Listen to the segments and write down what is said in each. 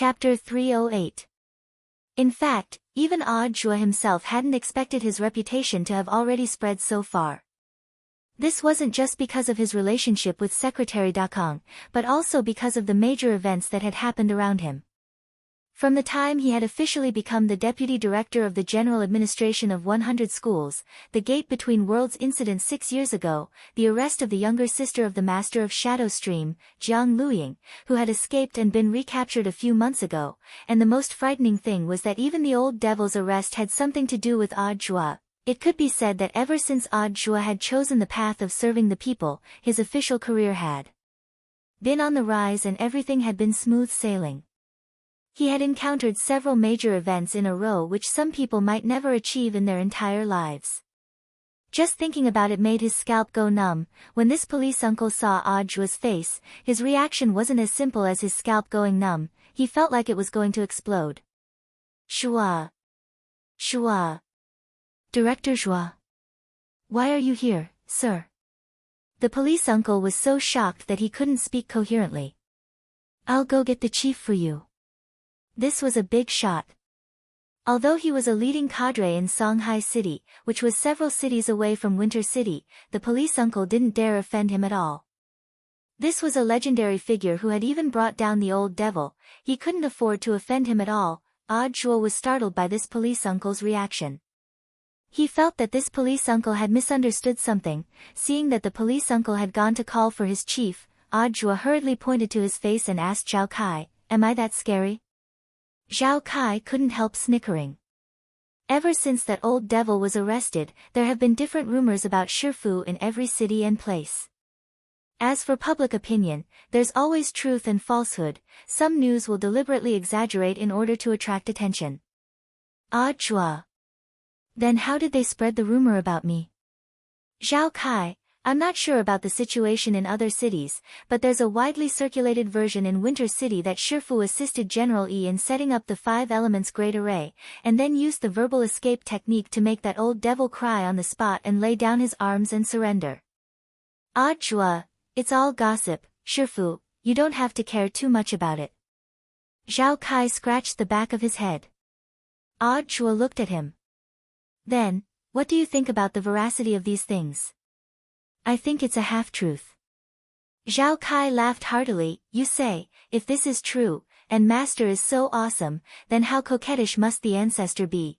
Chapter 308. In fact, even Audjua himself hadn't expected his reputation to have already spread so far. This wasn't just because of his relationship with Secretary Dakong, but also because of the major events that had happened around him. From the time he had officially become the deputy director of the General Administration of 100 Schools, the Gate Between Worlds incident 6 years ago, the arrest of the younger sister of the Master of Shadow Stream, Jiang Luying, who had escaped and been recaptured a few months ago, and the most frightening thing was that even the old devil's arrest had something to do with Audjua. It could be said that ever since Audjua had chosen the path of serving the people, his official career had been on the rise and everything had been smooth sailing. He had encountered several major events in a row which some people might never achieve in their entire lives. Just thinking about it made his scalp go numb. When this police uncle saw Audjua's face, his reaction wasn't as simple as his scalp going numb, he felt like it was going to explode. Shua. Shua. Director Zhua. Why are you here, sir? The police uncle was so shocked that he couldn't speak coherently. I'll go get the chief for you. This was a big shot. Although he was a leading cadre in Songhai City, which was several cities away from Winter City, the police uncle didn't dare offend him at all. This was a legendary figure who had even brought down the old devil, he couldn't afford to offend him at all. Audjua was startled by this police uncle's reaction. He felt that this police uncle had misunderstood something. Seeing that the police uncle had gone to call for his chief, Audjua hurriedly pointed to his face and asked Zhao Kai, "Am I that scary?" Zhao Kai couldn't help snickering. Ever since that old devil was arrested, there have been different rumors about Shifu in every city and place. As for public opinion, there's always truth and falsehood. Some news will deliberately exaggerate in order to attract attention. Audjua. Then how did they spread the rumor about me? Zhao Kai, I'm not sure about the situation in other cities, but there's a widely circulated version in Winter City that Shifu assisted General Yi in setting up the 5 elements Great Array, and then used the verbal escape technique to make that old devil cry on the spot and lay down his arms and surrender. Audjua, it's all gossip, Shifu, you don't have to care too much about it. Zhao Kai scratched the back of his head. Audjua looked at him. Then, what do you think about the veracity of these things? I think it's a half-truth. Zhao Kai laughed heartily. You say, if this is true, and Master is so awesome, then how coquettish must the ancestor be?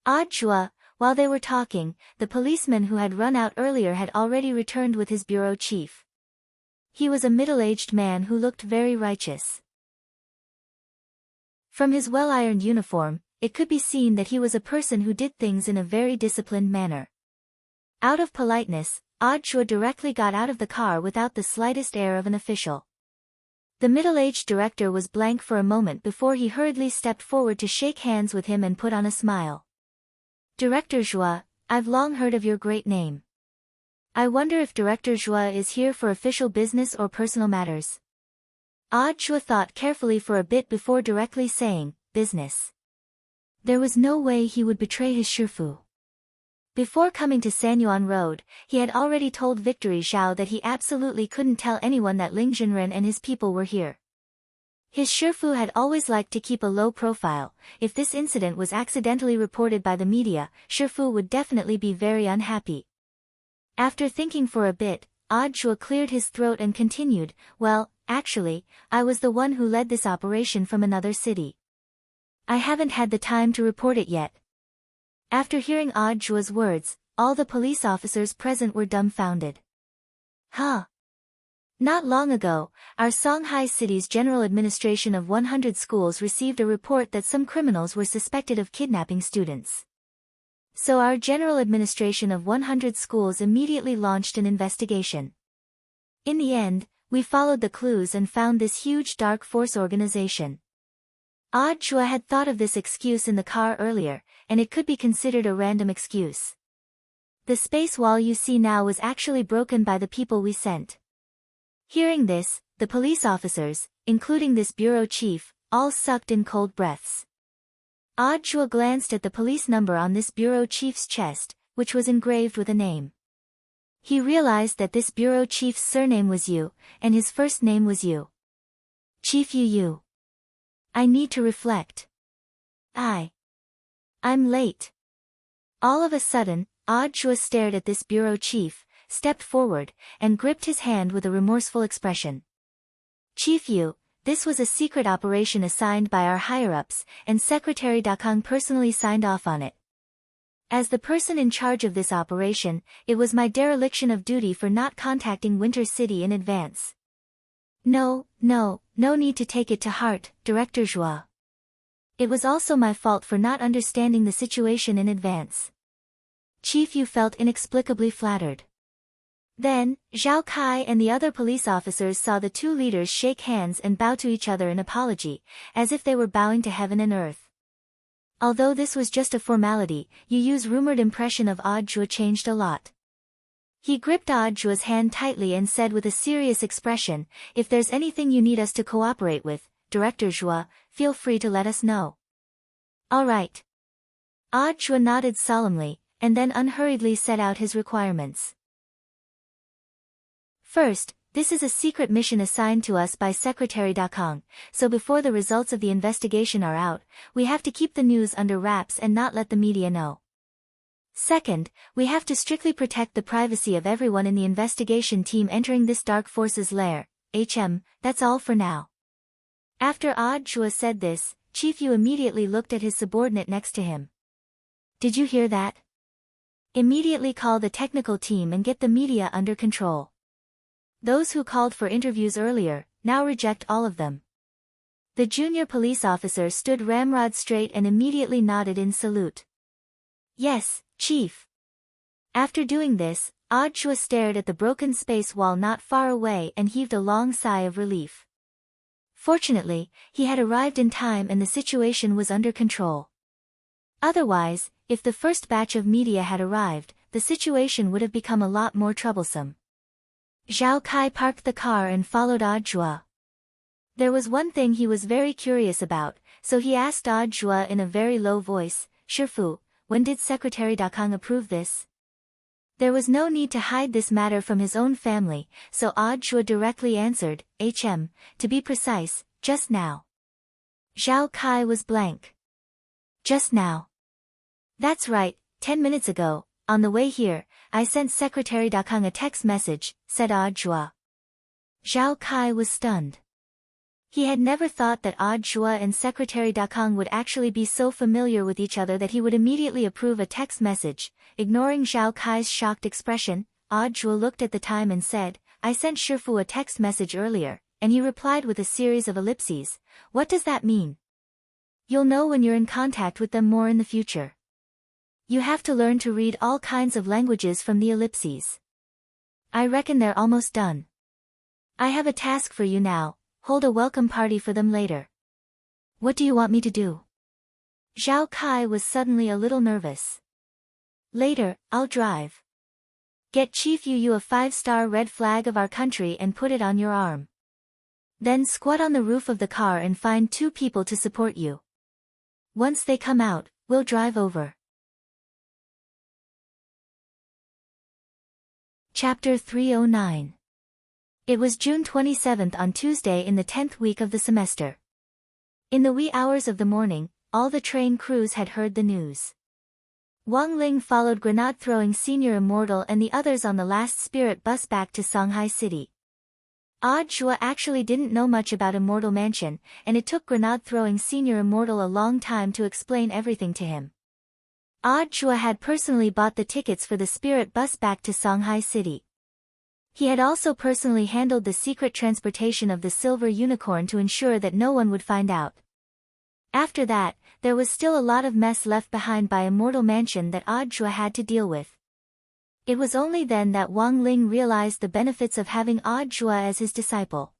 Audjua, while they were talking, the policeman who had run out earlier had already returned with his bureau chief. He was a middle-aged man who looked very righteous. From his well-ironed uniform, it could be seen that he was a person who did things in a very disciplined manner. Out of politeness, Audjua directly got out of the car without the slightest air of an official. The middle-aged director was blank for a moment before he hurriedly stepped forward to shake hands with him and put on a smile. Director Zhua, I've long heard of your great name. I wonder if Director Zhua is here for official business or personal matters. Audjua thought carefully for a bit before directly saying, business. There was no way he would betray his Shifu. Before coming to Sanyuan Road, he had already told Victory Zhao that he absolutely couldn't tell anyone that Ling Jinren and his people were here. His Shifu had always liked to keep a low profile. If this incident was accidentally reported by the media, Shifu would definitely be very unhappy. After thinking for a bit, Audjua cleared his throat and continued, well, actually, I was the one who led this operation from another city. I haven't had the time to report it yet. After hearing Audjua's words, all the police officers present were dumbfounded. Huh? Not long ago, our Songhai City's General Administration of 100 Schools received a report that some criminals were suspected of kidnapping students. So our General Administration of 100 Schools immediately launched an investigation. In the end, we followed the clues and found this huge dark force organization. Audjua had thought of this excuse in the car earlier, and it could be considered a random excuse. The space wall you see now was actually broken by the people we sent. Hearing this, the police officers, including this bureau chief, all sucked in cold breaths. Audjua glanced at the police number on this bureau chief's chest, which was engraved with a name. He realized that this bureau chief's surname was Yu, and his first name was Yu. Chief Yu Yu. I need to reflect. I'm late. All of a sudden, Audra stared at this bureau chief, stepped forward, and gripped his hand with a remorseful expression. Chief Yu, this was a secret operation assigned by our higher-ups, and Secretary Dakang personally signed off on it. As the person in charge of this operation, it was my dereliction of duty for not contacting Winter City in advance. No need to take it to heart, Director Zhua. It was also my fault for not understanding the situation in advance. Chief Yu felt inexplicably flattered. Then, Zhao Kai and the other police officers saw the two leaders shake hands and bow to each other in apology, as if they were bowing to heaven and earth. Although this was just a formality, Yu Yu's rumored impression of Audra changed a lot. He gripped Audra's hand tightly and said with a serious expression, "If there's anything you need us to cooperate with, Director Zhua, feel free to let us know." "All right." Audra nodded solemnly, and then unhurriedly set out his requirements. First, this is a secret mission assigned to us by Secretary Dakang, so before the results of the investigation are out, we have to keep the news under wraps and not let the media know. Second, we have to strictly protect the privacy of everyone in the investigation team entering this dark forces lair. That's all for now. After Audra said this, Chief Yu immediately looked at his subordinate next to him. "Did you hear that? Immediately call the technical team and get the media under control. Those who called for interviews earlier, now reject all of them." The junior police officer stood ramrod straight and immediately nodded in salute. "Yes, Chief." After doing this, Audra stared at the broken space wall not far away and heaved a long sigh of relief. Fortunately, he had arrived in time and the situation was under control. Otherwise, if the first batch of media had arrived, the situation would have become a lot more troublesome. Zhao Kai parked the car and followed Audra. There was one thing he was very curious about, so he asked Audra in a very low voice, "Shifu, when did Secretary Dakang approve this?" There was no need to hide this matter from his own family, so Audra directly answered, "To be precise, just now." Zhao Kai was blank. "Just now?" "That's right, 10 minutes ago. On the way here, I sent Secretary Dakang a text message," said Audra. Zhao Kai was stunned. He had never thought that Audra and Secretary Dakang would actually be so familiar with each other that he would immediately approve a text message. Ignoring Zhao Kai's shocked expression, Audra looked at the time and said, "I sent Shifu a text message earlier," and he replied with a series of ellipses. "What does that mean?" "You'll know when you're in contact with them more in the future. You have to learn to read all kinds of languages from the ellipses. I reckon they're almost done. I have a task for you now, hold a welcome party for them later." "What do you want me to do?" Zhao Kai was suddenly a little nervous. "Later, I'll drive. Get Chief Yu a 5-star red flag of our country and put it on your arm. Then squat on the roof of the car and find 2 people to support you. Once they come out, we'll drive over." Chapter 309. It was June 27th on Tuesday in the 10th week of the semester. In the wee hours of the morning, all the train crews had heard the news. Wang Ling followed grenade-throwing Senior Immortal and the others on the last spirit bus back to Shanghai City. Audra actually didn't know much about Immortal Mansion, and it took grenade-throwing Senior Immortal a long time to explain everything to him. Audra had personally bought the tickets for the spirit bus back to Shanghai City. He had also personally handled the secret transportation of the Silver Unicorn to ensure that no one would find out. After that, there was still a lot of mess left behind by Immortal Mansion that Audra had to deal with. It was only then that Wang Ling realized the benefits of having Audra as his disciple.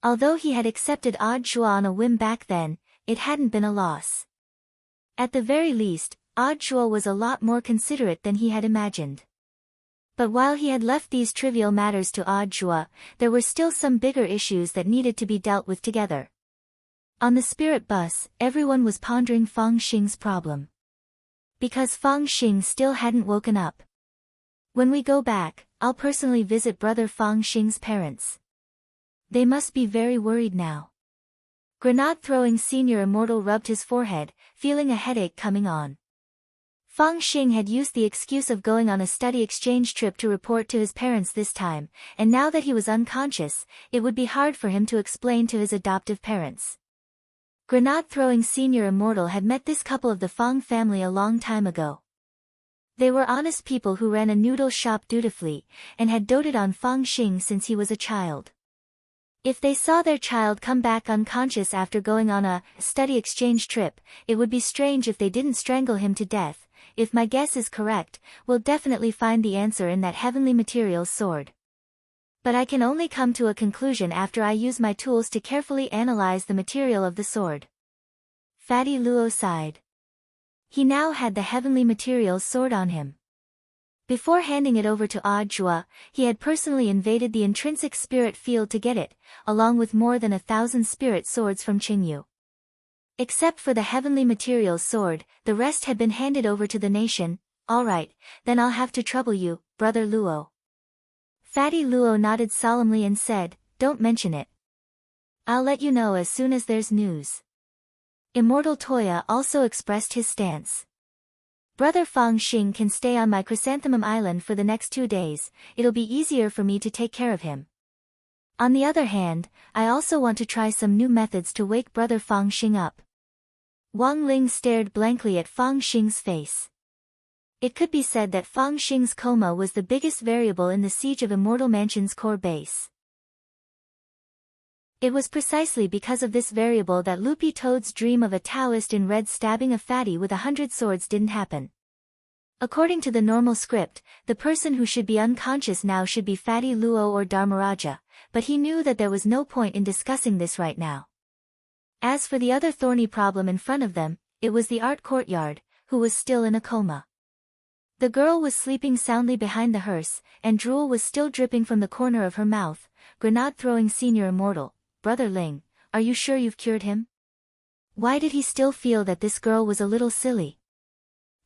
Although he had accepted Audra on a whim back then, it hadn't been a loss. At the very least, Audra was a lot more considerate than he had imagined. But while he had left these trivial matters to Audra, there were still some bigger issues that needed to be dealt with together. On the spirit bus, everyone was pondering Fang Xing's problem. Because Fang Xing still hadn't woken up. "When we go back, I'll personally visit brother Fang Xing's parents. They must be very worried now." Grenade-throwing senior immortal rubbed his forehead, feeling a headache coming on. Fang Xing had used the excuse of going on a study exchange trip to report to his parents this time, and now that he was unconscious, it would be hard for him to explain to his adoptive parents. Grenade-throwing senior immortal had met this couple of the Fang family a long time ago. They were honest people who ran a noodle shop dutifully, and had doted on Fang Xing since he was a child. If they saw their child come back unconscious after going on a study exchange trip, it would be strange if they didn't strangle him to death. If my guess is correct, we'll definitely find the answer in that heavenly materials sword. But I can only come to a conclusion after I use my tools to carefully analyze the material of the sword. Fatty Luo sighed. He now had the heavenly materials sword on him. Before handing it over to Jua, he had personally invaded the intrinsic spirit field to get it, along with more than 1,000 spirit swords from Qingyu. Except for the heavenly materials sword, the rest had been handed over to the nation. Alright, then I'll have to trouble you, brother Luo. Fatty Luo nodded solemnly and said, don't mention it. I'll let you know as soon as there's news. Immortal Toya also expressed his stance. Brother Fang Xing can stay on my Chrysanthemum Island for the next 2 days, it'll be easier for me to take care of him. On the other hand, I also want to try some new methods to wake brother Fang Xing up. Wang Ling stared blankly at Fang Xing's face. It could be said that Fang Xing's coma was the biggest variable in the siege of Immortal Mansion's core base. It was precisely because of this variable that Loopy Toad's dream of a Taoist in red stabbing a fatty with 100 swords didn't happen. According to the normal script, the person who should be unconscious now should be Fatty Luo or Dharmaraja, but he knew that there was no point in discussing this right now. As for the other thorny problem in front of them, it was the art courtyard, who was still in a coma. The girl was sleeping soundly behind the hearse, and drool was still dripping from the corner of her mouth. Grenade-throwing senior immortal, Brother Ling, are you sure you've cured him? Why did he still feel that this girl was a little silly?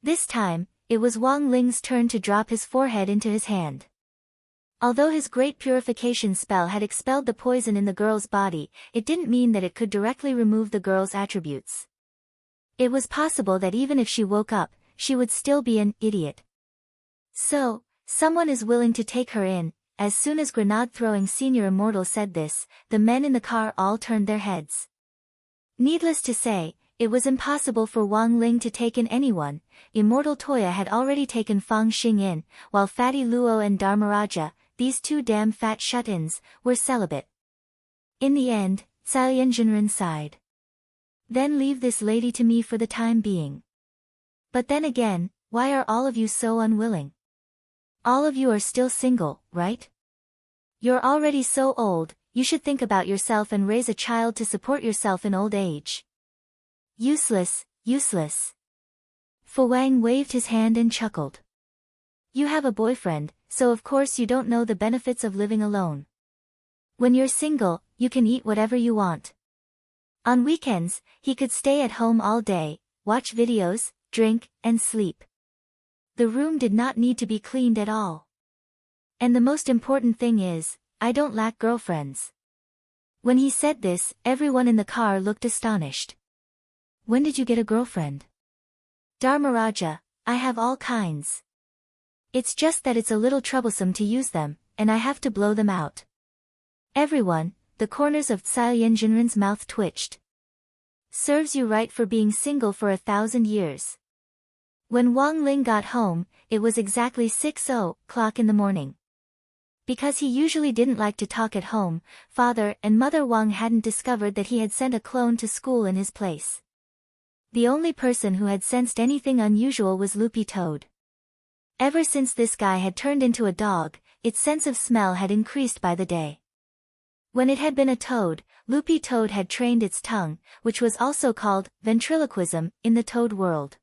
This time, it was Wang Ling's turn to drop his forehead into his hand. Although his great purification spell had expelled the poison in the girl's body, it didn't mean that it could directly remove the girl's attributes. It was possible that even if she woke up, she would still be an idiot. So, someone is willing to take her in. As soon as Grenade-throwing senior immortal said this, the men in the car all turned their heads. Needless to say, it was impossible for Wang Ling to take in anyone. Immortal Toya had already taken Fang Xing in, while Fatty Luo and Dharmaraja, these two damn fat shut-ins, were celibate. In the end, Cailian Jinren sighed. Then leave this lady to me for the time being. But then again, why are all of you so unwilling? All of you are still single, right? You're already so old, you should think about yourself and raise a child to support yourself in old age. Useless, useless. Fu Wang waved his hand and chuckled. You have a boyfriend, so of course you don't know the benefits of living alone. When you're single, you can eat whatever you want. On weekends, he could stay at home all day, watch videos, drink, and sleep. The room did not need to be cleaned at all. And the most important thing is, I don't lack girlfriends. When he said this, everyone in the car looked astonished. When did you get a girlfriend? Dharmaraja, I have all kinds. It's just that it's a little troublesome to use them, and I have to blow them out. Everyone, the corners of Cailian Jinren's mouth twitched. Serves you right for being single for 1,000 years. When Wang Ling got home, it was exactly 6:00 in the morning. Because he usually didn't like to talk at home, Father and Mother Wang hadn't discovered that he had sent a clone to school in his place. The only person who had sensed anything unusual was Loopy Toad. Ever since this guy had turned into a dog, its sense of smell had increased by the day. When it had been a toad, Loopy Toad had trained its tongue, which was also called ventriloquism in the toad world.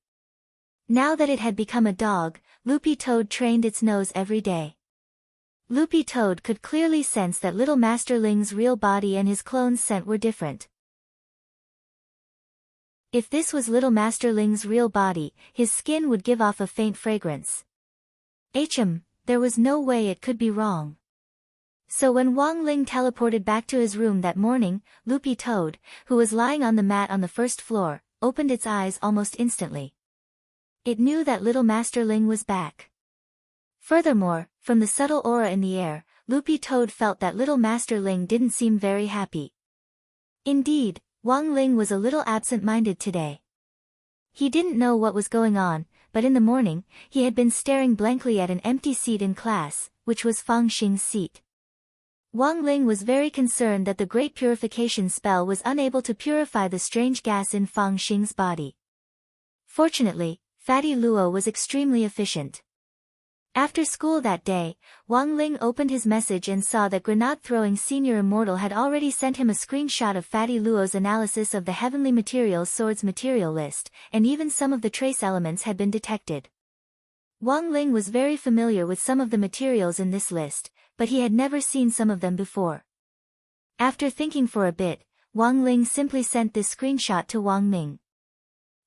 Now that it had become a dog, Loopy Toad trained its nose every day. Loopy Toad could clearly sense that Little Master Ling's real body and his clone's scent were different. If this was Little Master Ling's real body, his skin would give off a faint fragrance. There was no way it could be wrong. So when Wang Ling teleported back to his room that morning, Loopy Toad, who was lying on the mat on the first floor, opened its eyes almost instantly. It knew that little Master Ling was back. Furthermore, from the subtle aura in the air, Loopy Toad felt that little Master Ling didn't seem very happy. Indeed, Wang Ling was a little absent-minded today. He didn't know what was going on, but in the morning, he had been staring blankly at an empty seat in class, which was Fang Xing's seat. Wang Ling was very concerned that the Great Purification spell was unable to purify the strange gas in Fang Xing's body. Fortunately, Fatty Luo was extremely efficient. After school that day, Wang Ling opened his message and saw that Grenade-throwing Senior Immortal had already sent him a screenshot of Fatty Luo's analysis of the Heavenly Materials Swords material list, and even some of the trace elements had been detected. Wang Ling was very familiar with some of the materials in this list, but he had never seen some of them before. After thinking for a bit, Wang Ling simply sent this screenshot to Wang Ming.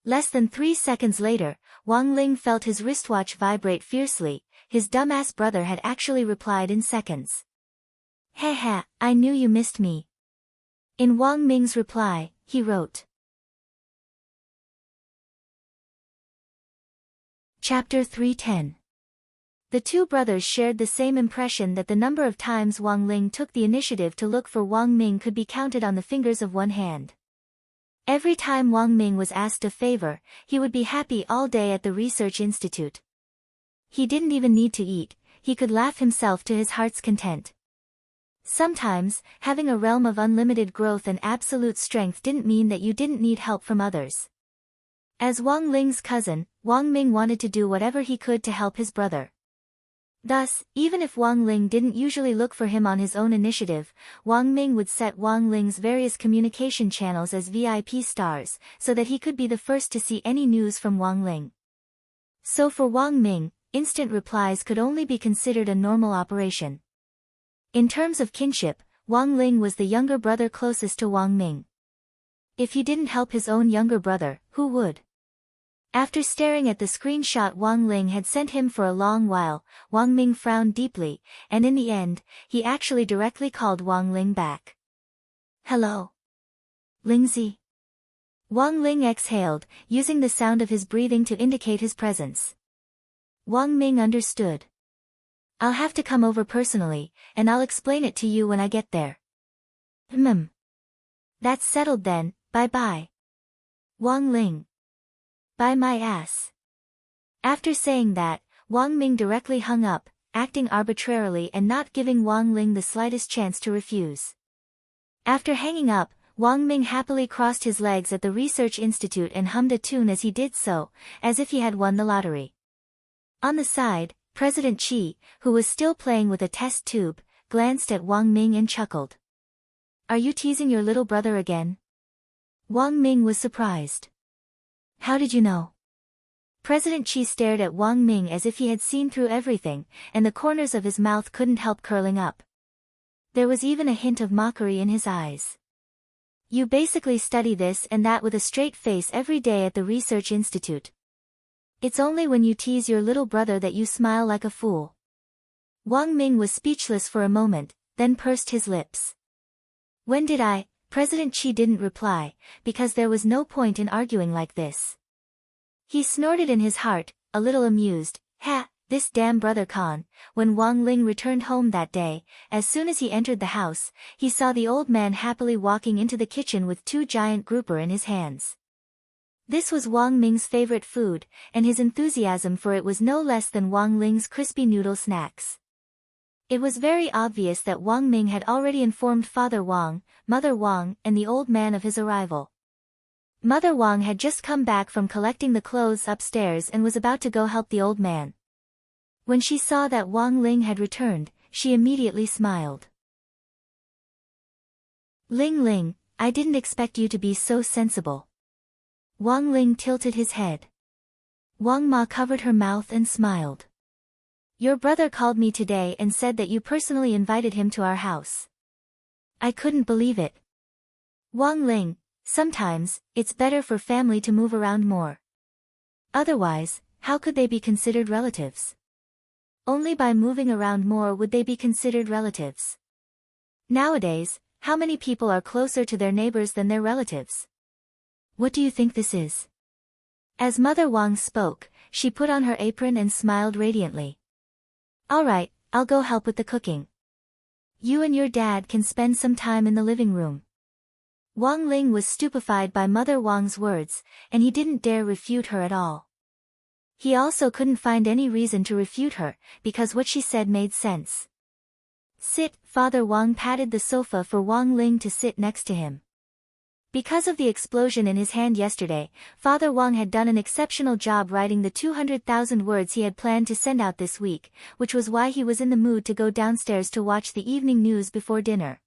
Less than 3 seconds later, Wang Ling felt his wristwatch vibrate fiercely. His dumbass brother had actually replied in seconds. Haha, I knew you missed me. In Wang Ming's reply, he wrote. Chapter 310. The two brothers shared the same impression that the number of times Wang Ling took the initiative to look for Wang Ming could be counted on the fingers of one hand. Every time Wang Ming was asked a favor, he would be happy all day at the research institute. He didn't even need to eat, he could laugh himself to his heart's content. Sometimes, having a realm of unlimited growth and absolute strength didn't mean that you didn't need help from others. As Wang Ling's cousin, Wang Ming wanted to do whatever he could to help his brother. Thus, even if Wang Ling didn't usually look for him on his own initiative, Wang Ming would set Wang Ling's various communication channels as VIP stars, so that he could be the first to see any news from Wang Ling. So for Wang Ming, instant replies could only be considered a normal operation. In terms of kinship, Wang Ling was the younger brother closest to Wang Ming. If he didn't help his own younger brother, who would? After staring at the screenshot Wang Ling had sent him for a long while, Wang Ming frowned deeply, and in the end, he actually directly called Wang Ling back. Hello? Lingzi? Wang Ling exhaled, using the sound of his breathing to indicate his presence. Wang Ming understood. I'll have to come over personally, and I'll explain it to you when I get there. That's settled then, bye-bye. Wang Ling. Bye my ass. After saying that, Wang Ming directly hung up, acting arbitrarily and not giving Wang Ling the slightest chance to refuse. After hanging up, Wang Ming happily crossed his legs at the research institute and hummed a tune as he did so, as if he had won the lottery. On the side, President Qi, who was still playing with a test tube, glanced at Wang Ming and chuckled. Are you teasing your little brother again? Wang Ming was surprised. How did you know? President Qi stared at Wang Ming as if he had seen through everything, and the corners of his mouth couldn't help curling up. There was even a hint of mockery in his eyes. You basically study this and that with a straight face every day at the research institute. It's only when you tease your little brother that you smile like a fool. Wang Ming was speechless for a moment, then pursed his lips. When did I? President Qi didn't reply, because there was no point in arguing like this. He snorted in his heart, a little amused. Ha, this damn brother Khan. When Wang Ling returned home that day, as soon as he entered the house, he saw the old man happily walking into the kitchen with 2 giant grouper in his hands. This was Wang Ming's favorite food, and his enthusiasm for it was no less than Wang Ling's crispy noodle snacks. It was very obvious that Wang Ming had already informed Father Wang, Mother Wang, and the old man of his arrival. Mother Wang had just come back from collecting the clothes upstairs and was about to go help the old man. When she saw that Wang Ling had returned, she immediately smiled. Ling Ling, I didn't expect you to be so sensible. Wang Ling tilted his head. Wang Ma covered her mouth and smiled. Your brother called me today and said that you personally invited him to our house. I couldn't believe it. Wang Ling, sometimes, it's better for family to move around more. Otherwise, how could they be considered relatives? Only by moving around more would they be considered relatives. Nowadays, how many people are closer to their neighbors than their relatives? What do you think this is? As Mother Wang spoke, she put on her apron and smiled radiantly. All right, I'll go help with the cooking. You and your dad can spend some time in the living room. Wang Ling was stupefied by Mother Wang's words, and he didn't dare refute her at all. He also couldn't find any reason to refute her, because what she said made sense. Sit, Father Wang patted the sofa for Wang Ling to sit next to him. Because of the explosion in his hand yesterday, Father Wang had done an exceptional job writing the 200,000 words he had planned to send out this week, which was why he was in the mood to go downstairs to watch the evening news before dinner.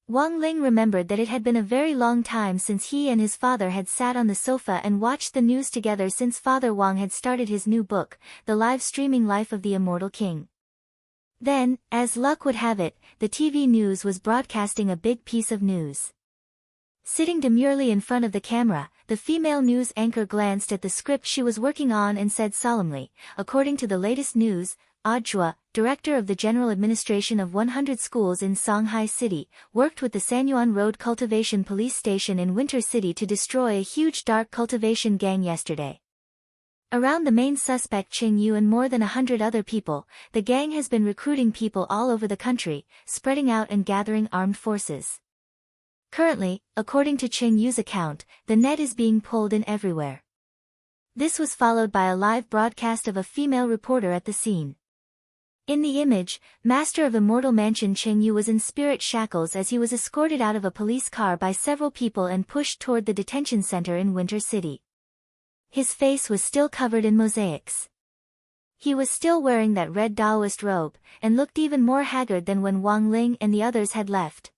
Wang Ling remembered that it had been a very long time since he and his father had sat on the sofa and watched the news together since Father Wang had started his new book, The Live-Streaming Life of the Immortal King. Then, as luck would have it, the TV news was broadcasting a big piece of news. Sitting demurely in front of the camera, the female news anchor glanced at the script she was working on and said solemnly, according to the latest news, Audiobook, director of the General Administration of 100 schools in Shanghai City, worked with the Sanyuan Road Cultivation Police Station in Winter City to destroy a huge dark cultivation gang yesterday. Around the main suspect Qing Yu and more than 100 other people, the gang has been recruiting people all over the country, spreading out and gathering armed forces. Currently, according to Qing Yu's account, the net is being pulled in everywhere. This was followed by a live broadcast of a female reporter at the scene. In the image, Master of Immortal Mansion Qing Yu was in spirit shackles as he was escorted out of a police car by several people and pushed toward the detention center in Winter City. His face was still covered in mosaics. He was still wearing that red Taoist robe, and looked even more haggard than when Wang Ling and the others had left.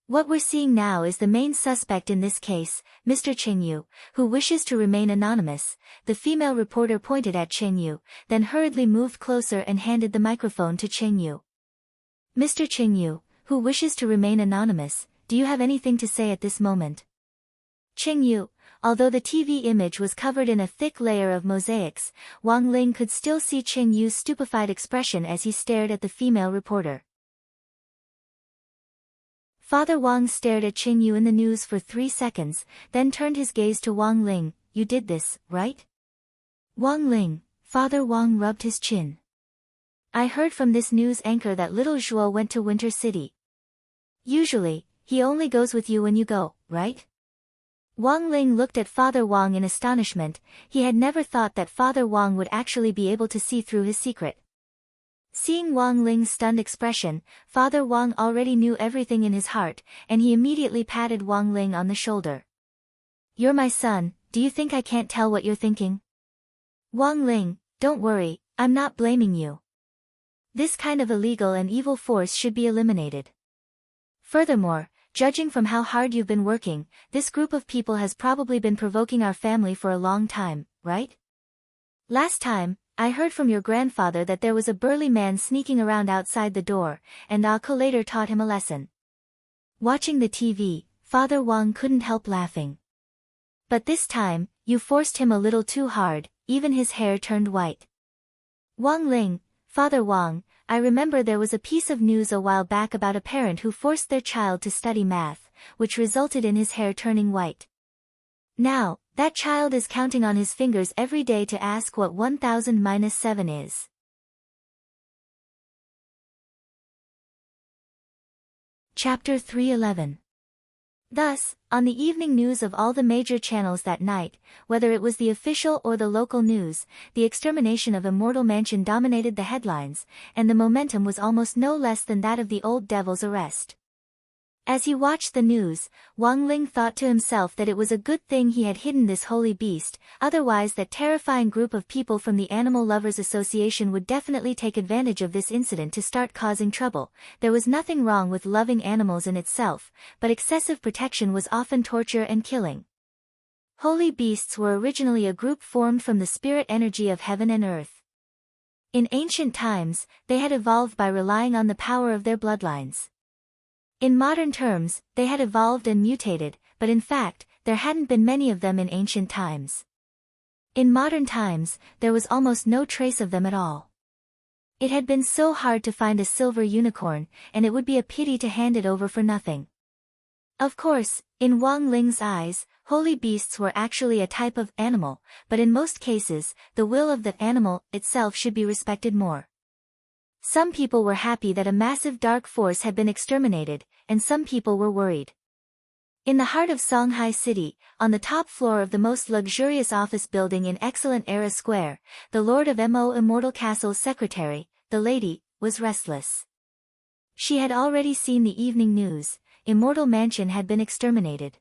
What we're seeing now is the main suspect in this case, Mr. Qing Yu, who wishes to remain anonymous. The female reporter pointed at Qing Yu, then hurriedly moved closer and handed the microphone to Qing Yu. Mr. Qing Yu, who wishes to remain anonymous, do you have anything to say at this moment? Qing Yu, although the TV image was covered in a thick layer of mosaics, Wang Ling could still see Qing Yu's stupefied expression as he stared at the female reporter. Father Wang stared at Qing Yu in the news for 3 seconds, then turned his gaze to Wang Ling. You did this, right? Wang Ling, Father Wang rubbed his chin. I heard from this news anchor that little Zhuo went to Winter City. Usually, he only goes with you when you go, right? Wang Ling looked at Father Wang in astonishment. He had never thought that Father Wang would actually be able to see through his secret. Seeing Wang Ling's stunned expression, Father Wang already knew everything in his heart, and he immediately patted Wang Ling on the shoulder. You're my son, do you think I can't tell what you're thinking? Wang Ling, don't worry, I'm not blaming you. This kind of illegal and evil force should be eliminated. Furthermore, judging from how hard you've been working, this group of people has probably been provoking our family for a long time, right? Last time, I heard from your grandfather that there was a burly man sneaking around outside the door, and Ako later taught him a lesson. Watching the TV, Father Wang couldn't help laughing. But this time, you forced him a little too hard, even his hair turned white. Wang Ling, Father Wang, I remember there was a piece of news a while back about a parent who forced their child to study math, which resulted in his hair turning white. Now, that child is counting on his fingers every day to ask what 1000 minus 7 is. Chapter 311. Thus, on the evening news of all the major channels that night, whether it was the official or the local news, the extermination of Immortal Mansion dominated the headlines, and the momentum was almost no less than that of the old devil's arrest. As he watched the news, Wang Ling thought to himself that it was a good thing he had hidden this holy beast, otherwise that terrifying group of people from the Animal Lovers Association would definitely take advantage of this incident to start causing trouble. There was nothing wrong with loving animals in itself, but excessive protection was often torture and killing. Holy beasts were originally a group formed from the spirit energy of heaven and earth. In ancient times, they had evolved by relying on the power of their bloodlines. In modern terms, they had evolved and mutated, but in fact, there hadn't been many of them in ancient times. In modern times, there was almost no trace of them at all. It had been so hard to find a silver unicorn, and it would be a pity to hand it over for nothing. Of course, in Wang Ling's eyes, holy beasts were actually a type of animal, but in most cases, the will of the animal itself should be respected more. Some people were happy that a massive dark force had been exterminated, and some people were worried. In the heart of Shanghai City, on the top floor of the most luxurious office building in Excellent Era Square, the Lord of Mo Immortal Castle's secretary, the lady, was restless. She had already seen the evening news. Immortal Mansion had been exterminated.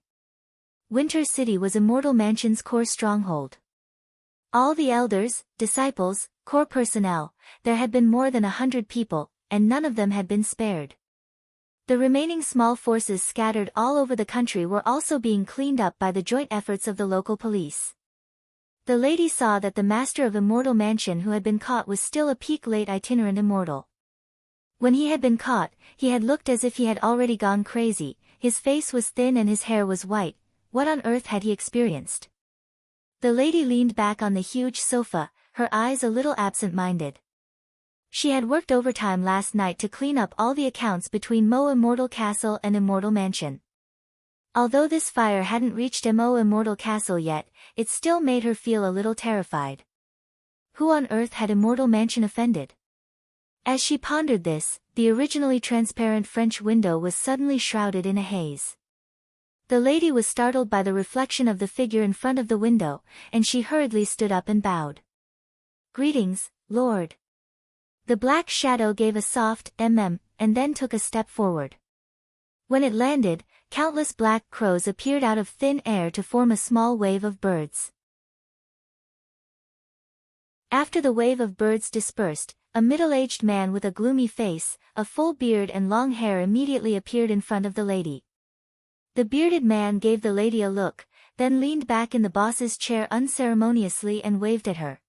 Winter City was Immortal Mansion's core stronghold. All the elders, disciples, core personnel, there had been more than 100 people, and none of them had been spared. The remaining small forces scattered all over the country were also being cleaned up by the joint efforts of the local police. The lady saw that the master of Immortal Mansion who had been caught was still a peak-late itinerant immortal. When he had been caught, he had looked as if he had already gone crazy, his face was thin and his hair was white. What on earth had he experienced? The lady leaned back on the huge sofa, her eyes a little absent-minded. She had worked overtime last night to clean up all the accounts between Mo Immortal Castle and Immortal Mansion. Although this fire hadn't reached Mo Immortal Castle yet, it still made her feel a little terrified. Who on earth had Immortal Mansion offended? As she pondered this, the originally transparent French window was suddenly shrouded in a haze. The lady was startled by the reflection of the figure in front of the window, and she hurriedly stood up and bowed. "Greetings, Lord." The black shadow gave a soft and then took a step forward. When it landed, countless black crows appeared out of thin air to form a small wave of birds. After the wave of birds dispersed, a middle-aged man with a gloomy face, a full beard and long hair immediately appeared in front of the lady. The bearded man gave the lady a look, then leaned back in the boss's chair unceremoniously and waved at her.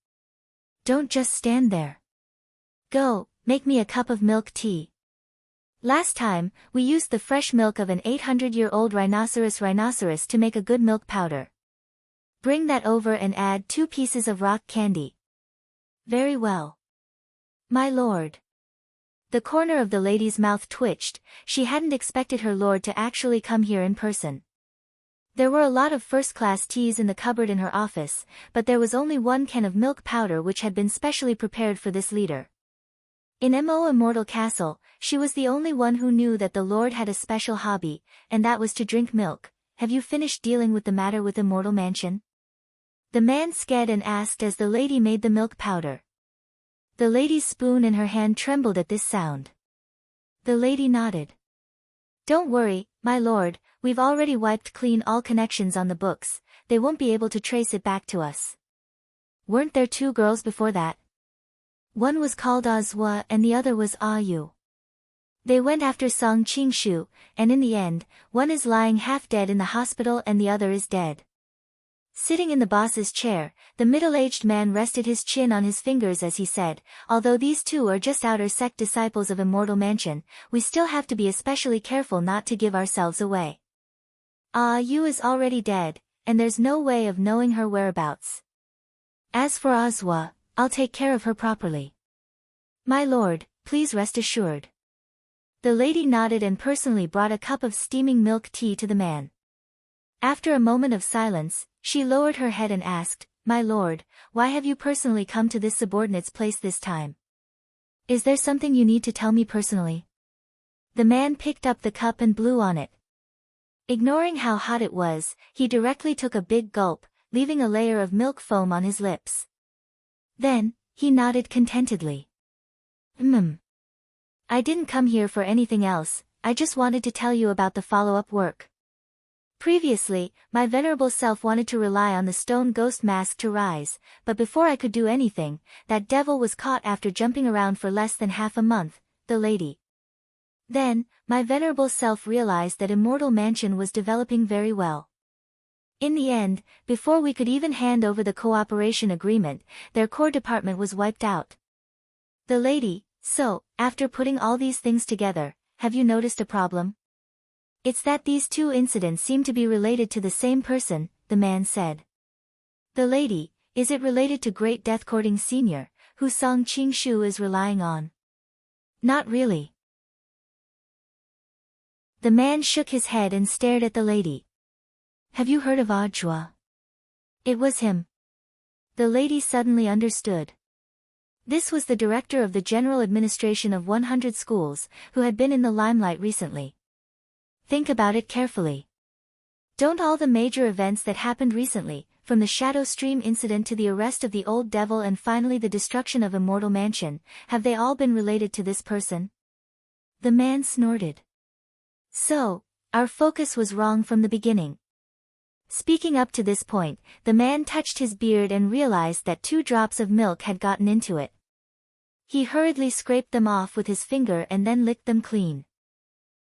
"Don't just stand there. Go, make me a cup of milk tea. Last time, we used the fresh milk of an 800-year-old rhinoceros to make a good milk powder. Bring that over and add 2 pieces of rock candy." "Very well, my lord." The corner of the lady's mouth twitched, she hadn't expected her lord to actually come here in person. There were a lot of first-class teas in the cupboard in her office, but there was only 1 can of milk powder which had been specially prepared for this leader. In Mo Immortal Castle, she was the only one who knew that the lord had a special hobby, and that was to drink milk. "Have you finished dealing with the matter with Immortal Mansion?" The man sked and asked as the lady made the milk powder. The lady's spoon in her hand trembled at this sound. The lady nodded. "Don't worry, my lord, we've already wiped clean all connections on the books, they won't be able to trace it back to us." "Weren't there 2 girls before that? One was called Azwa and the other was Yu. They went after Song Qingshu, and in the end, one is lying half dead in the hospital and the other is dead." Sitting in the boss's chair, the middle-aged man rested his chin on his fingers as he said, "Although these 2 are just outer sect disciples of Immortal Mansion, we still have to be especially careful not to give ourselves away. Yu is already dead, and there's no way of knowing her whereabouts. As for Azwa, I'll take care of her properly. My lord, please rest assured." The lady nodded and personally brought a cup of steaming milk tea to the man. After a moment of silence, she lowered her head and asked, "My lord, why have you personally come to this subordinate's place this time? Is there something you need to tell me personally?" The man picked up the cup and blew on it. Ignoring how hot it was, he directly took a big gulp, leaving a layer of milk foam on his lips. Then, he nodded contentedly. I didn't come here for anything else, I just wanted to tell you about the follow-up work. Previously, my venerable self wanted to rely on the stone ghost mask to rise, but before I could do anything, that devil was caught after jumping around for less than half a month, the lady. Then, my venerable self realized that Immortal Mansion was developing very well. In the end, before we could even hand over the cooperation agreement, their core department was wiped out. The lady, so, after putting all these things together, have you noticed a problem? It's that these 2 incidents seem to be related to the same person, the man said. The lady, is it related to Great Death Courting Sr., who Song Qing is relying on? Not really. The man shook his head and stared at the lady. Have you heard of Audiobook? It was him. The lady suddenly understood. This was the director of the general administration of 100 schools, who had been in the limelight recently. Think about it carefully. Don't all the major events that happened recently, from the Shadow Stream incident to the arrest of the old devil and finally the destruction of Immortal Mansion, have they all been related to this person? The man snorted. So, our focus was wrong from the beginning. Speaking up to this point, the man touched his beard and realized that 2 drops of milk had gotten into it. He hurriedly scraped them off with his finger and then licked them clean.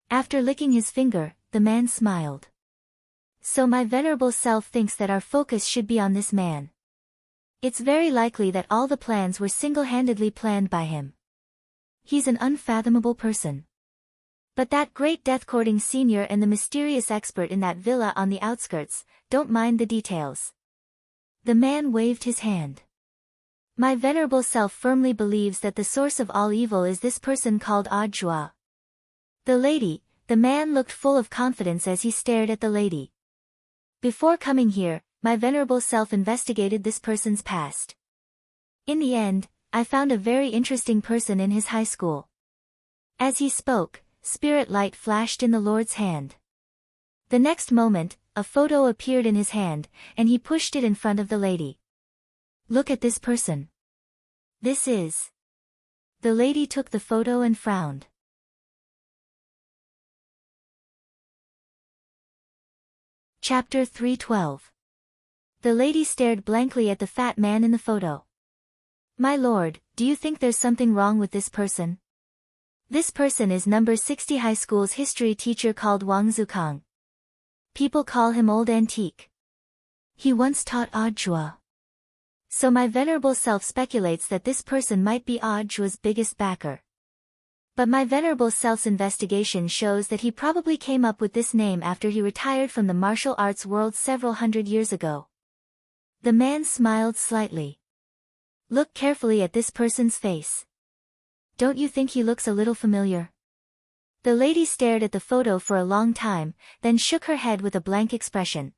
After licking his finger, the man smiled. So my venerable self thinks that our focus should be on this man. It's very likely that all the plans were single-handedly planned by him. He's an unfathomable person. But that great death-courting senior and the mysterious expert in that villa on the outskirts, don't mind the details. The man waved his hand. My venerable self firmly believes that the source of all evil is this person called Audiobook. The man looked full of confidence as he stared at the lady. Before coming here, my venerable self investigated this person's past. In the end, I found a very interesting person in his high school. As he spoke, spirit light flashed in the Lord's hand. The next moment, a photo appeared in his hand, and he pushed it in front of the lady. Look at this person. This is... The lady took the photo and frowned. Chapter 312. The lady stared blankly at the fat man in the photo. My lord, do you think there's something wrong with this person? This person is number 60 high school's history teacher called Wang Zukang. People call him Old Antique. He once taught Audiobook. So my venerable self speculates that this person might be Audiobook's biggest backer. But my venerable self's investigation shows that he probably came up with this name after he retired from the martial arts world several hundred years ago. The man smiled slightly. Look carefully at this person's face. Don't you think he looks a little familiar? The lady stared at the photo for a long time, then shook her head with a blank expression.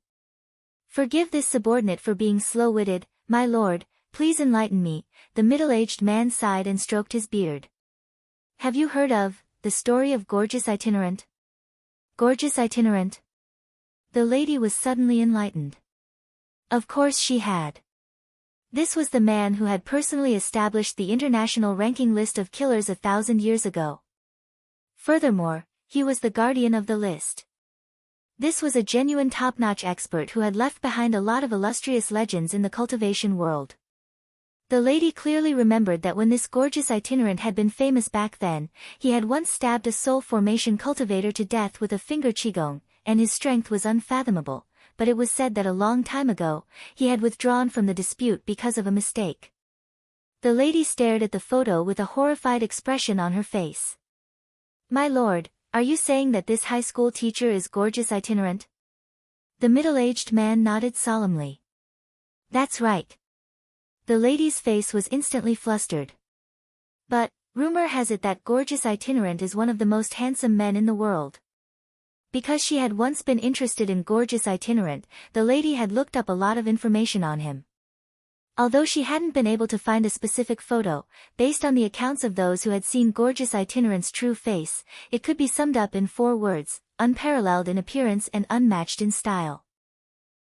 Forgive this subordinate for being slow-witted, my lord, please enlighten me. The middle-aged man sighed and stroked his beard. Have you heard of the story of Gorgeous Itinerant? Gorgeous Itinerant? The lady was suddenly enlightened. Of course she had. This was the man who had personally established the international ranking list of killers 1,000 years ago. Furthermore, he was the guardian of the list. This was a genuine top-notch expert who had left behind a lot of illustrious legends in the cultivation world. The lady clearly remembered that when this gorgeous itinerant had been famous back then, he had once stabbed a soul formation cultivator to death with a finger qigong, and his strength was unfathomable. But it was said that a long time ago, he had withdrawn from the dispute because of a mistake. The lady stared at the photo with a horrified expression on her face. My lord, are you saying that this high school teacher is Gorgeous Itinerant? The middle-aged man nodded solemnly. That's right. The lady's face was instantly flustered. But, rumor has it that Gorgeous Itinerant is one of the most handsome men in the world. Because she had once been interested in Gorgeous Itinerant, the lady had looked up a lot of information on him. Although she hadn't been able to find a specific photo, based on the accounts of those who had seen Gorgeous Itinerant's true face, it could be summed up in 4 words, unparalleled in appearance and unmatched in style.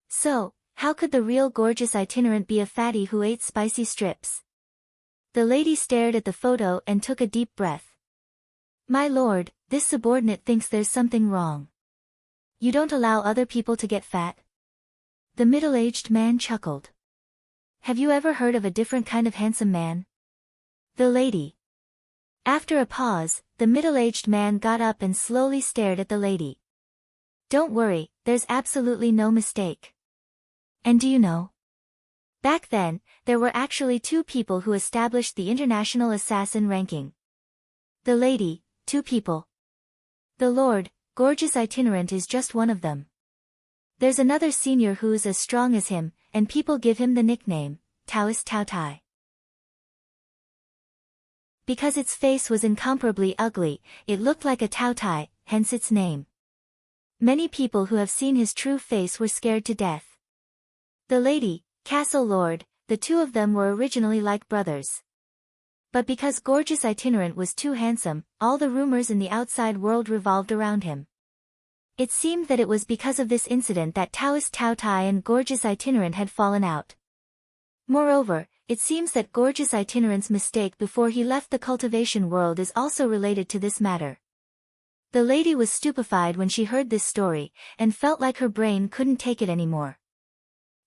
So, how could the real Gorgeous Itinerant be a fatty who ate spicy strips? The lady stared at the photo and took a deep breath. My lord, this subordinate thinks there's something wrong. You don't allow other people to get fat? The middle-aged man chuckled. Have you ever heard of a different kind of handsome man? The lady. After a pause, the middle-aged man got up and slowly stared at the lady. Don't worry, there's absolutely no mistake. And do you know? Back then, there were actually 2 people who established the international assassin ranking. The lady, 2 people. The lord, Gorgeous Itinerant is just one of them. There's another senior who's as strong as him, and people give him the nickname, Taoist Tao Tai. Because its face was incomparably ugly, it looked like a taotai, hence its name. Many people who have seen his true face were scared to death. The lady, castle lord, the two of them were originally like brothers. But because gorgeous itinerant was too handsome, all the rumors in the outside world revolved around him. It seemed that it was because of this incident that Taoist Taotai and gorgeous itinerant had fallen out. Moreover, it seems that gorgeous itinerant's mistake before he left the cultivation world is also related to this matter. The lady was stupefied when she heard this story, and felt like her brain couldn't take it anymore.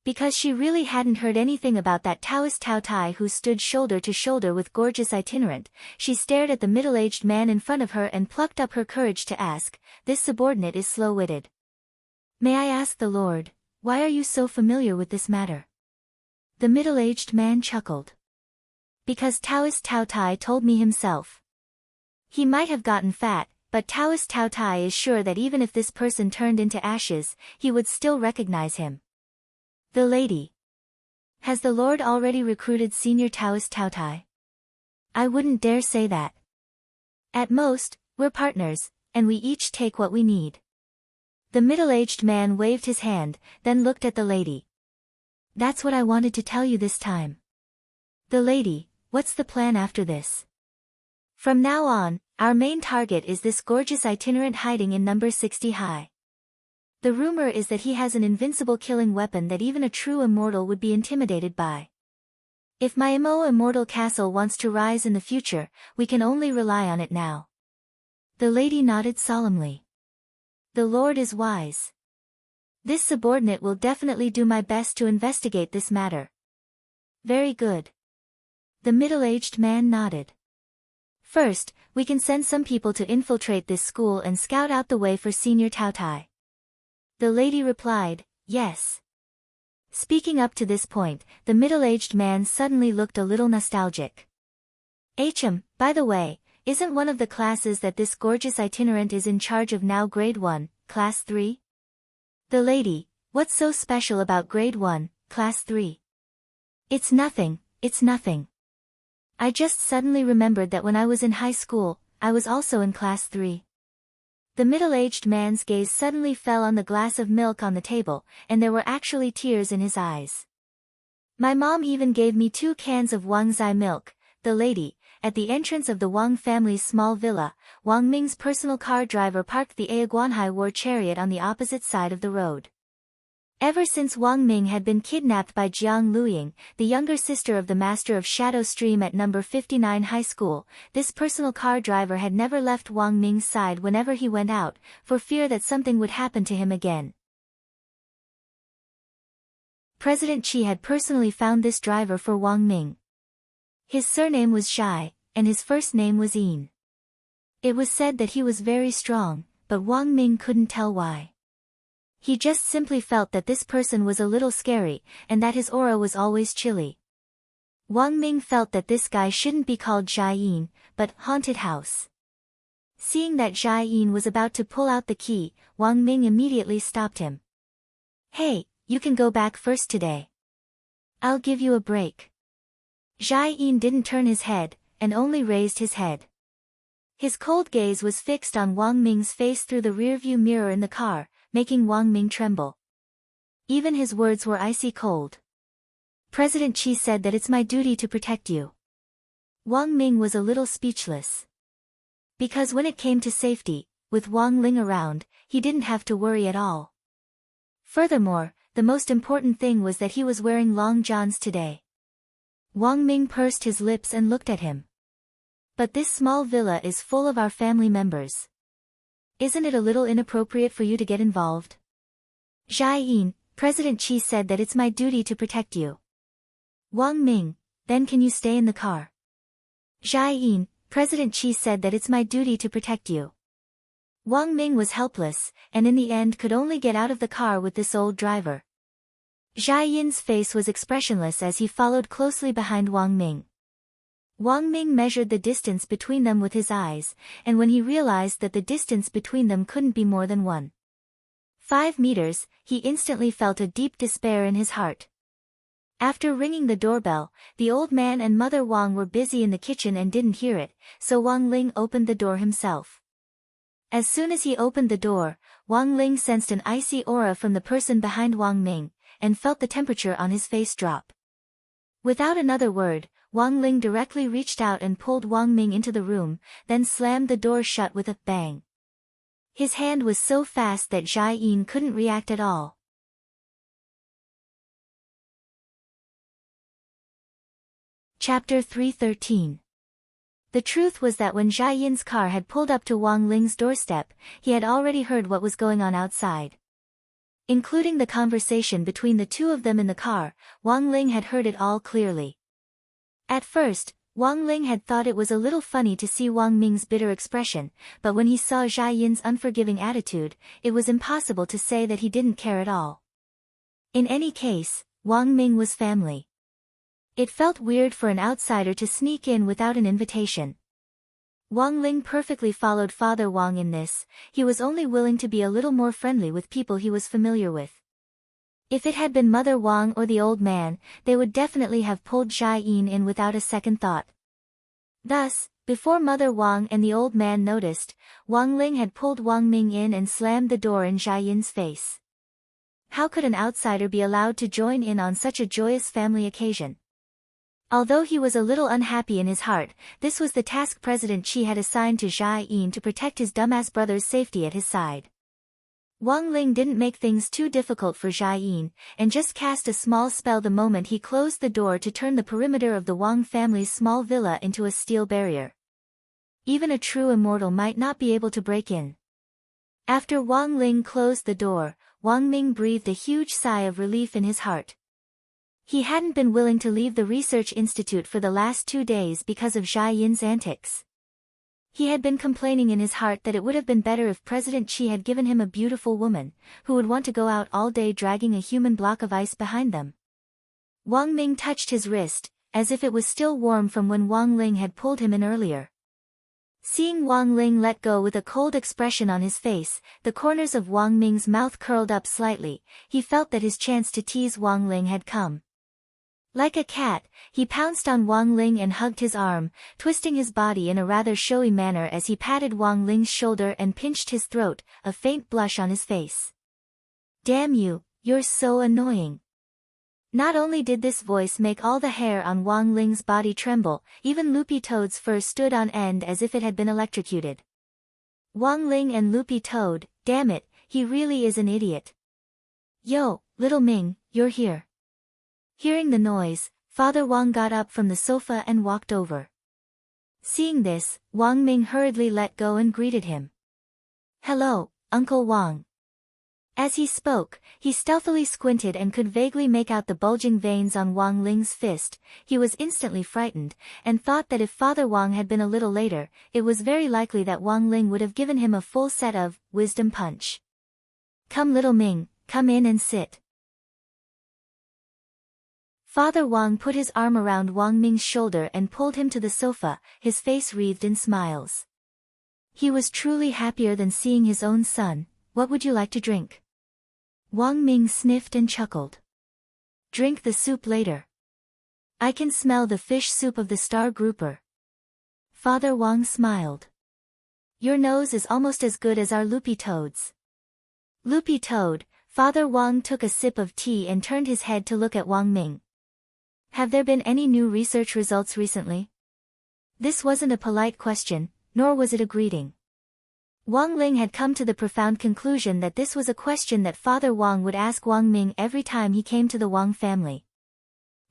Because she really hadn't heard anything about that Taoist Taotai who stood shoulder to shoulder with gorgeous itinerant, she stared at the middle-aged man in front of her and plucked up her courage to ask, "This subordinate is slow-witted. May I ask the Lord, why are you so familiar with this matter?" The middle-aged man chuckled. "Because Taoist Taotai told me himself. He might have gotten fat, but Taoist Taotai is sure that even if this person turned into ashes, he would still recognize him." The lady. "Has the Lord already recruited senior Taoist Taotai?" "I wouldn't dare say that. At most, we're partners, and we each take what we need." The middle-aged man waved his hand, then looked at the lady. "That's what I wanted to tell you this time." The lady, "What's the plan after this?" "From now on, our main target is this gorgeous itinerant hiding in number 60 high. The rumor is that he has an invincible killing weapon that even a true immortal would be intimidated by. If my immortal castle wants to rise in the future, we can only rely on it now." The lady nodded solemnly. "The Lord is wise. This subordinate will definitely do my best to investigate this matter." "Very good." The middle-aged man nodded. "First, we can send some people to infiltrate this school and scout out the way for senior Taotai." The lady replied, "Yes." Speaking up to this point, the middle-aged man suddenly looked a little nostalgic. By the way, isn't one of the classes that this gorgeous itinerant is in charge of now grade 1, class 3? The lady, "What's so special about grade 1, class 3? It's nothing. I just suddenly remembered that when I was in high school, I was also in class 3. The middle-aged man's gaze suddenly fell on the glass of milk on the table, and there were actually tears in his eyes. "My mom even gave me 2 cans of Wang Zai milk." The lady, at the entrance of the Wang family's small villa, Wang Ming's personal car driver parked the Aguanhai war chariot on the opposite side of the road. Ever since Wang Ming had been kidnapped by Jiang Luying, the younger sister of the master of Shadow Stream at number 59 high school, this personal car driver had never left Wang Ming's side whenever he went out, for fear that something would happen to him again. President Qi had personally found this driver for Wang Ming. His surname was Zhai, and his first name was Yin. It was said that he was very strong, but Wang Ming couldn't tell why. He just simply felt that this person was a little scary, and that his aura was always chilly. Wang Ming felt that this guy shouldn't be called Zhai Yin, but Haunted House. Seeing that Zhai Yin was about to pull out the key, Wang Ming immediately stopped him. "Hey, you can go back first today. I'll give you a break." Zhai Yin didn't turn his head, and only raised his head. His cold gaze was fixed on Wang Ming's face through the rearview mirror in the car, making Wang Ming tremble. Even his words were icy cold. "President Qi said that it's my duty to protect you." Wang Ming was a little speechless. Because when it came to safety, with Wang Ling around, he didn't have to worry at all. Furthermore, the most important thing was that he was wearing long johns today. Wang Ming pursed his lips and looked at him. "But this small villa is full of our family members. Isn't it a little inappropriate for you to get involved?" "Zhai Yin, President Qi said that it's my duty to protect you." Wang Ming, "Then can you stay in the car?" "Zhai Yin, President Qi said that it's my duty to protect you." Wang Ming was helpless, and in the end could only get out of the car with this old driver. Zhai Yin's face was expressionless as he followed closely behind Wang Ming. Wang Ming measured the distance between them with his eyes, and when he realized that the distance between them couldn't be more than 1.5 meters, he instantly felt a deep despair in his heart. After ringing the doorbell, the old man and Mother Wang were busy in the kitchen and didn't hear it, so Wang Ling opened the door himself. As soon as he opened the door, Wang Ling sensed an icy aura from the person behind Wang Ming, and felt the temperature on his face drop. Without another word, Wang Ling directly reached out and pulled Wang Ming into the room, then slammed the door shut with a bang. His hand was so fast that Jia Yin couldn't react at all. Chapter 313. The truth was that when Jia Yin's car had pulled up to Wang Ling's doorstep, he had already heard what was going on outside. Including the conversation between the two of them in the car, Wang Ling had heard it all clearly. At first, Wang Ling had thought it was a little funny to see Wang Ming's bitter expression, but when he saw Jia Yin's unforgiving attitude, it was impossible to say that he didn't care at all. In any case, Wang Ming was family. It felt weird for an outsider to sneak in without an invitation. Wang Ling perfectly followed Father Wang in this. He was only willing to be a little more friendly with people he was familiar with. If it had been Mother Wang or the old man, they would definitely have pulled Jia Yin in without a second thought. Thus, before Mother Wang and the old man noticed, Wang Ling had pulled Wang Ming in and slammed the door in Jia Yin's face. How could an outsider be allowed to join in on such a joyous family occasion? Although he was a little unhappy in his heart, this was the task President Qi had assigned to Jia Yin to protect his dumbass brother's safety at his side. Wang Ling didn't make things too difficult for Jia Yin, and just cast a small spell the moment he closed the door to turn the perimeter of the Wang family's small villa into a steel barrier. Even a true immortal might not be able to break in. After Wang Ling closed the door, Wang Ming breathed a huge sigh of relief in his heart. He hadn't been willing to leave the research institute for the last 2 days because of Jia Yin's antics. He had been complaining in his heart that it would have been better if President Qi had given him a beautiful woman, who would want to go out all day dragging a human block of ice behind them. Wang Ming touched his wrist, as if it was still warm from when Wang Ling had pulled him in earlier. Seeing Wang Ling let go with a cold expression on his face, the corners of Wang Ming's mouth curled up slightly. He felt that his chance to tease Wang Ling had come. Like a cat, he pounced on Wang Ling and hugged his arm, twisting his body in a rather showy manner as he patted Wang Ling's shoulder and pinched his throat, a faint blush on his face. "Damn you, you're so annoying." Not only did this voice make all the hair on Wang Ling's body tremble, even Loopy Toad's fur stood on end as if it had been electrocuted. Wang Ling and Loopy Toad, damn it, he really is an idiot. "Yo, little Ming, you're here." Hearing the noise, Father Wang got up from the sofa and walked over. Seeing this, Wang Ming hurriedly let go and greeted him. "Hello, Uncle Wang." As he spoke, he stealthily squinted and could vaguely make out the bulging veins on Wang Ling's fist. He was instantly frightened, and thought that if Father Wang had been a little later, it was very likely that Wang Ling would have given him a full set of wisdom punch. "Come little Ming, come in and sit." Father Wang put his arm around Wang Ming's shoulder and pulled him to the sofa, his face wreathed in smiles. He was truly happier than seeing his own son. "What would you like to drink?" Wang Ming sniffed and chuckled. "Drink the soup later. I can smell the fish soup of the star grouper." Father Wang smiled. "Your nose is almost as good as our Loopy Toad's." Loopy Toad, Father Wang took a sip of tea and turned his head to look at Wang Ming. "Have there been any new research results recently?" This wasn't a polite question, nor was it a greeting. Wang Ling had come to the profound conclusion that this was a question that Father Wang would ask Wang Ming every time he came to the Wang family.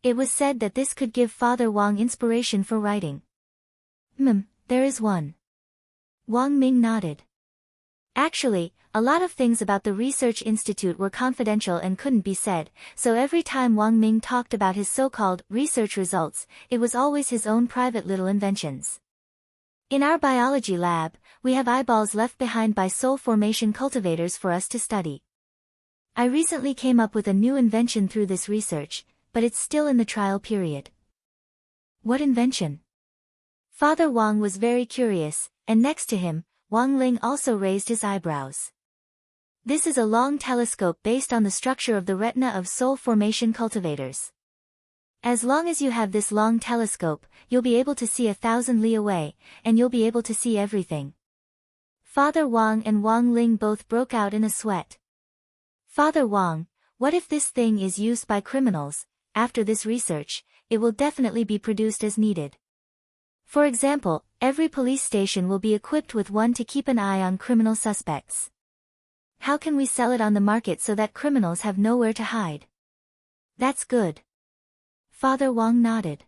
It was said that this could give Father Wang inspiration for writing. There is one." Wang Ming nodded. Actually, a lot of things about the Research Institute were confidential and couldn't be said, so every time Wang Ming talked about his so-called research results, it was always his own private little inventions. "In our biology lab, we have eyeballs left behind by soul formation cultivators for us to study. I recently came up with a new invention through this research, but it's still in the trial period." "What invention?" Father Wang was very curious, and next to him, Wang Ling also raised his eyebrows. "This is a long telescope based on the structure of the retina of soul formation cultivators. As long as you have this long telescope, you'll be able to see 1,000 li away, and you'll be able to see everything. Father Wang and Wang Ling both broke out in a sweat. Father Wang, what if this thing is used by criminals? After this research, it will definitely be produced as needed. For example, every police station will be equipped with one to keep an eye on criminal suspects. How can we sell it on the market so that criminals have nowhere to hide? That's good. Father Wang nodded.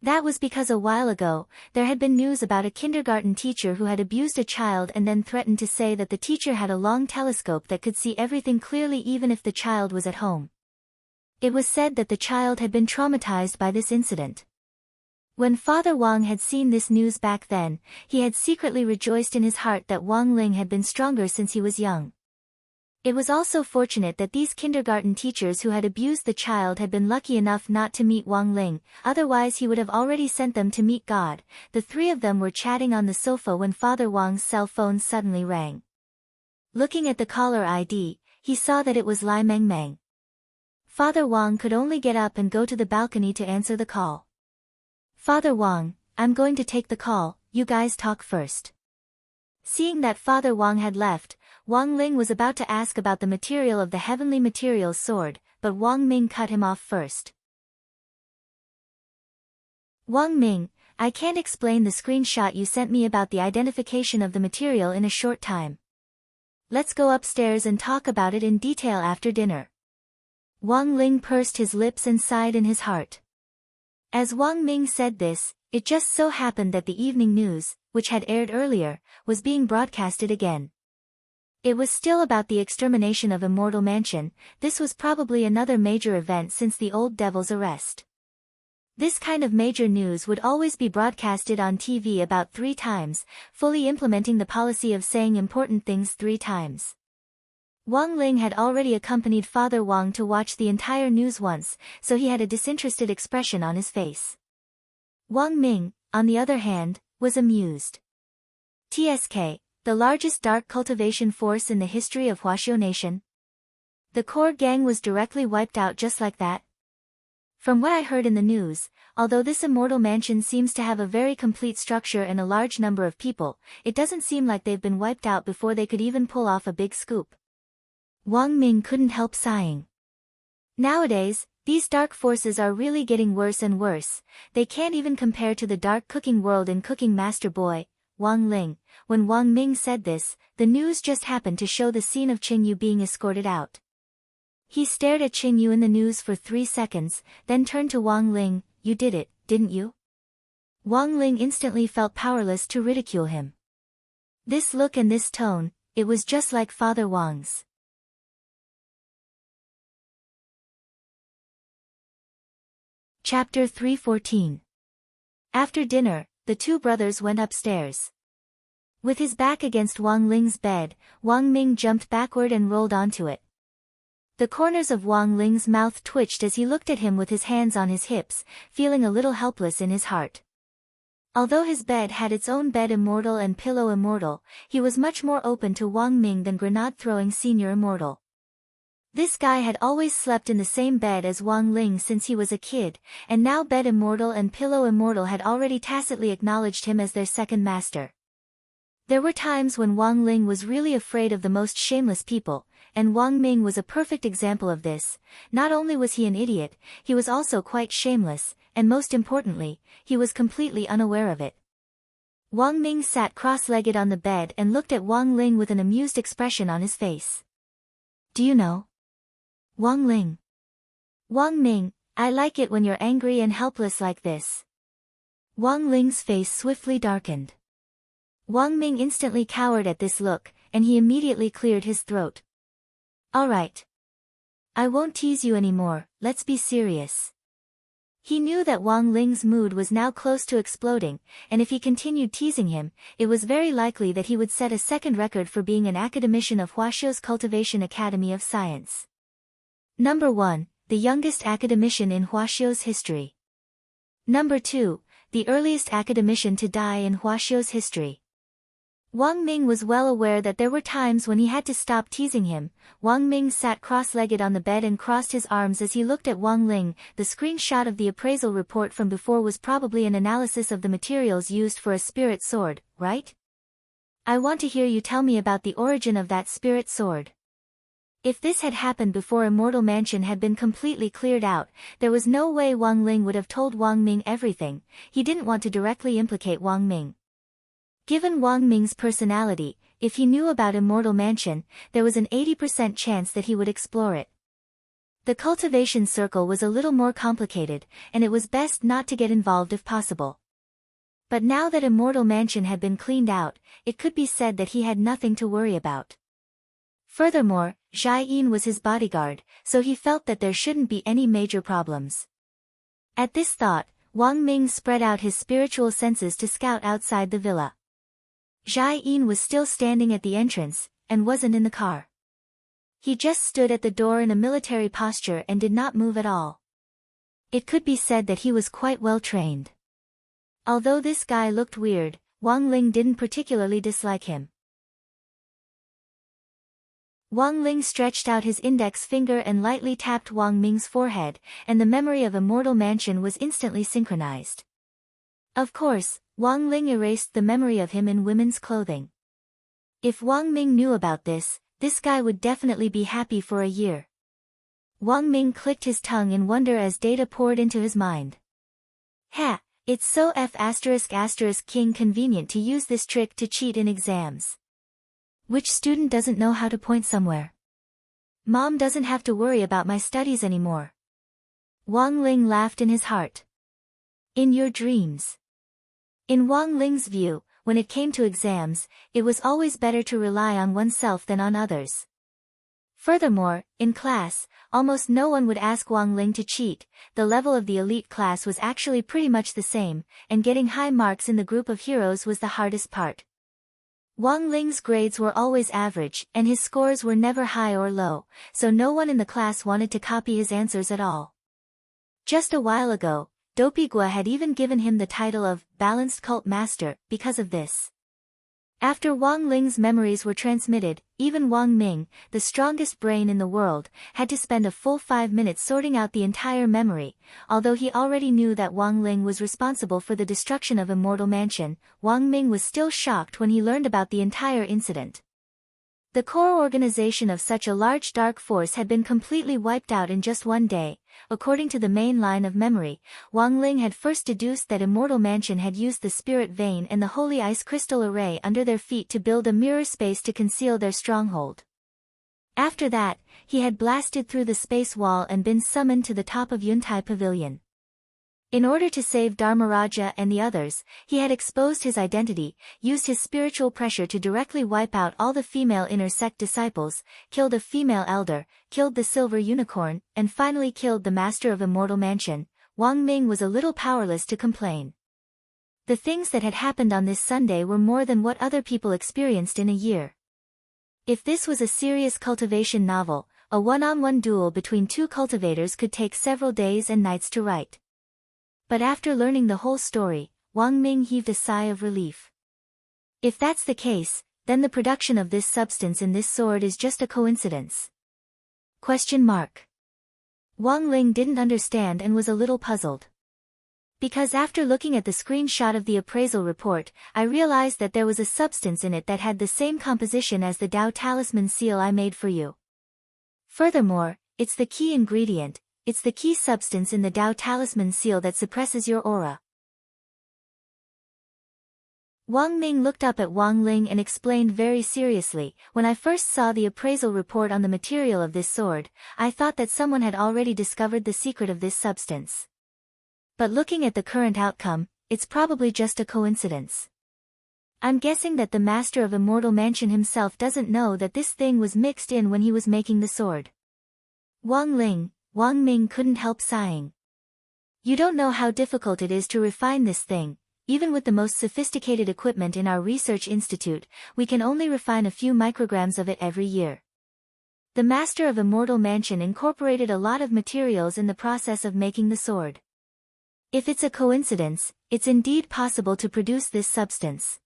That was because a while ago, there had been news about a kindergarten teacher who had abused a child and then threatened to say that the teacher had a long telescope that could see everything clearly even if the child was at home. It was said that the child had been traumatized by this incident. When Father Wang had seen this news back then, he had secretly rejoiced in his heart that Wang Ling had been stronger since he was young. It was also fortunate that these kindergarten teachers who had abused the child had been lucky enough not to meet Wang Ling, otherwise he would have already sent them to meet God. The three of them were chatting on the sofa when Father Wang's cell phone suddenly rang. Looking at the caller ID, he saw that it was Lai Meng Meng. Father Wang could only get up and go to the balcony to answer the call. Father Wang, I'm going to take the call, you guys talk first. Seeing that Father Wang had left, Wang Ling was about to ask about the material of the heavenly materials sword, but Wang Ming cut him off first. Wang Ming, I can't explain the screenshot you sent me about the identification of the material in a short time. Let's go upstairs and talk about it in detail after dinner. Wang Ling pursed his lips and sighed in his heart. As Wang Ming said this, it just so happened that the evening news, which had aired earlier, was being broadcasted again. It was still about the extermination of Immortal Mansion. This was probably another major event since the old devil's arrest. This kind of major news would always be broadcasted on TV about 3 times, fully implementing the policy of saying important things 3 times. Wang Ling had already accompanied Father Wang to watch the entire news once, so he had a disinterested expression on his face. Wang Ming, on the other hand, was amused. TSK, the largest dark cultivation force in the history of Huaxiao Nation. The core gang was directly wiped out just like that. From what I heard in the news, although this immortal mansion seems to have a very complete structure and a large number of people, it doesn't seem like they've been wiped out before they could even pull off a big scoop. Wang Ming couldn't help sighing. Nowadays, these dark forces are really getting worse and worse. They can't even compare to the dark cooking world in Cooking Master Boy, Wang Ling. When Wang Ming said this, the news just happened to show the scene of Qing Yu being escorted out. He stared at Qing Yu in the news for 3 seconds, then turned to Wang Ling. You did it, didn't you? Wang Ling instantly felt powerless to ridicule him. This look and this tone, it was just like Father Wang's. Chapter 314. After dinner, the 2 brothers went upstairs. With his back against Wang Ling's bed, Wang Ming jumped backward and rolled onto it. The corners of Wang Ling's mouth twitched as he looked at him with his hands on his hips, feeling a little helpless in his heart. Although his bed had its own bed immortal and pillow immortal, he was much more open to Wang Ming than grenade-throwing senior immortal. This guy had always slept in the same bed as Wang Ling since he was a kid, and now Bed Immortal and Pillow Immortal had already tacitly acknowledged him as their second master. There were times when Wang Ling was really afraid of the most shameless people, and Wang Ming was a perfect example of this. Not only was he an idiot, he was also quite shameless, and most importantly, he was completely unaware of it. Wang Ming sat cross-legged on the bed and looked at Wang Ling with an amused expression on his face. Do you know? Wang Ling. Wang Ming, I like it when you're angry and helpless like this. Wang Ling's face swiftly darkened. Wang Ming instantly cowered at this look, and he immediately cleared his throat. All right. I won't tease you anymore, let's be serious. He knew that Wang Ling's mood was now close to exploding, and if he continued teasing him, it was very likely that he would set a second record for being an academician of Huaxiao's Cultivation Academy of Science. Number 1, the youngest academician in Huaxiao's history. Number 2, the earliest academician to die in Huaxiao's history. Wang Ming was well aware that there were times when he had to stop teasing him. Wang Ming sat cross-legged on the bed and crossed his arms as he looked at Wang Ling. The screenshot of the appraisal report from before was probably an analysis of the materials used for a spirit sword, right? I want to hear you tell me about the origin of that spirit sword. If this had happened before Immortal Mansion had been completely cleared out, there was no way Wang Ling would have told Wang Ming everything. He didn't want to directly implicate Wang Ming. Given Wang Ming's personality, if he knew about Immortal Mansion, there was an 80% chance that he would explore it. The cultivation circle was a little more complicated, and it was best not to get involved if possible. But now that Immortal Mansion had been cleaned out, it could be said that he had nothing to worry about. Furthermore, Zhai Yin was his bodyguard, so he felt that there shouldn't be any major problems. At this thought, Wang Ming spread out his spiritual senses to scout outside the villa. Zhai Yin was still standing at the entrance, and wasn't in the car. He just stood at the door in a military posture and did not move at all. It could be said that he was quite well trained. Although this guy looked weird, Wang Ling didn't particularly dislike him. Wang Ling stretched out his index finger and lightly tapped Wang Ming's forehead, and the memory of Immortal Mansion was instantly synchronized. Of course, Wang Ling erased the memory of him in women's clothing. If Wang Ming knew about this guy would definitely be happy for a year. Wang Ming clicked his tongue in wonder as data poured into his mind. Ha! It's so King convenient to use this trick to cheat in exams. Which student doesn't know how to point somewhere? Mom doesn't have to worry about my studies anymore. Wang Ling laughed in his heart. In your dreams. In Wang Ling's view, when it came to exams, it was always better to rely on oneself than on others. Furthermore, in class, almost no one would ask Wang Ling to cheat. The level of the elite class was actually pretty much the same, and getting high marks in the group of heroes was the hardest part. Wang Ling's grades were always average, and his scores were never high or low, so no one in the class wanted to copy his answers at all. Just a while ago, Dopey Gua had even given him the title of Balanced Cult Master because of this. After Wang Ling's memories were transmitted, even Wang Ming, the strongest brain in the world, had to spend a full 5 minutes sorting out the entire memory. Although he already knew that Wang Ling was responsible for the destruction of Immortal Mansion, Wang Ming was still shocked when he learned about the entire incident. The core organization of such a large dark force had been completely wiped out in just one day. According to the main line of memory, Wang Ling had first deduced that Immortal Mansion had used the Spirit Vein and the Holy Ice Crystal Array under their feet to build a mirror space to conceal their stronghold. After that, he had blasted through the space wall and been summoned to the top of Yuntai Pavilion. In order to save Dharmaraja and the others, he had exposed his identity, used his spiritual pressure to directly wipe out all the female inner sect disciples, killed a female elder, killed the silver unicorn, and finally killed the master of Immortal Mansion. Wang Ming was a little powerless to complain. The things that had happened on this Sunday were more than what other people experienced in a year. If this was a serious cultivation novel, a one-on-one duel between two cultivators could take several days and nights to write. But after learning the whole story, Wang Ming heaved a sigh of relief. If that's the case, then the production of this substance in this sword is just a coincidence. Wang Ling didn't understand and was a little puzzled. Because after looking at the screenshot of the appraisal report, I realized that there was a substance in it that had the same composition as the Dao Talisman seal I made for you. Furthermore, it's the key ingredient. It's the key substance in the Dao Talisman seal that suppresses your aura. Wang Ming looked up at Wang Ling and explained very seriously, when I first saw the appraisal report on the material of this sword, I thought that someone had already discovered the secret of this substance. But looking at the current outcome, it's probably just a coincidence. I'm guessing that the master of Immortal Mansion himself doesn't know that this thing was mixed in when he was making the sword. Wang Ming couldn't help sighing. You don't know how difficult it is to refine this thing. Even with the most sophisticated equipment in our research institute, we can only refine a few micrograms of it every year. The master of Immortal Mansion incorporated a lot of materials in the process of making the sword. If it's a coincidence, it's indeed possible to produce this substance.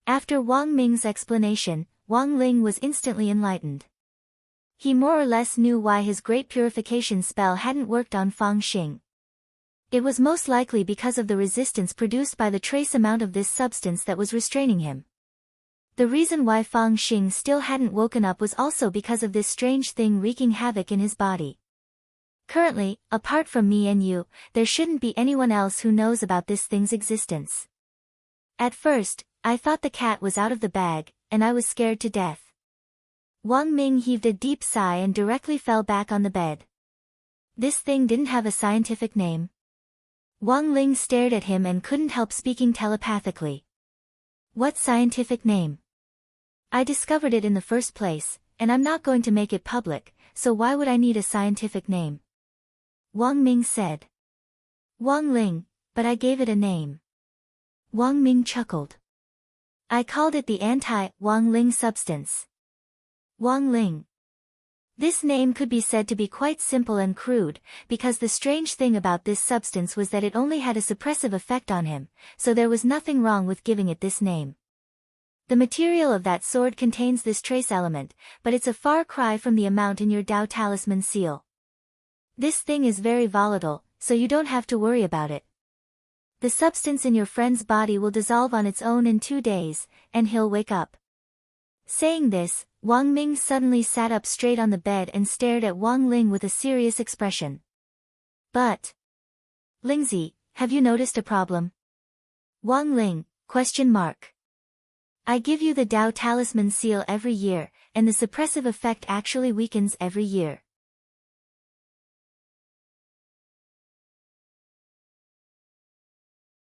After Wang Ming's explanation, Wang Ling was instantly enlightened. He more or less knew why his great purification spell hadn't worked on Fang Xing. It was most likely because of the resistance produced by the trace amount of this substance that was restraining him. The reason why Fang Xing still hadn't woken up was also because of this strange thing wreaking havoc in his body. Currently, apart from me and you, there shouldn't be anyone else who knows about this thing's existence. At first, I thought the cat was out of the bag, and I was scared to death. Wang Ming heaved a deep sigh and directly fell back on the bed. This thing didn't have a scientific name. Wang Ling stared at him and couldn't help speaking telepathically. What scientific name? I discovered it in the first place, and I'm not going to make it public, so why would I need a scientific name? Wang Ming said. Wang Ling, but I gave it a name. Wang Ming chuckled. I called it the anti-Wang Ling substance. Wang Ling. This name could be said to be quite simple and crude, because the strange thing about this substance was that it only had a suppressive effect on him, so there was nothing wrong with giving it this name. The material of that sword contains this trace element, but it's a far cry from the amount in your Dao Talisman seal. This thing is very volatile, so you don't have to worry about it. The substance in your friend's body will dissolve on its own in 2 days, and he'll wake up. Saying this, Wang Ming suddenly sat up straight on the bed and stared at Wang Ling with a serious expression. But, Lingzi, have you noticed a problem? Wang Ling, ? I give you the Dao Talisman seal every year, and the suppressive effect actually weakens every year.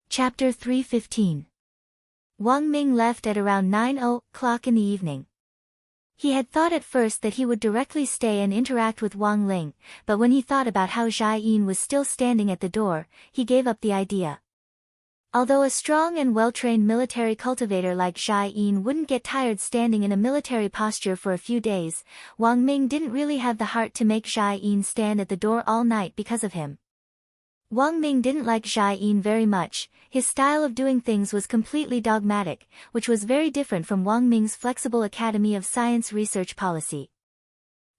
Chapter 315. Wang Ming left at around 9:00 in the evening. He had thought at first that he would directly stay and interact with Wang Ling, but when he thought about how Zhai Yin was still standing at the door, he gave up the idea. Although a strong and well-trained military cultivator like Zhai Yin wouldn't get tired standing in a military posture for a few days, Wang Ming didn't really have the heart to make Zhai Yin stand at the door all night because of him. Wang Ming didn't like Zhai Yin very much. His style of doing things was completely dogmatic, which was very different from Wang Ming's flexible Academy of Science research policy.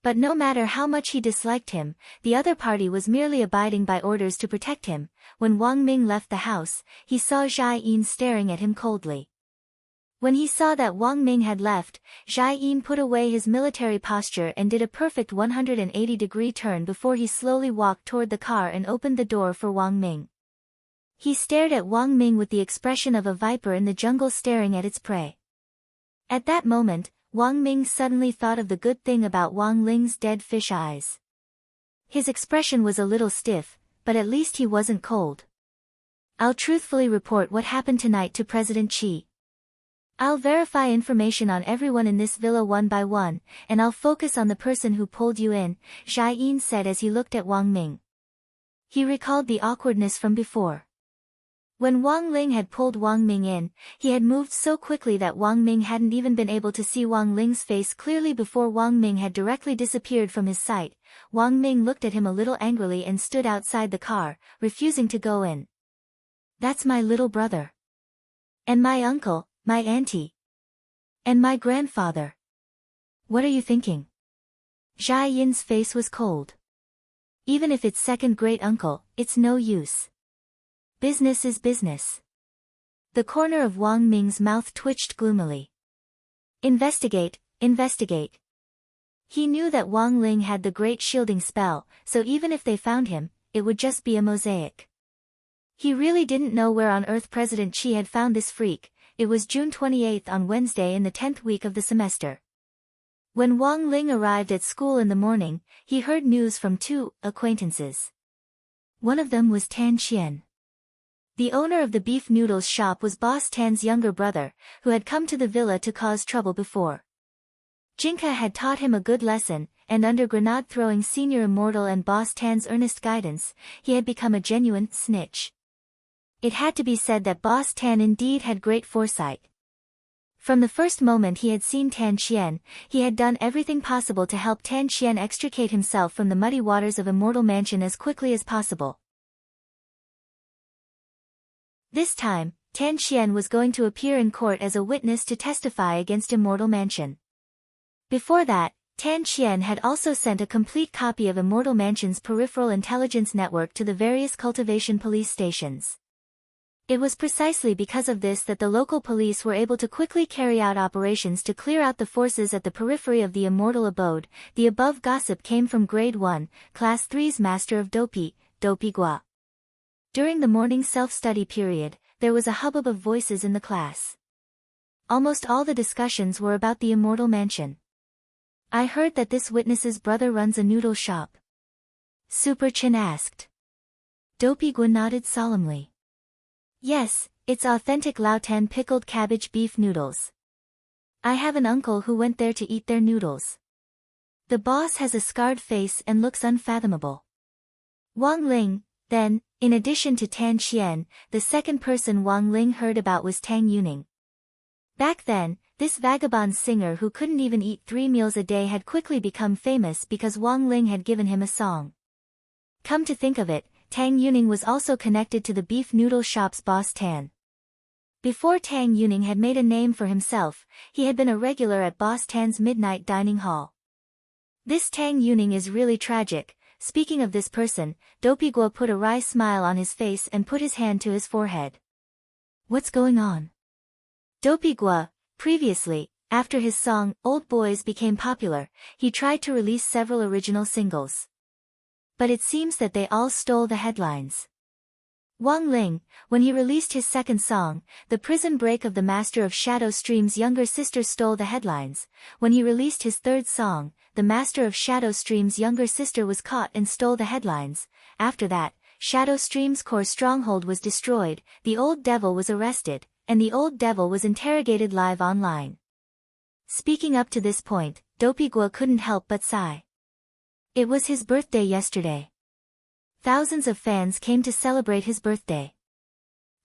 But no matter how much he disliked him, the other party was merely abiding by orders to protect him. When Wang Ming left the house, he saw Zhai Yin staring at him coldly. When he saw that Wang Ming had left, Zhai Yin put away his military posture and did a perfect 180-degree turn before he slowly walked toward the car and opened the door for Wang Ming. He stared at Wang Ming with the expression of a viper in the jungle staring at its prey. At that moment, Wang Ming suddenly thought of the good thing about Wang Ling's dead fish eyes. His expression was a little stiff, but at least he wasn't cold. I'll truthfully report what happened tonight to President Qi. I'll verify information on everyone in this villa one by one, and I'll focus on the person who pulled you in, Zhai Yin said as he looked at Wang Ming. He recalled the awkwardness from before. When Wang Ling had pulled Wang Ming in, he had moved so quickly that Wang Ming hadn't even been able to see Wang Ling's face clearly before Wang Ming had directly disappeared from his sight. Wang Ming looked at him a little angrily and stood outside the car, refusing to go in. That's my little brother. And my uncle, my auntie. And my grandfather. What are you thinking? Zhai Yin's face was cold. Even if it's second great uncle, it's no use. Business is business. The corner of Wang Ming's mouth twitched gloomily. Investigate, investigate. He knew that Wang Ling had the great shielding spell, so even if they found him, it would just be a mosaic. He really didn't know where on earth President Qi had found this freak. It was June 28th on Wednesday in the 10th week of the semester. When Wang Ling arrived at school in the morning, he heard news from 2 acquaintances. One of them was Tan Qian. The owner of the beef noodles shop was Boss Tan's younger brother, who had come to the villa to cause trouble before. Jinka had taught him a good lesson, and under grenade-throwing senior immortal and Boss Tan's earnest guidance, he had become a genuine snitch. It had to be said that Boss Tan indeed had great foresight. From the first moment he had seen Tan Qian, he had done everything possible to help Tan Qian extricate himself from the muddy waters of Immortal Mansion as quickly as possible. This time, Tan Xian was going to appear in court as a witness to testify against Immortal Mansion. Before that, Tan Xian had also sent a complete copy of Immortal Mansion's peripheral intelligence network to the various cultivation police stations. It was precisely because of this that the local police were able to quickly carry out operations to clear out the forces at the periphery of the immortal abode. The above gossip came from Grade 1, Class 3's Master of Dopi, Dopi Gua. During the morning self-study period, there was a hubbub of voices in the class. Almost all the discussions were about the Immortal Mansion. I heard that this witness's brother runs a noodle shop. Super Chin asked. Dopi Gua nodded solemnly. Yes, it's authentic Laotan pickled cabbage beef noodles. I have an uncle who went there to eat their noodles. The boss has a scarred face and looks unfathomable. Wang Ling, then, in addition to Tan Xian, the second person Wang Ling heard about was Tang Yuning. Back then, this vagabond singer who couldn't even eat 3 meals a day had quickly become famous because Wang Ling had given him a song. Come to think of it, Tang Yuning was also connected to the beef noodle shop's boss Tan. Before Tang Yuning had made a name for himself, he had been a regular at boss Tan's midnight dining hall. This Tang Yuning is really tragic. Speaking of this person, Dopi Gua put a wry smile on his face and put his hand to his forehead. What's going on? Dopi Gua, previously, after his song, Old Boys became popular, he tried to release several original singles. But it seems that they all stole the headlines. Wang Ling, when he released his second song, The Prison Break of the Master of Shadow Stream's younger sister stole the headlines. When he released his third song, The Master of Shadow Stream's younger sister was caught and stole the headlines. After that, Shadow Stream's core stronghold was destroyed, the old devil was arrested, and the old devil was interrogated live online. Speaking up to this point, Dopi Gua couldn't help but sigh. It was his birthday yesterday. Thousands of fans came to celebrate his birthday.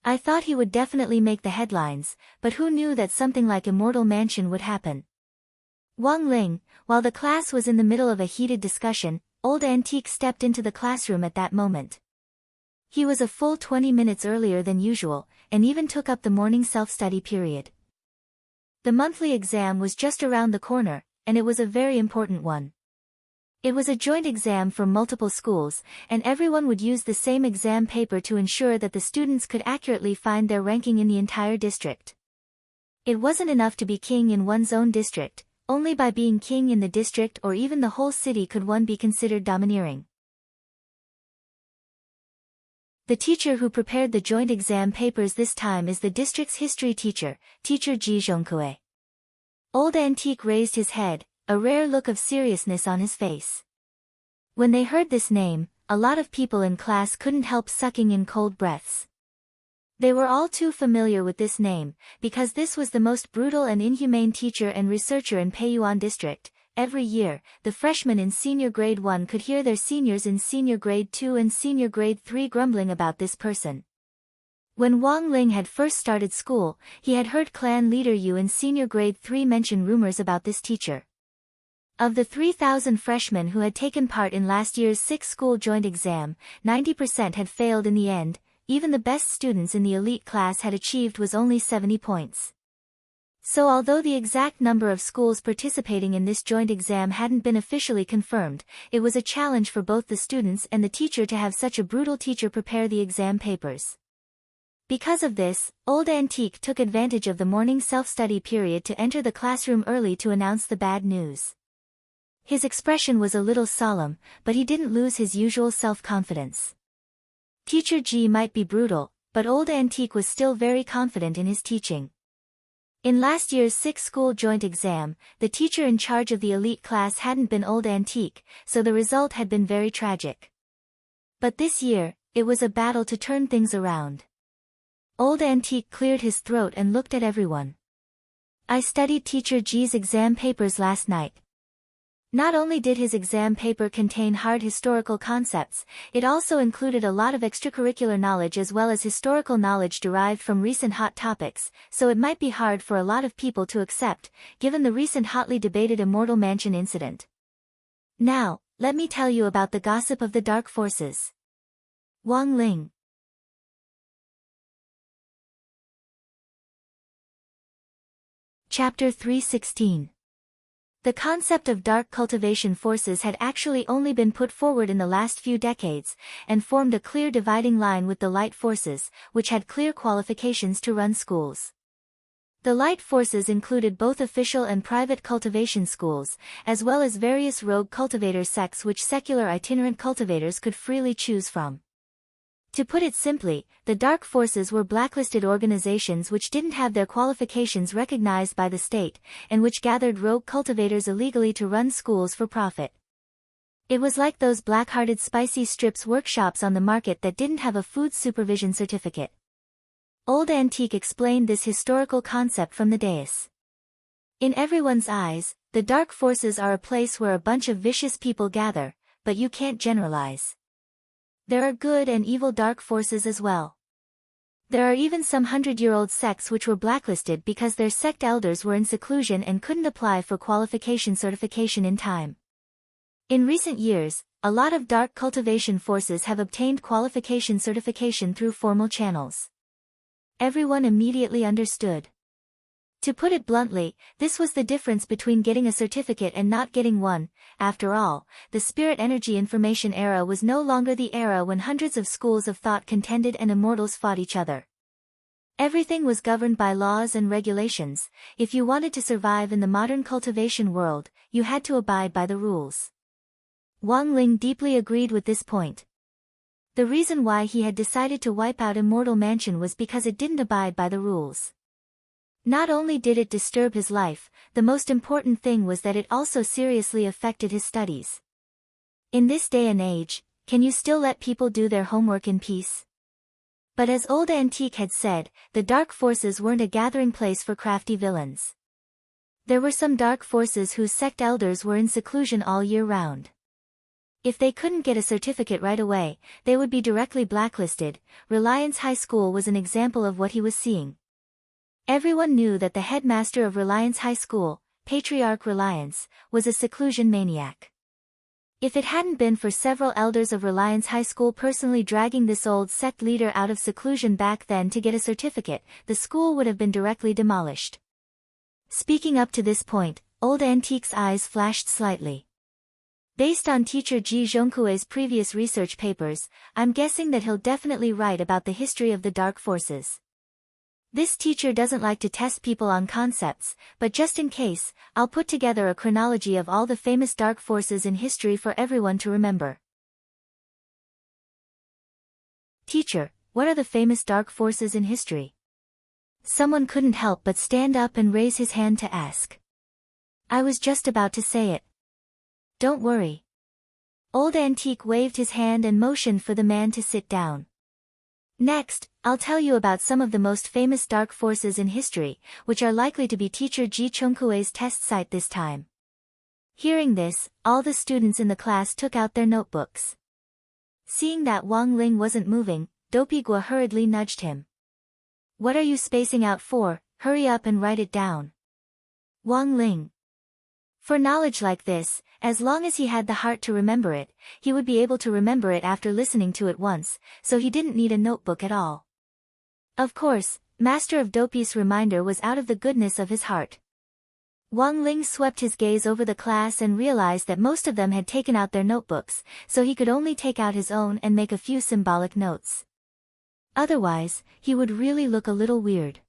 I thought he would definitely make the headlines, but who knew that something like Immortal Mansion would happen? Wang Ling, while the class was in the middle of a heated discussion, Old Antique stepped into the classroom at that moment. He was a full 20 minutes earlier than usual, and even took up the morning self-study period. The monthly exam was just around the corner, and it was a very important one. It was a joint exam from multiple schools, and everyone would use the same exam paper to ensure that the students could accurately find their ranking in the entire district. It wasn't enough to be king in one's own district, only by being king in the district or even the whole city could one be considered domineering. The teacher who prepared the joint exam papers this time is the district's history teacher, Teacher Ji Zhongkue. Old Antique raised his head, a rare look of seriousness on his face. When they heard this name, a lot of people in class couldn't help sucking in cold breaths. They were all too familiar with this name, because this was the most brutal and inhumane teacher and researcher in Peiyuan district. Every year, the freshmen in senior grade 1 could hear their seniors in senior grade 2 and senior grade 3 grumbling about this person. When Wang Ling had first started school, he had heard clan leader Yu in senior grade 3 mention rumors about this teacher. Of the 3,000 freshmen who had taken part in last year's 6th school joint exam, 90% had failed in the end. Even the best students in the elite class had achieved was only 70 points. So although the exact number of schools participating in this joint exam hadn't been officially confirmed, it was a challenge for both the students and the teacher to have such a brutal teacher prepare the exam papers. Because of this, Old Antique took advantage of the morning self-study period to enter the classroom early to announce the bad news. His expression was a little solemn, but he didn't lose his usual self-confidence. Teacher Ji might be brutal, but Old Antique was still very confident in his teaching. In last year's 6th school joint exam, the teacher in charge of the elite class hadn't been Old Antique, so the result had been very tragic. But this year, it was a battle to turn things around. Old Antique cleared his throat and looked at everyone. I studied Teacher Ji's exam papers last night. Not only did his exam paper contain hard historical concepts, it also included a lot of extracurricular knowledge as well as historical knowledge derived from recent hot topics, so it might be hard for a lot of people to accept, given the recent hotly debated Immortal Mansion incident. Now, let me tell you about the gossip of the dark forces. Wang Ling. Chapter 316. The concept of dark cultivation forces had actually only been put forward in the last few decades, and formed a clear dividing line with the light forces, which had clear qualifications to run schools. The light forces included both official and private cultivation schools, as well as various rogue cultivator sects which secular itinerant cultivators could freely choose from. To put it simply, the dark forces were blacklisted organizations which didn't have their qualifications recognized by the state, and which gathered rogue cultivators illegally to run schools for profit. It was like those black-hearted spicy strips workshops on the market that didn't have a food supervision certificate. Old Antique explained this historical concept from the dais. In everyone's eyes, the dark forces are a place where a bunch of vicious people gather, but you can't generalize. There are good and evil dark forces as well. There are even some 100-year-old sects which were blacklisted because their sect elders were in seclusion and couldn't apply for qualification certification in time. In recent years, a lot of dark cultivation forces have obtained qualification certification through formal channels. Everyone immediately understood. To put it bluntly, this was the difference between getting a certificate and not getting one. After all, the spirit energy information era was no longer the era when hundreds of schools of thought contended and immortals fought each other. Everything was governed by laws and regulations. If you wanted to survive in the modern cultivation world, you had to abide by the rules. Wang Ling deeply agreed with this point. The reason why he had decided to wipe out Immortal Mansion was because it didn't abide by the rules. Not only did it disturb his life, the most important thing was that it also seriously affected his studies. In this day and age, can you still let people do their homework in peace? But as Old Antique had said, the dark forces weren't a gathering place for crafty villains. There were some dark forces whose sect elders were in seclusion all year round. If they couldn't get a certificate right away, they would be directly blacklisted. Reliance High School was an example of what he was seeing. Everyone knew that the headmaster of Reliance High School, Patriarch Reliance, was a seclusion maniac. If it hadn't been for several elders of Reliance High School personally dragging this old sect leader out of seclusion back then to get a certificate, the school would have been directly demolished. Speaking up to this point, Old Antique's eyes flashed slightly. Based on teacher Ji Zhongkue's previous research papers, I'm guessing that he'll definitely write about the history of the dark forces. This teacher doesn't like to test people on concepts, but just in case, I'll put together a chronology of all the famous dark forces in history for everyone to remember. Teacher, what are the famous dark forces in history? Someone couldn't help but stand up and raise his hand to ask. I was just about to say it. Don't worry. Old Antique waved his hand and motioned for the man to sit down. Next, I'll tell you about some of the most famous dark forces in history, which are likely to be teacher Ji Zhongkue's test site this time. Hearing this, all the students in the class took out their notebooks. Seeing that Wang Ling wasn't moving, Dopey Gua hurriedly nudged him. What are you spacing out for? Hurry up and write it down. Wang Ling. For knowledge like this, as long as he had the heart to remember it, he would be able to remember it after listening to it once, so he didn't need a notebook at all. Of course, Master of Dopey's reminder was out of the goodness of his heart. Wang Ling swept his gaze over the class and realized that most of them had taken out their notebooks, so he could only take out his own and make a few symbolic notes. Otherwise, he would really look a little weird.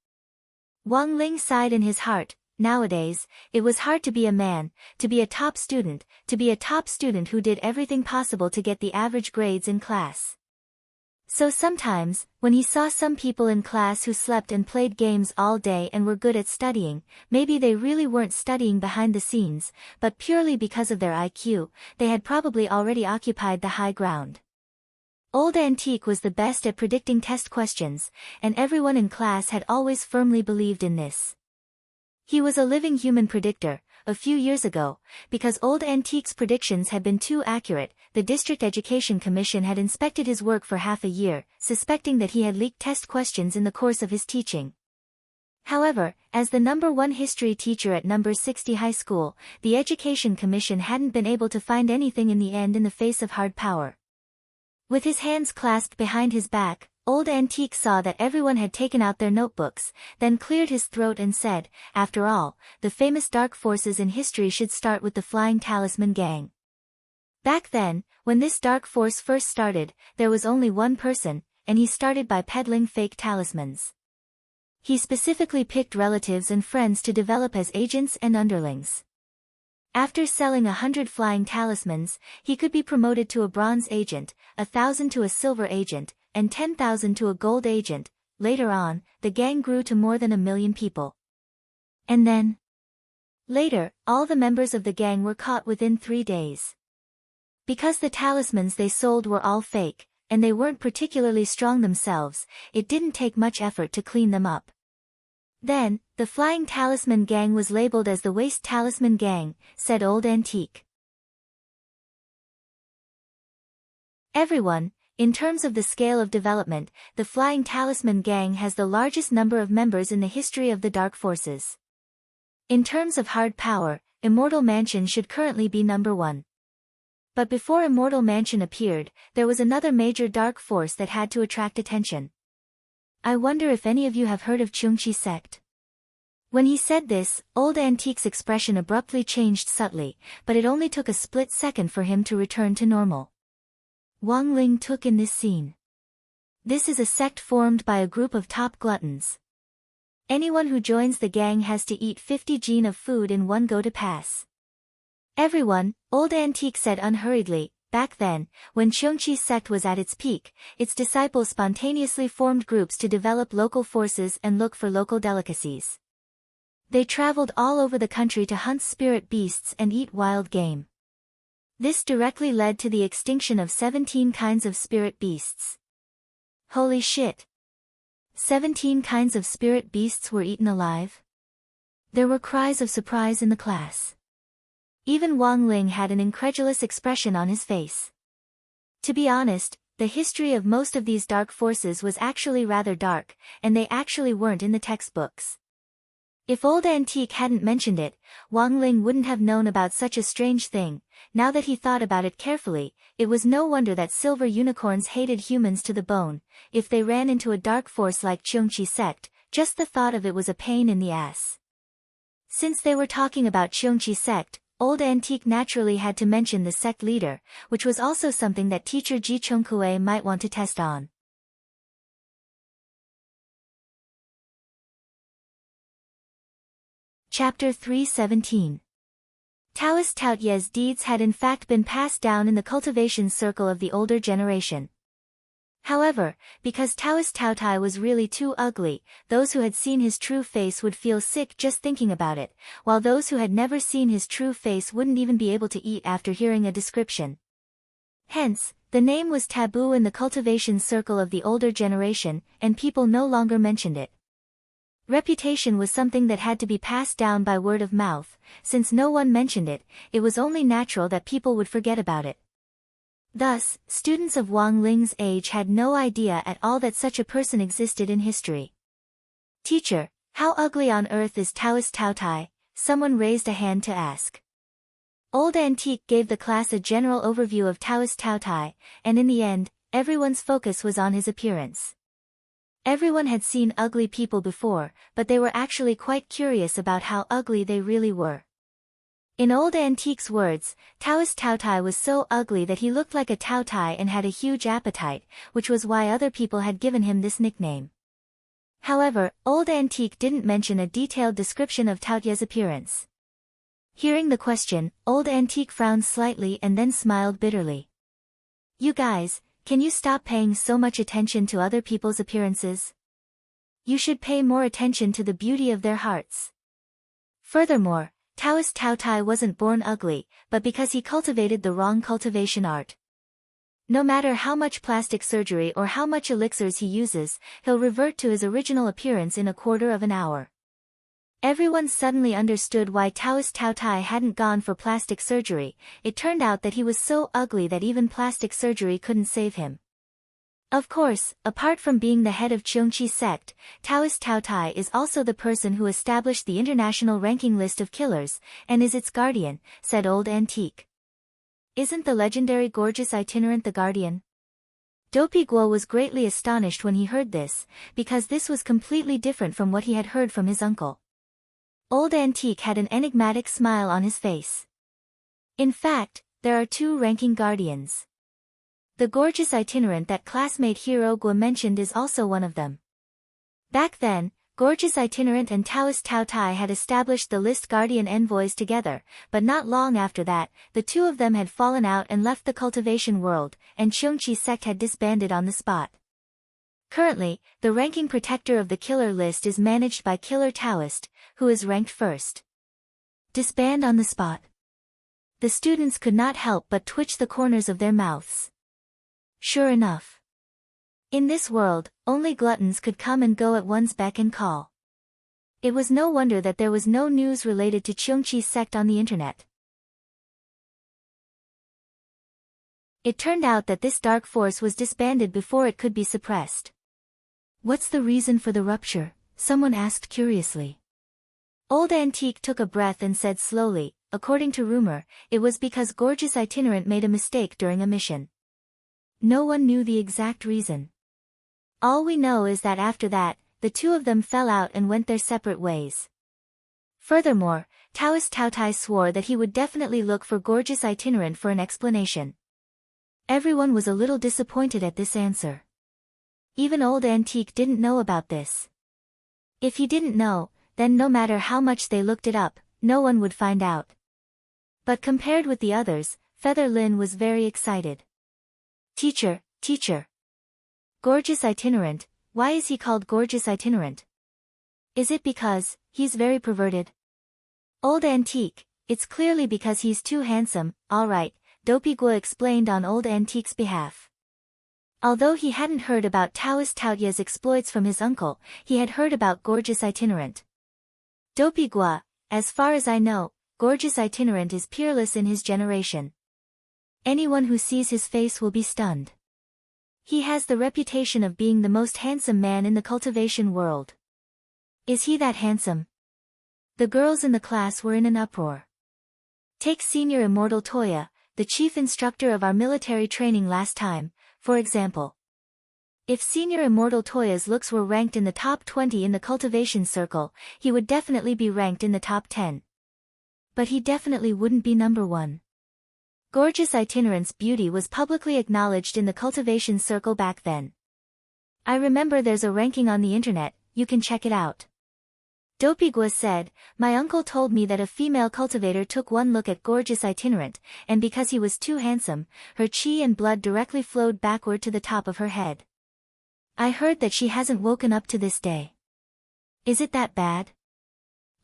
Wang Ling sighed in his heart. Nowadays, it was hard to be a man, to be a top student who did everything possible to get the average grades in class. So sometimes, when he saw some people in class who slept and played games all day and were good at studying, maybe they really weren't studying behind the scenes, but purely because of their IQ, they had probably already occupied the high ground. Old Antique was the best at predicting test questions, and everyone in class had always firmly believed in this. He was a living human predictor. A few years ago, because Old Antique's predictions had been too accurate, the District Education Commission had inspected his work for half a year, suspecting that he had leaked test questions in the course of his teaching. However, as the #1 history teacher at No. 60 High School, the Education Commission hadn't been able to find anything in the end in the face of hard power. With his hands clasped behind his back, Old Antique saw that everyone had taken out their notebooks, then cleared his throat and said, "After all, the famous dark forces in history should start with the Flying Talisman Gang." Back then, when this dark force first started, there was only one person, and he started by peddling fake talismans. He specifically picked relatives and friends to develop as agents and underlings. After selling 100 flying talismans, he could be promoted to a bronze agent, 1,000 to a silver agent, and 10,000 to a gold agent. Later on, the gang grew to more than 1 million people. And then, later, all the members of the gang were caught within 3 days. Because the talismans they sold were all fake, and they weren't particularly strong themselves, it didn't take much effort to clean them up. Then, the Flying Talisman Gang was labeled as the Waste Talisman Gang, said Old Antique. Everyone, in terms of the scale of development, the Flying Talisman Gang has the largest number of members in the history of the Dark Forces. In terms of hard power, Immortal Mansion should currently be number 1. But before Immortal Mansion appeared, there was another major dark force that had to attract attention. I wonder if any of you have heard of Cheongchi sect. When he said this, Old Antique's expression abruptly changed subtly, but it only took a split second for him to return to normal. Wang Ling took in this scene. This is a sect formed by a group of top gluttons. Anyone who joins the gang has to eat 50 jin of food in one go to pass. Everyone, Old Antique said unhurriedly. Back then, when Cheongchi's sect was at its peak, its disciples spontaneously formed groups to develop local forces and look for local delicacies. They traveled all over the country to hunt spirit beasts and eat wild game. This directly led to the extinction of 17 kinds of spirit beasts. Holy shit! 17 kinds of spirit beasts were eaten alive? There were cries of surprise in the class. Even Wang Ling had an incredulous expression on his face. To be honest, the history of most of these dark forces was actually rather dark, and they actually weren't in the textbooks. If Old Antique hadn't mentioned it, Wang Ling wouldn't have known about such a strange thing. Now that he thought about it carefully, it was no wonder that silver unicorns hated humans to the bone. If they ran into a dark force like Cheongchi sect, just the thought of it was a pain in the ass. Since they were talking about Cheongchi sect, Old Antique naturally had to mention the sect leader, which was also something that teacher Ji Chongkue might want to test on. Chapter 317. Taoist Taoyue's deeds had in fact been passed down in the cultivation circle of the older generation. However, because Taoist Taotai was really too ugly, those who had seen his true face would feel sick just thinking about it, while those who had never seen his true face wouldn't even be able to eat after hearing a description. Hence, the name was taboo in the cultivation circle of the older generation, and people no longer mentioned it. Reputation was something that had to be passed down by word of mouth. Since no one mentioned it, it was only natural that people would forget about it. Thus, students of Wang Ling's age had no idea at all that such a person existed in history. "Teacher, how ugly on earth is Taoist Taotai?" someone raised a hand to ask. Old Antique gave the class a general overview of Taoist Taotai, and in the end, everyone's focus was on his appearance. Everyone had seen ugly people before, but they were actually quite curious about how ugly they really were. In Old Antique's words, Taoist Taotai was so ugly that he looked like a Taotai and had a huge appetite, which was why other people had given him this nickname. However, Old Antique didn't mention a detailed description of Taoyue's appearance. Hearing the question, Old Antique frowned slightly and then smiled bitterly. "You guys, can you stop paying so much attention to other people's appearances? You should pay more attention to the beauty of their hearts." Furthermore, Taoist Taotai wasn't born ugly, but because he cultivated the wrong cultivation art. No matter how much plastic surgery or how much elixirs he uses, he'll revert to his original appearance in a quarter of an hour. Everyone suddenly understood why Taoist Taotai hadn't gone for plastic surgery. It turned out that he was so ugly that even plastic surgery couldn't save him. Of course, apart from being the head of Cheongchi sect, Taoist Taotai is also the person who established the international ranking list of killers, and is its guardian, said Old Antique. "Isn't the legendary gorgeous itinerant the guardian?" Dopey Guo was greatly astonished when he heard this, because this was completely different from what he had heard from his uncle. Old Antique had an enigmatic smile on his face. In fact, there are two ranking guardians. The gorgeous itinerant that classmate Hero Guo mentioned is also one of them. Back then, gorgeous itinerant and Taoist Tao Tai had established the list guardian envoys together, but not long after that, the two of them had fallen out and left the cultivation world, and Cheongqi sect had disbanded on the spot. Currently, the ranking protector of the killer list is managed by Killer Taoist, who is ranked first. Disband on the spot. The students could not help but twitch the corners of their mouths. Sure enough. In this world, only gluttons could come and go at one's beck and call. It was no wonder that there was no news related to Cheongqi's sect on the internet. It turned out that this dark force was disbanded before it could be suppressed. What's the reason for the rupture? Someone asked curiously. Old Antique took a breath and said slowly, according to rumor, it was because gorgeous itinerant made a mistake during a mission. No one knew the exact reason. All we know is that after that, the two of them fell out and went their separate ways. Furthermore, Taoist Tao Tai swore that he would definitely look for gorgeous itinerant for an explanation. Everyone was a little disappointed at this answer. Even Old Antique didn't know about this. If he didn't know, then no matter how much they looked it up, no one would find out. But compared with the others, Feather Lin was very excited. Teacher, teacher. Gorgeous itinerant, why is he called gorgeous itinerant? Is it because he's very perverted? Old Antique, it's clearly because he's too handsome, alright, Dopey Guo explained on Old Antique's behalf. Although he hadn't heard about Taoist Taoya's exploits from his uncle, he had heard about gorgeous itinerant. Dopey Guo, as far as I know, gorgeous itinerant is peerless in his generation. Anyone who sees his face will be stunned. He has the reputation of being the most handsome man in the cultivation world. Is he that handsome? The girls in the class were in an uproar. Take Senior Immortal Toya, the chief instructor of our military training last time, for example. If Senior Immortal Toya's looks were ranked in the top 20 in the cultivation circle, he would definitely be ranked in the top 10. But he definitely wouldn't be number 1. Gorgeous itinerant's beauty was publicly acknowledged in the cultivation circle back then. I remember there's a ranking on the internet, you can check it out. Dopey Guo said, my uncle told me that a female cultivator took one look at gorgeous itinerant, and because he was too handsome, her chi and blood directly flowed backward to the top of her head. I heard that she hasn't woken up to this day. Is it that bad?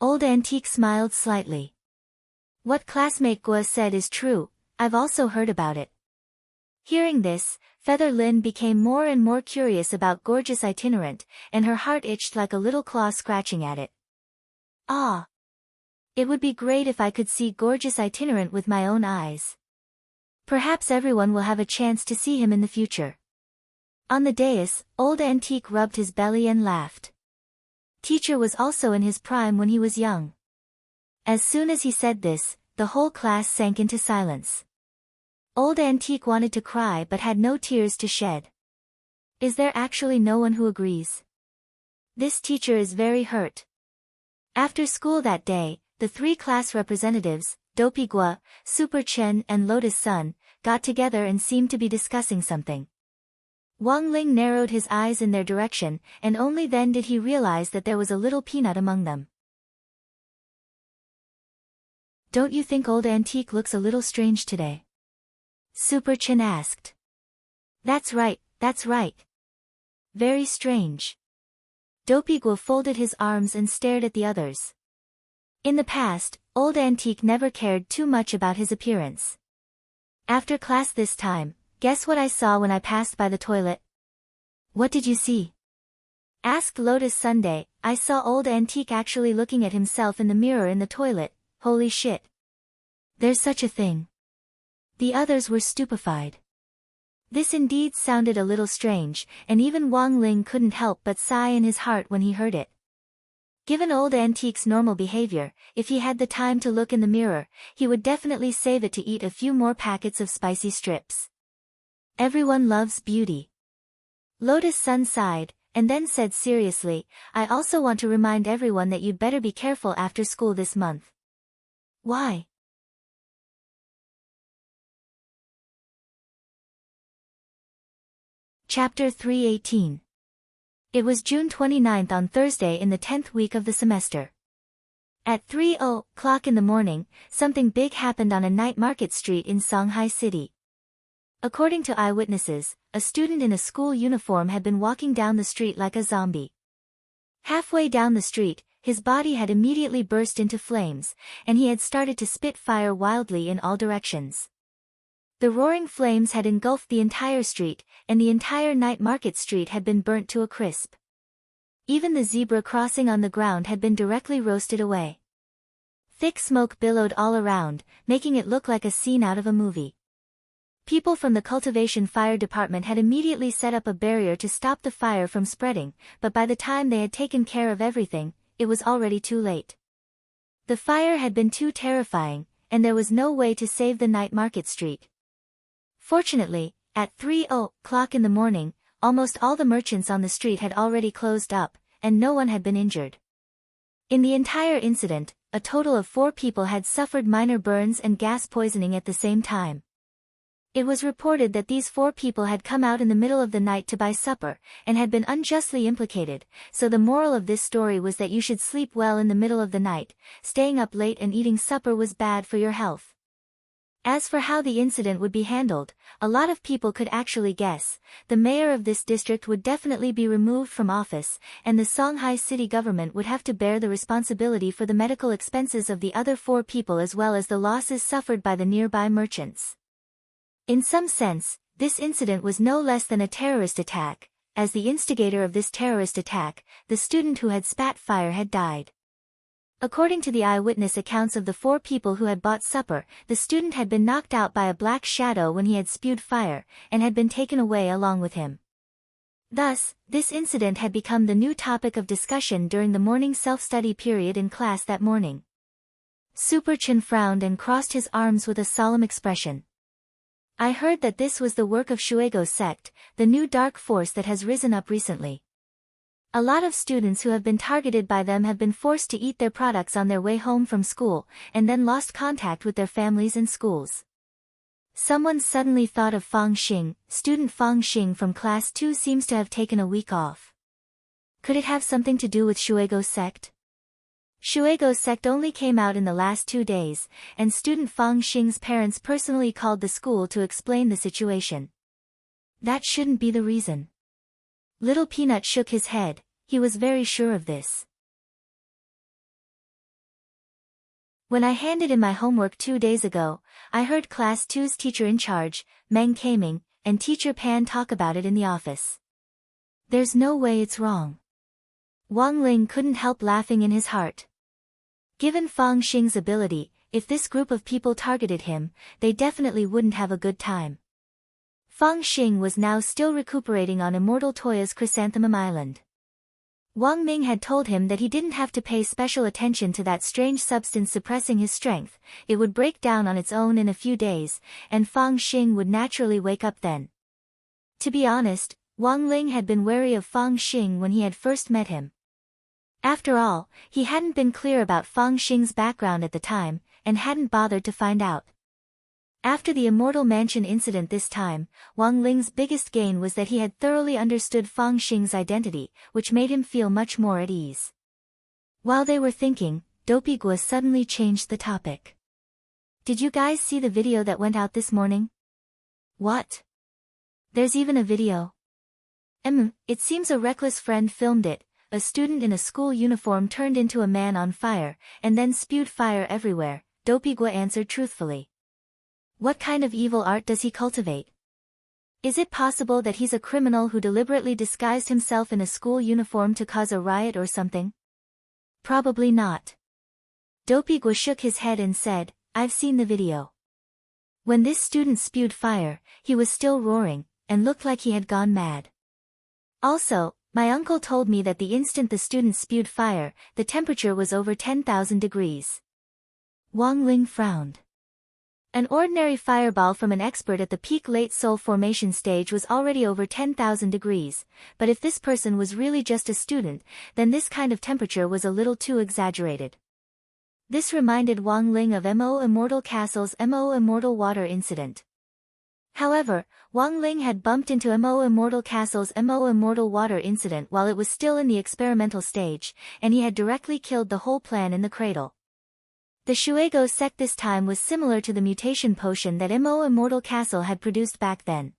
Old Antique smiled slightly. What classmate Guo said is true, I've also heard about it. Hearing this, Feather Lin became more and more curious about gorgeous itinerant, and her heart itched like a little claw scratching at it. Ah! It would be great if I could see gorgeous itinerant with my own eyes. Perhaps everyone will have a chance to see him in the future. On the dais, Old Antique rubbed his belly and laughed. Teacher was also in his prime when he was young. As soon as he said this, the whole class sank into silence. Old Antique wanted to cry but had no tears to shed. Is there actually no one who agrees? This teacher is very hurt. After school that day, the 3 class representatives, Dopey Guo, Super Chen and Lotus Sun, got together and seemed to be discussing something. Wang Ling narrowed his eyes in their direction, and only then did he realize that there was a little peanut among them. Don't you think Old Antique looks a little strange today? Super Chen asked. That's right, that's right. Very strange. Dopey Guo folded his arms and stared at the others. In the past, Old Antique never cared too much about his appearance. After class this time, guess what I saw when I passed by the toilet? What did you see? Asked Lotus Sunday. I saw Old Antique actually looking at himself in the mirror in the toilet. Holy shit. There's such a thing. The others were stupefied. This indeed sounded a little strange, and even Wang Ling couldn't help but sigh in his heart when he heard it. Given Old Antique's normal behavior, if he had the time to look in the mirror, he would definitely save it to eat a few more packets of spicy strips. Everyone loves beauty. Lotus-san sighed, and then said seriously, I also want to remind everyone that you'd better be careful after school this month. Why? Chapter 318. It was June 29th on Thursday in the 10th week of the semester. At 3:00 in the morning, something big happened on a night market street in Shanghai City. According to eyewitnesses, a student in a school uniform had been walking down the street like a zombie. Halfway down the street, his body had immediately burst into flames, and he had started to spit fire wildly in all directions. The roaring flames had engulfed the entire street, and the entire night market street had been burnt to a crisp. Even the zebra crossing on the ground had been directly roasted away. Thick smoke billowed all around, making it look like a scene out of a movie. People from the cultivation fire department had immediately set up a barrier to stop the fire from spreading, but by the time they had taken care of everything, it was already too late. The fire had been too terrifying, and there was no way to save the night market street. Fortunately, at 3:00 in the morning, almost all the merchants on the street had already closed up, and no one had been injured. In the entire incident, a total of 4 people had suffered minor burns and gas poisoning at the same time. It was reported that these 4 people had come out in the middle of the night to buy supper, and had been unjustly implicated, so the moral of this story was that you should sleep well in the middle of the night. Staying up late and eating supper was bad for your health. As for how the incident would be handled, a lot of people could actually guess. The mayor of this district would definitely be removed from office, and the Shanghai city government would have to bear the responsibility for the medical expenses of the other 4 people as well as the losses suffered by the nearby merchants. In some sense, this incident was no less than a terrorist attack, as the instigator of this terrorist attack, the student who had spat fire, had died. According to the eyewitness accounts of the 4 people who had bought supper, the student had been knocked out by a black shadow when he had spewed fire, and had been taken away along with him. Thus, this incident had become the new topic of discussion during the morning self-study period in class that morning. Super Chen frowned and crossed his arms with a solemn expression. I heard that this was the work of Shuego's sect, the new dark force that has risen up recently. A lot of students who have been targeted by them have been forced to eat their products on their way home from school, and then lost contact with their families and schools. Someone suddenly thought of Fang Xing. Student Fang Xing from class 2 seems to have taken a week off. Could it have something to do with Shuego's sect? Shuego's sect only came out in the last 2 days, and student Fang Xing's parents personally called the school to explain the situation. That shouldn't be the reason. Little Peanut shook his head. He was very sure of this. When I handed in my homework 2 days ago, I heard Class 2's teacher in charge, Meng Kaming, and Teacher Pan talk about it in the office. There's no way it's wrong. Wang Ling couldn't help laughing in his heart. Given Fang Xing's ability, if this group of people targeted him, they definitely wouldn't have a good time. Fang Xing was now still recuperating on Immortal Toya's Chrysanthemum Island. Wang Ming had told him that he didn't have to pay special attention to that strange substance suppressing his strength. It would break down on its own in a few days, and Fang Xing would naturally wake up then. To be honest, Wang Ling had been wary of Fang Xing when he had first met him. After all, he hadn't been clear about Fang Xing's background at the time, and hadn't bothered to find out. After the Immortal Mansion incident this time, Wang Ling's biggest gain was that he had thoroughly understood Fang Xing's identity, which made him feel much more at ease. While they were thinking, Dopey Gua suddenly changed the topic. Did you guys see the video that went out this morning? What? There's even a video? It seems a reckless friend filmed it. A student in a school uniform turned into a man on fire, and then spewed fire everywhere, Dopey Gua answered truthfully. What kind of evil art does he cultivate? Is it possible that he's a criminal who deliberately disguised himself in a school uniform to cause a riot or something? Probably not. Dopey Gua shook his head and said, I've seen the video. When this student spewed fire, he was still roaring, and looked like he had gone mad. Also, my uncle told me that the instant the student spewed fire, the temperature was over 10,000 degrees. Wang Ling frowned. An ordinary fireball from an expert at the peak late Sol formation stage was already over 10,000 degrees, but if this person was really just a student, then this kind of temperature was a little too exaggerated. This reminded Wang Ling of Mo Immortal Castle's Mo Immortal Water incident. However, Wang Ling had bumped into Mo Immortal Castle's Mo Immortal Water incident while it was still in the experimental stage, and he had directly killed the whole plan in the cradle. The Shuego sect this time was similar to the mutation potion that Mo Immortal Castle had produced back then.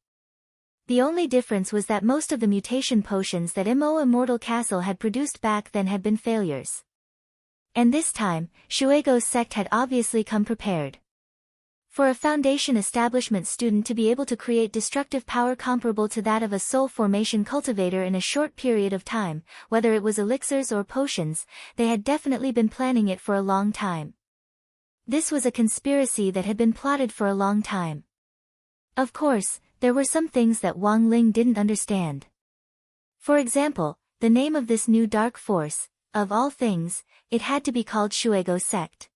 The only difference was that most of the mutation potions that Mo Immortal Castle had produced back then had been failures. And this time, Shuego's sect had obviously come prepared. For a Foundation establishment student to be able to create destructive power comparable to that of a soul formation cultivator in a short period of time, whether it was elixirs or potions, they had definitely been planning it for a long time. This was a conspiracy that had been plotted for a long time. Of course, there were some things that Wang Ling didn't understand. For example, the name of this new dark force, of all things, it had to be called Shuego sect.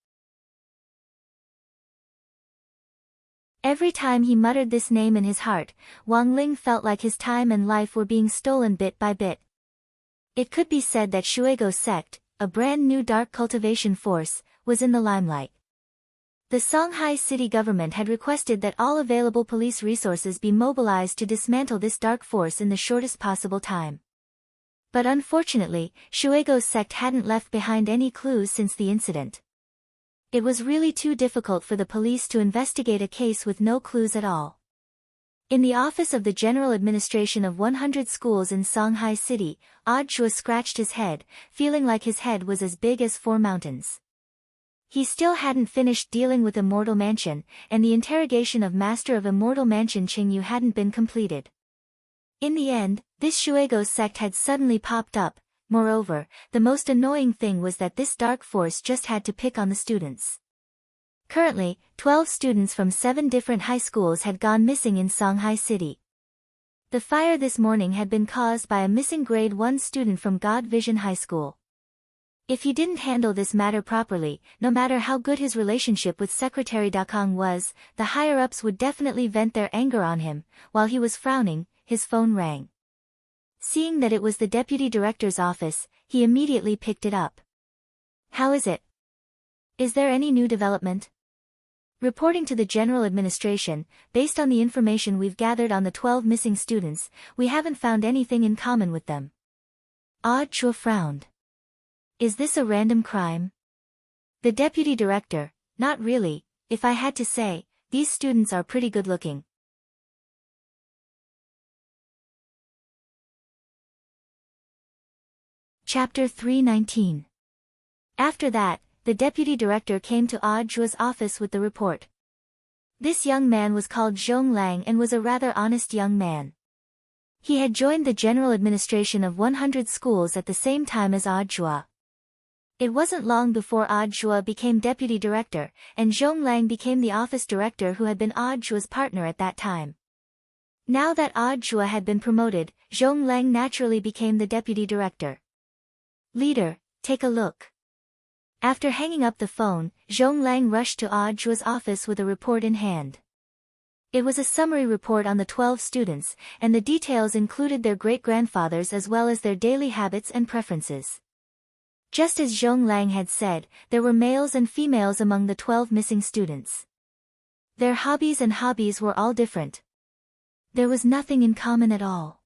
Every time he muttered this name in his heart, Wang Ling felt like his time and life were being stolen bit by bit. It could be said that Shuego sect, a brand new dark cultivation force, was in the limelight. The Songhai city government had requested that all available police resources be mobilized to dismantle this dark force in the shortest possible time. But unfortunately, Shuego's sect hadn't left behind any clues since the incident. It was really too difficult for the police to investigate a case with no clues at all. In the office of the General Administration of 100 schools in Songhai City, Odd Chua scratched his head, feeling like his head was as big as 4 mountains. He still hadn't finished dealing with Immortal Mansion, and the interrogation of Master of Immortal Mansion Qingyu hadn't been completed. In the end, this Shuego sect had suddenly popped up. Moreover, the most annoying thing was that this dark force just had to pick on the students. Currently, 12 students from 7 different high schools had gone missing in Songhai City. The fire this morning had been caused by a missing grade 1 student from God Vision High School. If he didn't handle this matter properly, no matter how good his relationship with Secretary Dakang was, the higher-ups would definitely vent their anger on him. While he was frowning, his phone rang. Seeing that it was the deputy director's office, he immediately picked it up. "How is it? Is there any new development?" Reporting to the General Administration, based on the information we've gathered on the 12 missing students, we haven't found anything in common with them. Odd Chua frowned. "Is this a random crime?" The deputy director, "Not really, if I had to say, these students are pretty good looking." Chapter 319. After that, the deputy director came to Odd Chua's office with the report. This young man was called Zhong Lang and was a rather honest young man. He had joined the general administration of 100 schools at the same time as Odd Chua. It wasn't long before Odd Chua became deputy director, and Zhong Lang became the office director who had been Odd Chua's partner at that time. Now that Odd Chua had been promoted, Zhong Lang naturally became the deputy director. "Leader, take a look." After hanging up the phone, Zhong Lang rushed to Odd Chua's office with a report in hand. It was a summary report on the 12 students, and the details included their great-grandfathers as well as their daily habits and preferences. Just as Zhong Lang had said, there were males and females among the 12 missing students. Their hobbies were all different. There was nothing in common at all.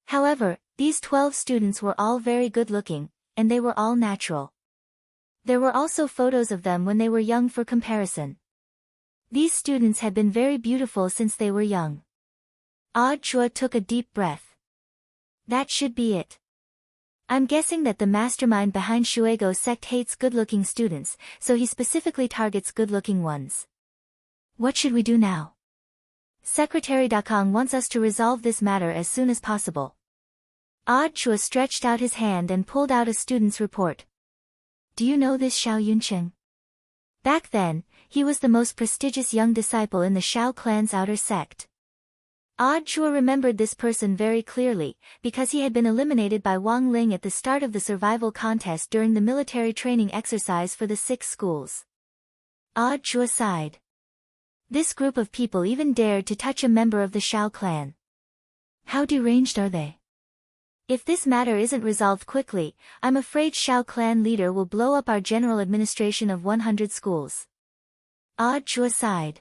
However, these 12 students were all very good-looking, and they were all natural. There were also photos of them when they were young for comparison. These students had been very beautiful since they were young. Odd Chua took a deep breath. That should be it. I'm guessing that the mastermind behind Shuego sect hates good-looking students, so he specifically targets good-looking ones. What should we do now? Secretary Dakang wants us to resolve this matter as soon as possible. Odd Chua stretched out his hand and pulled out a student's report. Do you know this Xiao Yuncheng? Back then, he was the most prestigious young disciple in the Xiao clan's outer sect. Odd Chua remembered this person very clearly, because he had been eliminated by Wang Ling at the start of the survival contest during the military training exercise for the 6 schools. Odd Chua sighed. This group of people even dared to touch a member of the Shao clan. How deranged are they? If this matter isn't resolved quickly, I'm afraid Shao clan leader will blow up our general administration of 100 schools. Jua sighed.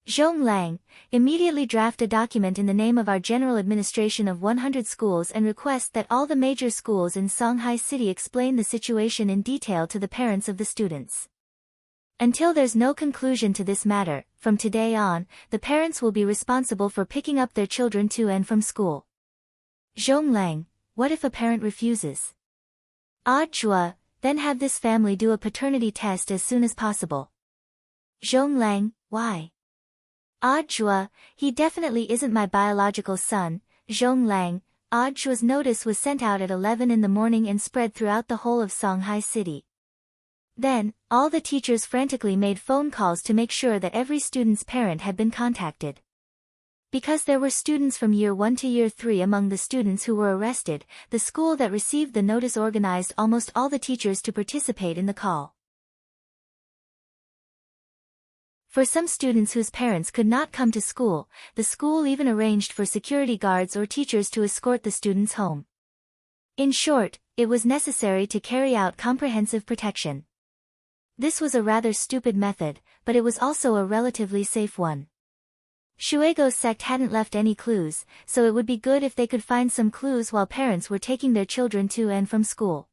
Zhong Lang, immediately draft a document in the name of our general administration of 100 schools and request that all the major schools in Songhai City explain the situation in detail to the parents of the students. Until there's no conclusion to this matter, from today on, the parents will be responsible for picking up their children to and from school. Zhong Lang, what if a parent refuses? Jua, then have this family do a paternity test as soon as possible. Zhong Lang, why? Jua, he definitely isn't my biological son. Zhong Lang, Jua's notice was sent out at 11 in the morning and spread throughout the whole of Songhai City. Then, all the teachers frantically made phone calls to make sure that every student's parent had been contacted. Because there were students from year 1 to year 3 among the students who were arrested, the school that received the notice organized almost all the teachers to participate in the call. For some students whose parents could not come to school, the school even arranged for security guards or teachers to escort the students home. In short, it was necessary to carry out comprehensive protection. This was a rather stupid method, but it was also a relatively safe one. Shuego's sect hadn't left any clues, so it would be good if they could find some clues while parents were taking their children to and from school.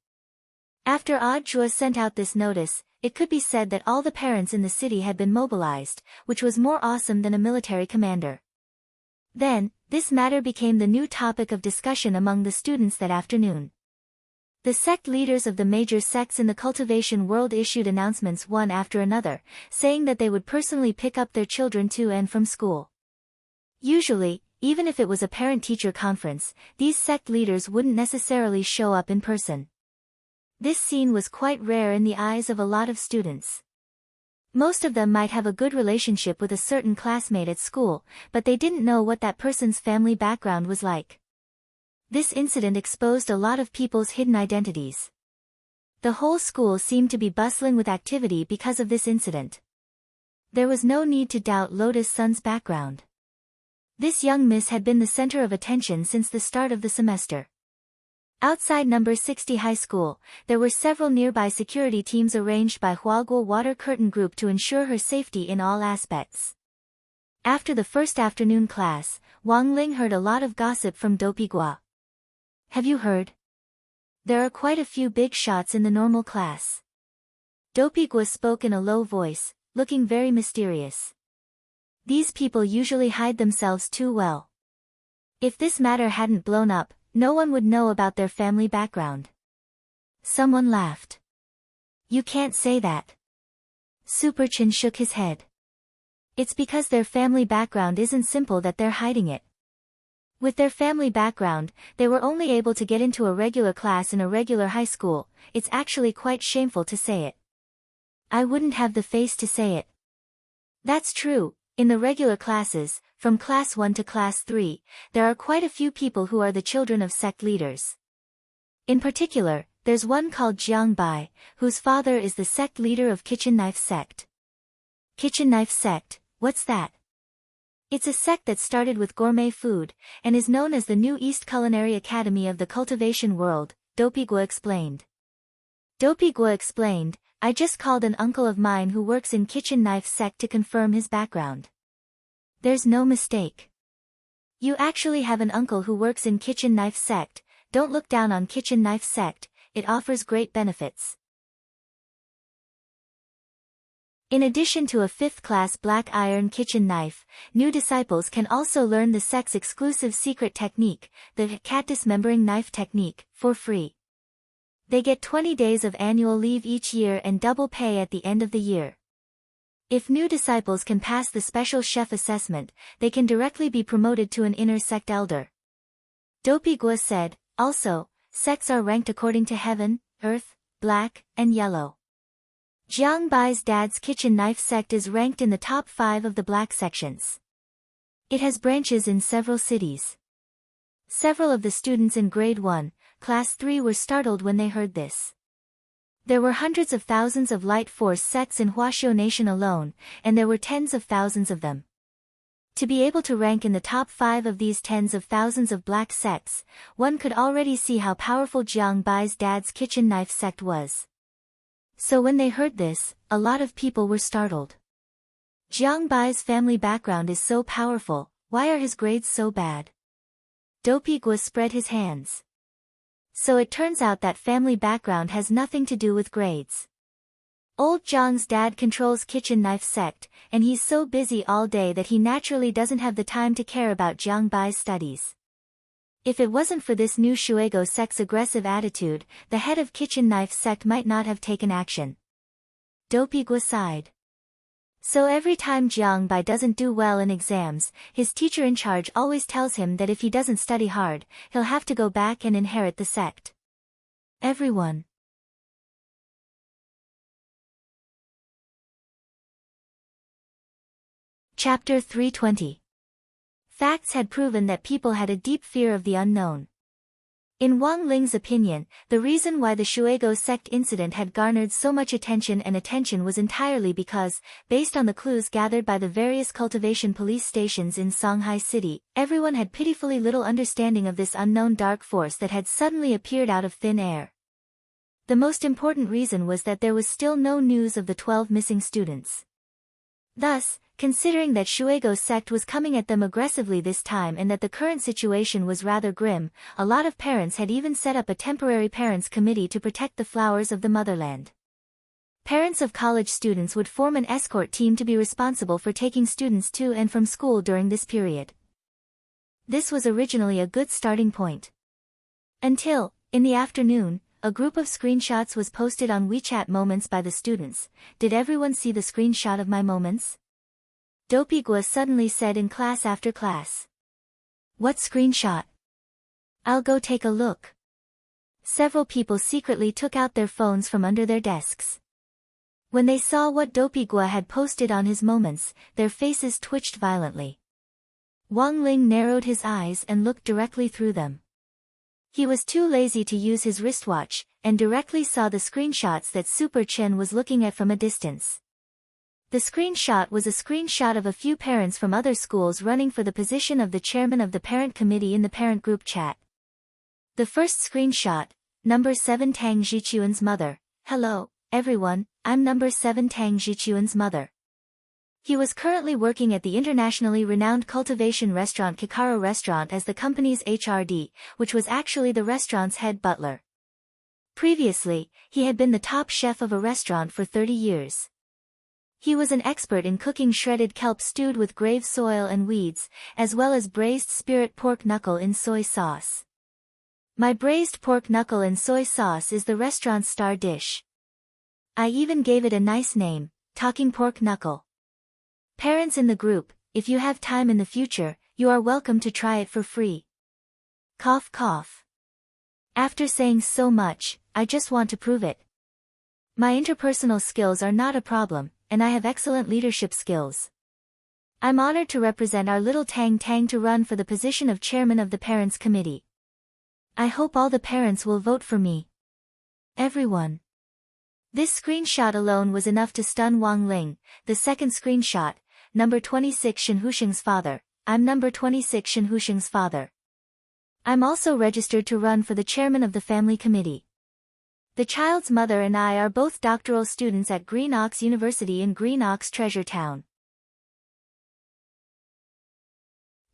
After Jua sent out this notice, it could be said that all the parents in the city had been mobilized, which was more awesome than a military commander. Then, this matter became the new topic of discussion among the students that afternoon. The sect leaders of the major sects in the cultivation world issued announcements one after another, saying that they would personally pick up their children to and from school. Usually, even if it was a parent-teacher conference, these sect leaders wouldn't necessarily show up in person. This scene was quite rare in the eyes of a lot of students. Most of them might have a good relationship with a certain classmate at school, but they didn't know what that person's family background was like. This incident exposed a lot of people's hidden identities. The whole school seemed to be bustling with activity because of this incident. There was no need to doubt Lotus Sun's background. This young miss had been the center of attention since the start of the semester. Outside number 60 high school, there were several nearby security teams arranged by Huaguo Water Curtain Group to ensure her safety in all aspects. After the first afternoon class, Wang Ling heard a lot of gossip from Dopigua. Have you heard? There are quite a few big shots in the normal class. Dopigua spoke in a low voice, looking very mysterious. These people usually hide themselves too well. If this matter hadn't blown up, no one would know about their family background. Someone laughed. You can't say that. Superchin shook his head. It's because their family background isn't simple that they're hiding it. With their family background, they were only able to get into a regular class in a regular high school. It's actually quite shameful to say it. I wouldn't have the face to say it. That's true. In the regular classes, from class 1 to class 3, there are quite a few people who are the children of sect leaders. In particular, there's one called Jiang Bai, whose father is the sect leader of Kitchen Knife Sect. Kitchen Knife Sect, what's that? It's a sect that started with gourmet food, and is known as the New East Culinary Academy of the cultivation world, Dopigua explained. Dopigua explained, I just called an uncle of mine who works in Kitchen Knife Sect to confirm his background. There's no mistake. You actually have an uncle who works in Kitchen Knife Sect. Don't look down on Kitchen Knife Sect, it offers great benefits. In addition to a 5th class black iron kitchen knife, new disciples can also learn the sect's exclusive secret technique, the cat dismembering knife technique, for free. They get 20 days of annual leave each year and double pay at the end of the year. If new disciples can pass the special chef assessment, they can directly be promoted to an inner sect elder. Dopigua said, also, sects are ranked according to heaven, earth, black, and yellow. Jiang Bai's dad's kitchen knife sect is ranked in the top 5 of the black sections. It has branches in several cities. Several of the students in grade 1, class 3 were startled when they heard this. There were hundreds of thousands of light force sects in Huaxiao Nation alone, and there were tens of thousands of them. To be able to rank in the top 5 of these tens of thousands of black sects, one could already see how powerful Jiang Bai's dad's kitchen knife sect was. So when they heard this, a lot of people were startled. Jiang Bai's family background is so powerful, why are his grades so bad? Dopey Gua spread his hands. So it turns out that family background has nothing to do with grades. Old Jiang's dad controls kitchen knife sect, and he's so busy all day that he naturally doesn't have the time to care about Jiang Bai's studies. If it wasn't for this new Shuego sect's aggressive attitude, the head of kitchen knife sect might not have taken action. Dopey Gua sighed. So every time Jiang Bai doesn't do well in exams, his teacher in charge always tells him that if he doesn't study hard, he'll have to go back and inherit the sect. Everyone. Chapter 320. Facts had proven that people had a deep fear of the unknown. In Wang Ling's opinion, the reason why the Shuego sect incident had garnered so much attention was entirely because, based on the clues gathered by the various cultivation police stations in Songhai City, everyone had pitifully little understanding of this unknown dark force that had suddenly appeared out of thin air. The most important reason was that there was still no news of the 12 missing students. Thus, considering that Shuego sect was coming at them aggressively this time and that the current situation was rather grim, a lot of parents had even set up a temporary parents' committee to protect the flowers of the motherland. Parents of college students would form an escort team to be responsible for taking students to and from school during this period. This was originally a good starting point. Until, in the afternoon, a group of screenshots was posted on WeChat Moments by the students. Did everyone see the screenshot of my moments? Dopey Gua suddenly said in class after class. What screenshot? I'll go take a look. Several people secretly took out their phones from under their desks. When they saw what Dopey Gua had posted on his moments, their faces twitched violently. Wang Ling narrowed his eyes and looked directly through them. He was too lazy to use his wristwatch, and directly saw the screenshots that Super Chen was looking at from a distance. The screenshot was a screenshot of a few parents from other schools running for the position of the chairman of the parent committee in the parent group chat. The first screenshot, number 7 Tang Jichuan's mother. Hello, everyone, I'm number 7 Tang Jichuan's mother. He was currently working at the internationally renowned cultivation restaurant Kikaro Restaurant as the company's HRD, which was actually the restaurant's head butler. Previously, he had been the top chef of a restaurant for 30 years. He was an expert in cooking shredded kelp stewed with grave soil and weeds, as well as braised spirit pork knuckle in soy sauce. My braised pork knuckle in soy sauce is the restaurant's star dish. I even gave it a nice name, Talking Pork Knuckle. Parents in the group, if you have time in the future, you are welcome to try it for free. Cough cough. After saying so much, I just want to prove it. My interpersonal skills are not a problem, and I have excellent leadership skills. I'm honored to represent our little Tang Tang to run for the position of chairman of the parents' committee. I hope all the parents will vote for me. Everyone. This screenshot alone was enough to stun Wang Ling. The second screenshot, number 26 Shen Husheng's father. I'm number 26 Shen Husheng's father. I'm also registered to run for the chairman of the family committee. The child's mother and I are both doctoral students at Green Ox University in Green Ox Treasure Town.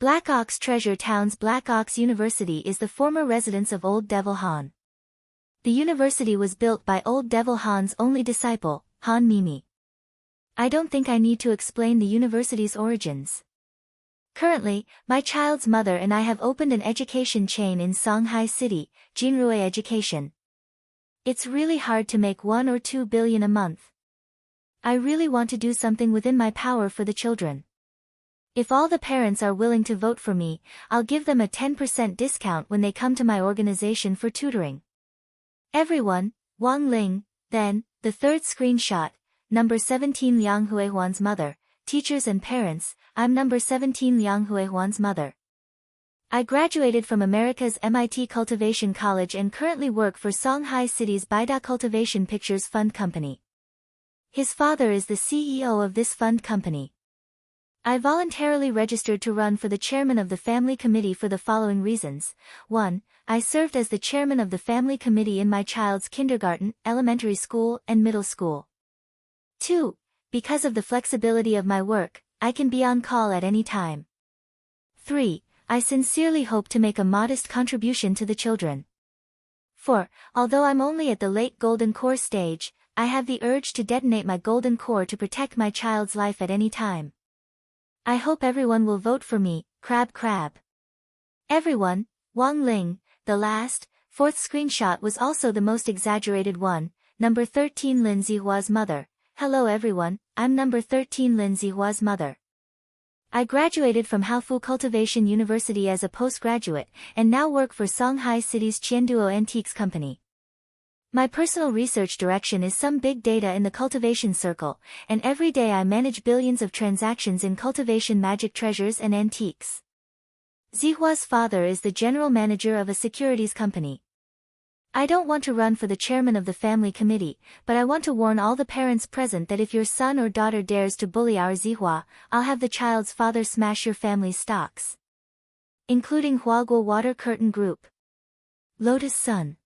Black Ox Treasure Town's Black Ox University is the former residence of Old Devil Han. The university was built by Old Devil Han's only disciple, Han Mimi. I don't think I need to explain the university's origins. Currently, my child's mother and I have opened an education chain in Songhai City, Jinrui Education. It's really hard to make 1 or 2 billion a month. I really want to do something within my power for the children. If all the parents are willing to vote for me, I'll give them a 10% discount when they come to my organization for tutoring. Everyone, Wang Ling. Then, the third screenshot, number 17 Liang Huihuan's mother. Teachers and parents, I'm number 17 Liang Huihuan's mother. I graduated from America's MIT Cultivation College and currently work for Songhai City's Baida Cultivation Pictures Fund Company. His father is the CEO of this fund company. I voluntarily registered to run for the chairman of the family committee for the following reasons. 1. I served as the chairman of the family committee in my child's kindergarten, elementary school, and middle school. 2. Because of the flexibility of my work, I can be on call at any time. 3. I sincerely hope to make a modest contribution to the children. 4. Although I'm only at the late golden core stage, I have the urge to detonate my golden core to protect my child's life at any time. I hope everyone will vote for me, crab. Everyone, Wang Ling. The last, fourth screenshot was also the most exaggerated one. Number 13 Lin Zihua's mother. Hello everyone, I'm number 13 Lin Zihua's mother. I graduated from Haofu Cultivation University as a postgraduate, and now work for Songhai City's Qianduo Antiques Company. My personal research direction is some big data in the cultivation circle, and every day I manage billions of transactions in cultivation magic treasures and antiques. Zihua's father is the general manager of a securities company. I don't want to run for the chairman of the family committee, but I want to warn all the parents present that if your son or daughter dares to bully our Zihua, I'll have the child's father smash your family's stocks. Including Huaguo Water Curtain Group. Lotus Sun.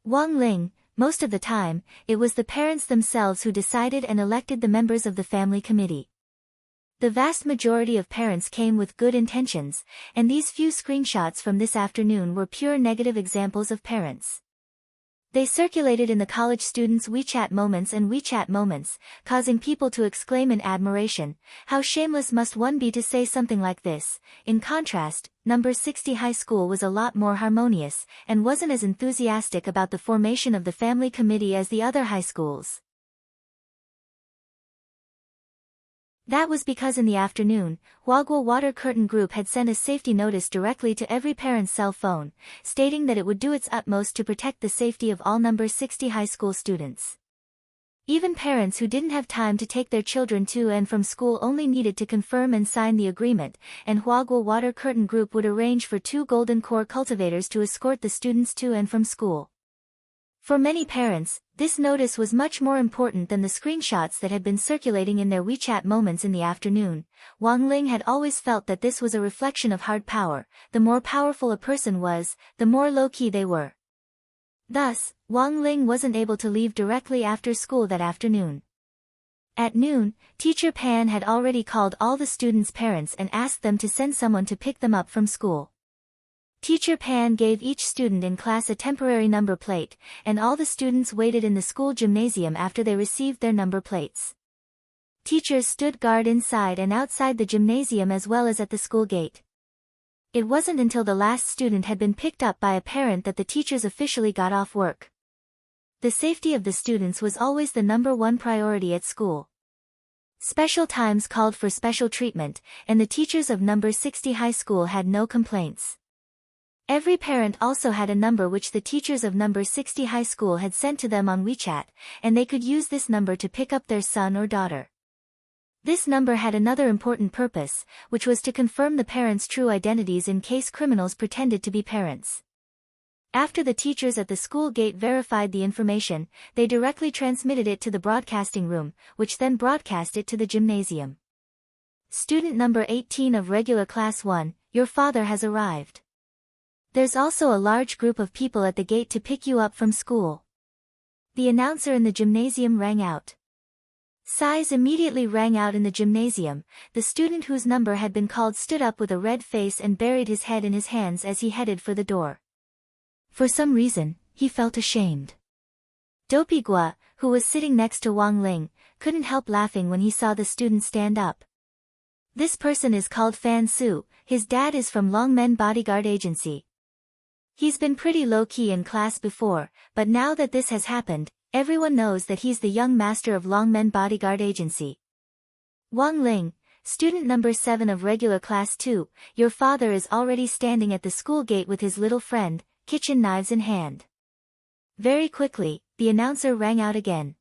Wang Ling. Most of the time, it was the parents themselves who decided and elected the members of the family committee. The vast majority of parents came with good intentions, and these few screenshots from this afternoon were pure negative examples of parents. They circulated in the college students' WeChat moments and WeChat moments, causing people to exclaim in admiration, "How shameless must one be to say something like this?" In contrast, number 60 high school was a lot more harmonious, and wasn't as enthusiastic about the formation of the family committee as the other high schools. That was because in the afternoon, Huaguo Water Curtain Group had sent a safety notice directly to every parent's cell phone, stating that it would do its utmost to protect the safety of all number 60 high school students. Even parents who didn't have time to take their children to and from school only needed to confirm and sign the agreement, and Huaguo Water Curtain Group would arrange for 2 golden core cultivators to escort the students to and from school. For many parents, this notice was much more important than the screenshots that had been circulating in their WeChat moments in the afternoon. Wang Ling had always felt that this was a reflection of hard power. The more powerful a person was, the more low-key they were. Thus, Wang Ling wasn't able to leave directly after school that afternoon. At noon, Teacher Pan had already called all the students' parents and asked them to send someone to pick them up from school. Teacher Pan gave each student in class a temporary number plate, and all the students waited in the school gymnasium after they received their number plates. Teachers stood guard inside and outside the gymnasium as well as at the school gate. It wasn't until the last student had been picked up by a parent that the teachers officially got off work. The safety of the students was always the number one priority at school. Special times called for special treatment, and the teachers of number 60 high school had no complaints. Every parent also had a number which the teachers of number 60 high school had sent to them on WeChat, and they could use this number to pick up their son or daughter. This number had another important purpose, which was to confirm the parents' true identities in case criminals pretended to be parents. After the teachers at the school gate verified the information, they directly transmitted it to the broadcasting room, which then broadcast it to the gymnasium. Student number 18 of regular class 1, your father has arrived. There's also a large group of people at the gate to pick you up from school. The announcer in the gymnasium rang out. Sighs immediately rang out in the gymnasium. The student whose number had been called stood up with a red face and buried his head in his hands as he headed for the door. For some reason, he felt ashamed. Dopey Gua, who was sitting next to Wang Ling, couldn't help laughing when he saw the student stand up. This person is called Fan Su. His dad is from Longmen Bodyguard Agency. He's been pretty low-key in class before, but now that this has happened, everyone knows that he's the young master of Longmen Bodyguard Agency. Wang Ling, student number 7 of regular class 2, your father is already standing at the school gate with his little friend, kitchen knives in hand. Very quickly, the announcer rang out again.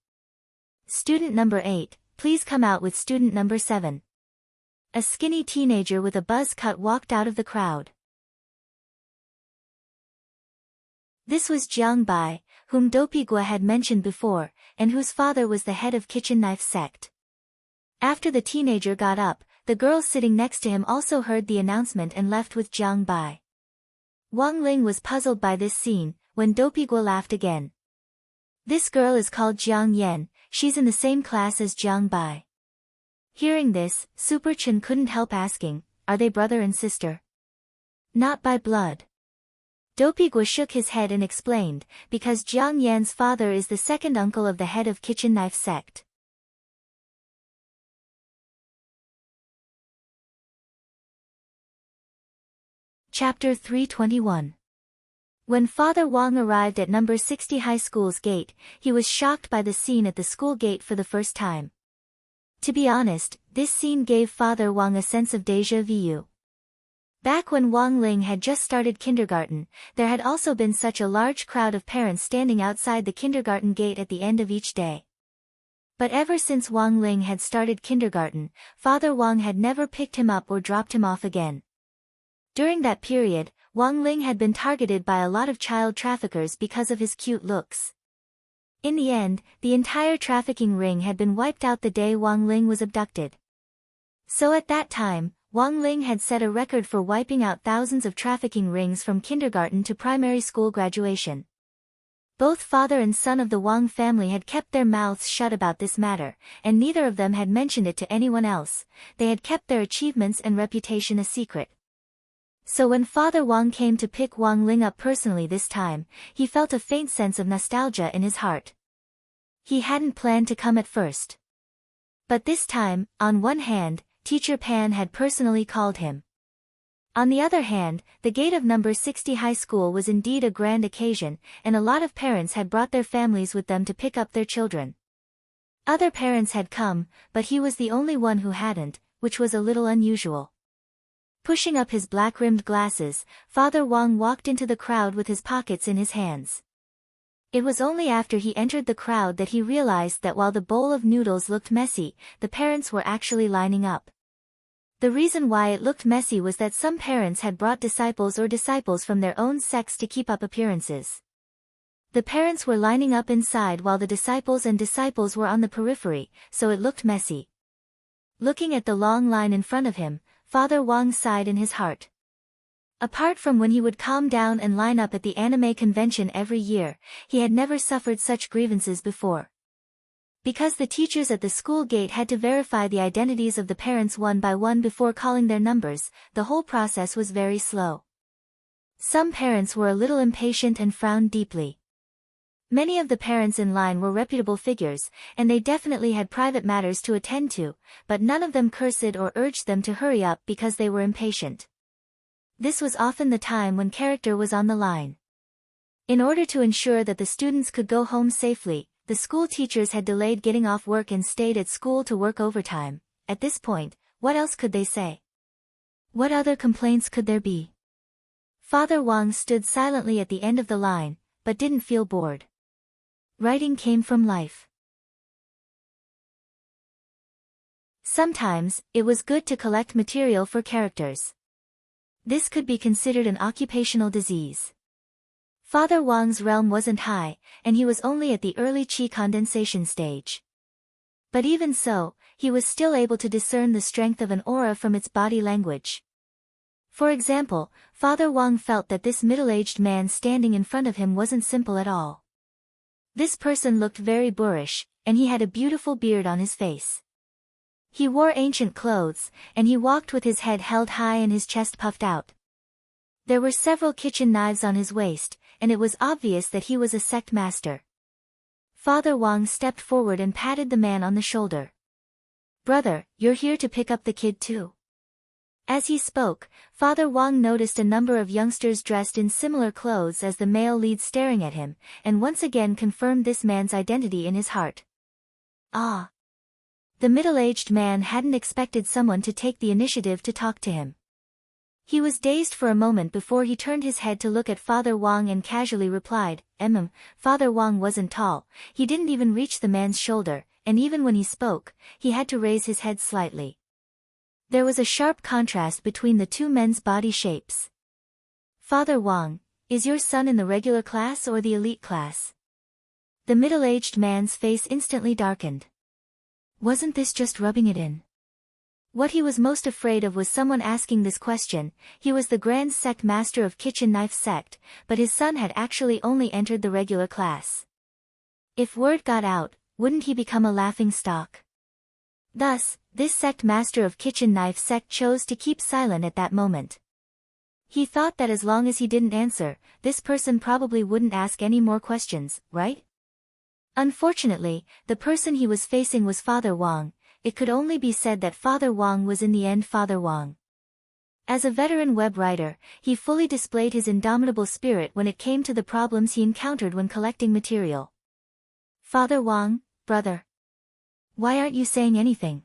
Student number 8, please come out with student number 7. A skinny teenager with a buzz cut walked out of the crowd. This was Jiang Bai, whom Dopigua had mentioned before, and whose father was the head of kitchen knife sect. After the teenager got up, the girl sitting next to him also heard the announcement and left with Jiang Bai. Wang Ling was puzzled by this scene, when Dopigua laughed again. This girl is called Jiang Yan, she's in the same class as Jiang Bai. Hearing this, Super Chen couldn't help asking, are they brother and sister? Not by blood. Dopigua shook his head and explained, because Jiang Yan's father is the second uncle of the head of kitchen knife sect. Chapter 321. When Father Wang arrived at number 60 high school's gate, he was shocked by the scene at the school gate for the first time. To be honest, this scene gave Father Wang a sense of déjà vu. Back when Wang Ling had just started kindergarten, there had also been such a large crowd of parents standing outside the kindergarten gate at the end of each day. But ever since Wang Ling had started kindergarten, Father Wang had never picked him up or dropped him off again. During that period, Wang Ling had been targeted by a lot of child traffickers because of his cute looks. In the end, the entire trafficking ring had been wiped out the day Wang Ling was abducted. So at that time, Wang Ling had set a record for wiping out thousands of trafficking rings from kindergarten to primary school graduation. Both father and son of the Wang family had kept their mouths shut about this matter, and neither of them had mentioned it to anyone else. They had kept their achievements and reputation a secret. So when Father Wang came to pick Wang Ling up personally this time, he felt a faint sense of nostalgia in his heart. He hadn't planned to come at first. But this time, on one hand, Teacher Pan had personally called him. On the other hand, the gate of number 60 high school was indeed a grand occasion, and a lot of parents had brought their families with them to pick up their children. Other parents had come, but he was the only one who hadn't, which was a little unusual. Pushing up his black-rimmed glasses, Father Wang walked into the crowd with his pockets in his hands. It was only after he entered the crowd that he realized that while the bowl of noodles looked messy, the parents were actually lining up. The reason why it looked messy was that some parents had brought disciples from their own sects to keep up appearances. The parents were lining up inside while the disciples were on the periphery, so it looked messy. Looking at the long line in front of him, Father Wang sighed in his heart. Apart from when he would calm down and line up at the anime convention every year, he had never suffered such grievances before. Because the teachers at the school gate had to verify the identities of the parents one by one before calling their numbers, the whole process was very slow. Some parents were a little impatient and frowned deeply. Many of the parents in line were reputable figures, and they definitely had private matters to attend to, but none of them cursed or urged them to hurry up because they were impatient. This was often the time when character was on the line. In order to ensure that the students could go home safely, the school teachers had delayed getting off work and stayed at school to work overtime. At this point, what else could they say? What other complaints could there be? Father Wang stood silently at the end of the line, but didn't feel bored. Writing came from life. Sometimes, it was good to collect material for characters. This could be considered an occupational disease. Father Wang's realm wasn't high, and he was only at the early qi condensation stage. But even so, he was still able to discern the strength of an aura from its body language. For example, Father Wang felt that this middle-aged man standing in front of him wasn't simple at all. This person looked very boorish, and he had a beautiful beard on his face. He wore ancient clothes, and he walked with his head held high and his chest puffed out. There were several kitchen knives on his waist, and it was obvious that he was a sect master. Father Wang stepped forward and patted the man on the shoulder. "Brother, you're here to pick up the kid too?" As he spoke, Father Wang noticed a number of youngsters dressed in similar clothes as the male lead staring at him, and once again confirmed this man's identity in his heart. Ah! The middle-aged man hadn't expected someone to take the initiative to talk to him. He was dazed for a moment before he turned his head to look at Father Wang and casually replied, Father Wang wasn't tall, he didn't even reach the man's shoulder, and even when he spoke, he had to raise his head slightly. There was a sharp contrast between the two men's body shapes. "Father Wang, Is your son in the regular class or the elite class? The middle-aged man's face instantly darkened. Wasn't this just rubbing it in? What he was most afraid of was someone asking this question. He was the Grand Sect Master of Kitchen Knife Sect, but his son had actually only entered the regular class. If word got out, wouldn't he become a laughing stock? Thus, this Sect Master of Kitchen Knife Sect chose to keep silent at that moment. He thought that as long as he didn't answer, this person probably wouldn't ask any more questions, right? Unfortunately, the person he was facing was Father Wang. It could only be said that Father Wang was in the end Father Wang. As a veteran web writer, he fully displayed his indomitable spirit when it came to the problems he encountered when collecting material. Father Wang, brother. Why aren't you saying anything?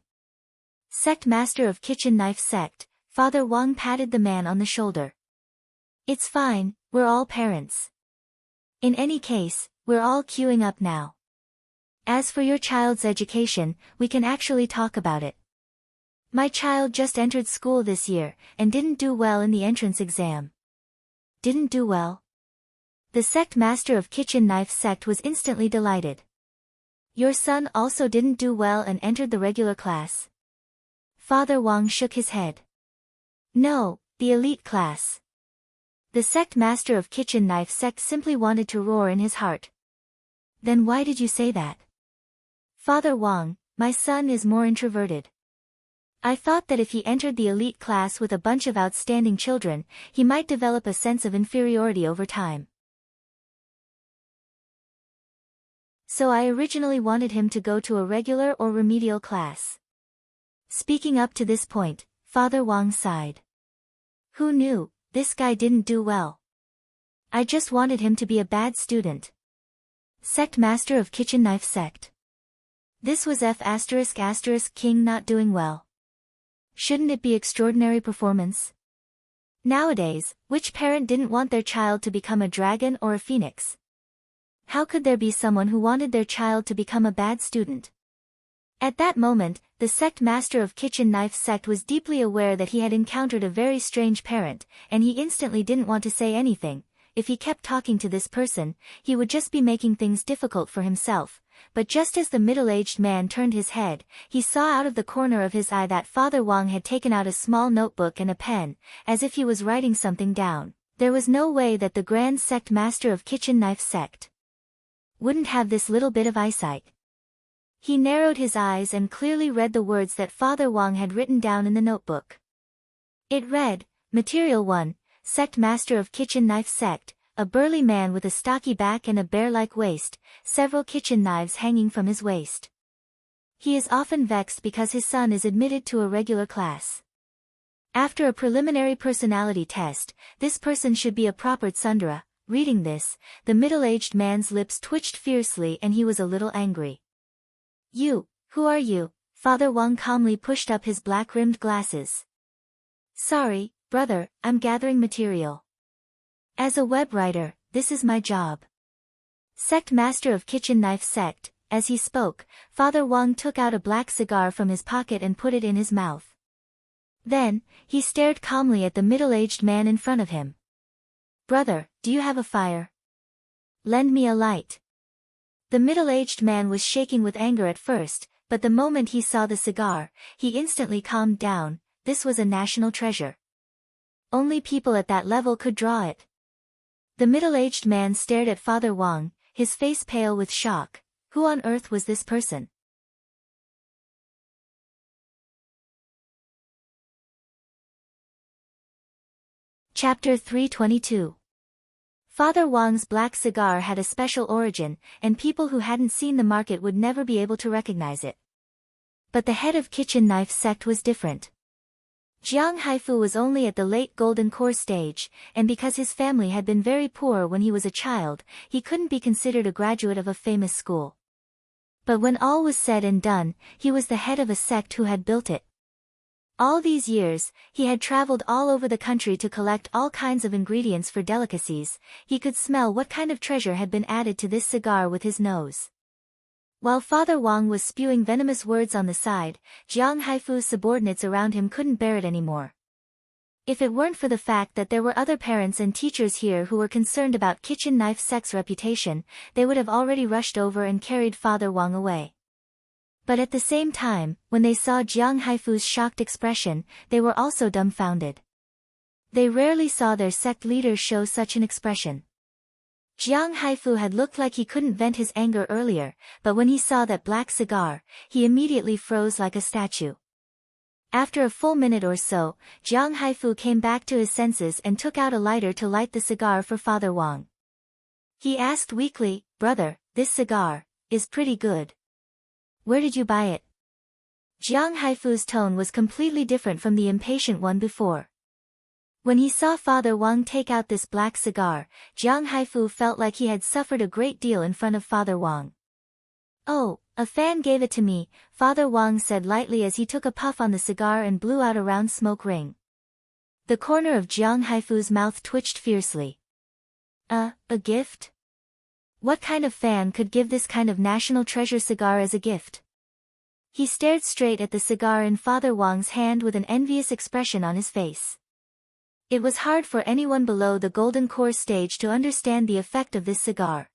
Sect Master of Kitchen Knife Sect, Father Wang patted the man on the shoulder. It's fine, we're all parents. In any case, we're all queuing up now. As for your child's education, we can actually talk about it. My child just entered school this year, and didn't do well in the entrance exam. Didn't do well? The Sect Master of Kitchen Knife Sect was instantly delighted. Your son also didn't do well and entered the regular class? Father Wang shook his head. No, the elite class. The Sect Master of Kitchen Knife Sect simply wanted to roar in his heart. Then why did you say that? Father Wang, my son is more introverted. I thought that if he entered the elite class with a bunch of outstanding children, he might develop a sense of inferiority over time. So I originally wanted him to go to a regular or remedial class. Speaking up to this point, Father Wang sighed. Who knew, this guy didn't do well. I just wanted him to be a bad student. Sect Master of Kitchen Knife Sect. This was King not doing well. Shouldn't it be extraordinary performance? Nowadays, which parent didn't want their child to become a dragon or a phoenix? How could there be someone who wanted their child to become a bad student? At that moment, the Sect Master of Kitchen Knife Sect was deeply aware that he had encountered a very strange parent, and he instantly didn't want to say anything. If he kept talking to this person, he would just be making things difficult for himself. But just as the middle-aged man turned his head, he saw out of the corner of his eye that Father Wang had taken out a small notebook and a pen, as if he was writing something down. There was no way that the Grand Sect Master of Kitchen Knife Sect wouldn't have this little bit of eyesight. He narrowed his eyes and clearly read the words that Father Wang had written down in the notebook. It read, Material 1, Sect Master of Kitchen Knife Sect, a burly man with a stocky back and a bear-like waist, several kitchen knives hanging from his waist. He is often vexed because his son is admitted to a regular class. After a preliminary personality test, this person should be a proper tsundere. Reading this, the middle-aged man's lips twitched fiercely and he was a little angry. You, who are you? Father Wang calmly pushed up his black-rimmed glasses. Sorry, brother, I'm gathering material. As a web writer, this is my job. Sect Master of Kitchen Knife Sect. As he spoke, Father Wang took out a black cigar from his pocket and put it in his mouth. Then, he stared calmly at the middle-aged man in front of him. Brother, do you have a fire? Lend me a light. The middle-aged man was shaking with anger at first, but the moment he saw the cigar, he instantly calmed down. This was a national treasure. Only people at that level could draw it. The middle-aged man stared at Father Wang, his face pale with shock. Who on earth was this person? Chapter 322. Father Wang's black cigar had a special origin, and people who hadn't seen the market would never be able to recognize it. But the head of Kitchen Knife Sect was different. Jiang Haifu was only at the late golden core stage, and because his family had been very poor when he was a child, he couldn't be considered a graduate of a famous school. But when all was said and done, he was the head of a sect who had built it. All these years, he had traveled all over the country to collect all kinds of ingredients for delicacies. He could smell what kind of treasure had been added to this cigar with his nose. While Father Wang was spewing venomous words on the side, Jiang Haifu's subordinates around him couldn't bear it anymore. If it weren't for the fact that there were other parents and teachers here who were concerned about kitchen knife sec's reputation, they would have already rushed over and carried Father Wang away. But at the same time, when they saw Jiang Haifu's shocked expression, they were also dumbfounded. They rarely saw their sect leader show such an expression. Jiang Haifu had looked like he couldn't vent his anger earlier, but when he saw that black cigar, he immediately froze like a statue. After a full minute or so, Jiang Haifu came back to his senses and took out a lighter to light the cigar for Father Wang. He asked weakly, "Brother, this cigar is pretty good. Where did you buy it?" Jiang Haifu's tone was completely different from the impatient one before. When he saw Father Wang take out this black cigar, Jiang Haifu felt like he had suffered a great deal in front of Father Wang. "Oh, a fan gave it to me," Father Wang said lightly as he took a puff on the cigar and blew out a round smoke ring. The corner of Jiang Haifu's mouth twitched fiercely. A gift? What kind of fan could give this kind of national treasure cigar as a gift?" He stared straight at the cigar in Father Wang's hand with an envious expression on his face. It was hard for anyone below the golden core stage to understand the effect of this cigar.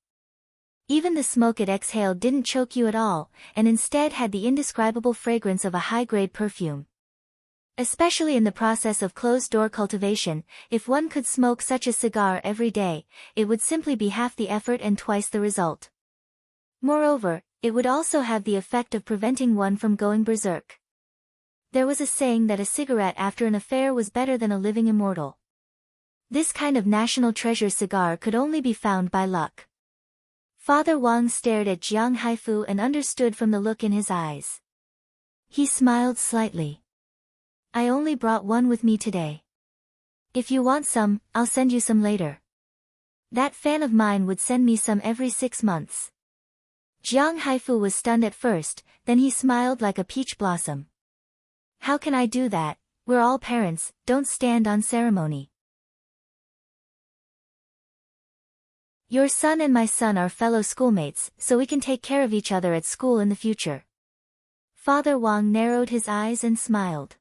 Even the smoke it exhaled didn't choke you at all, and instead had the indescribable fragrance of a high-grade perfume. Especially in the process of closed-door cultivation, if one could smoke such a cigar every day, it would simply be half the effort and twice the result. Moreover, it would also have the effect of preventing one from going berserk. There was a saying that a cigarette after an affair was better than a living immortal. This kind of national treasure cigar could only be found by luck. Father Wang stared at Jiang Haifu and understood from the look in his eyes. He smiled slightly. "I only brought one with me today. If you want some, I'll send you some later. That fan of mine would send me some every 6 months." Jiang Haifu was stunned at first, then he smiled like a peach blossom. "How can I do that? We're all parents, don't stand on ceremony. Your son and my son are fellow schoolmates, so we can take care of each other at school in the future." Father Wang narrowed his eyes and smiled.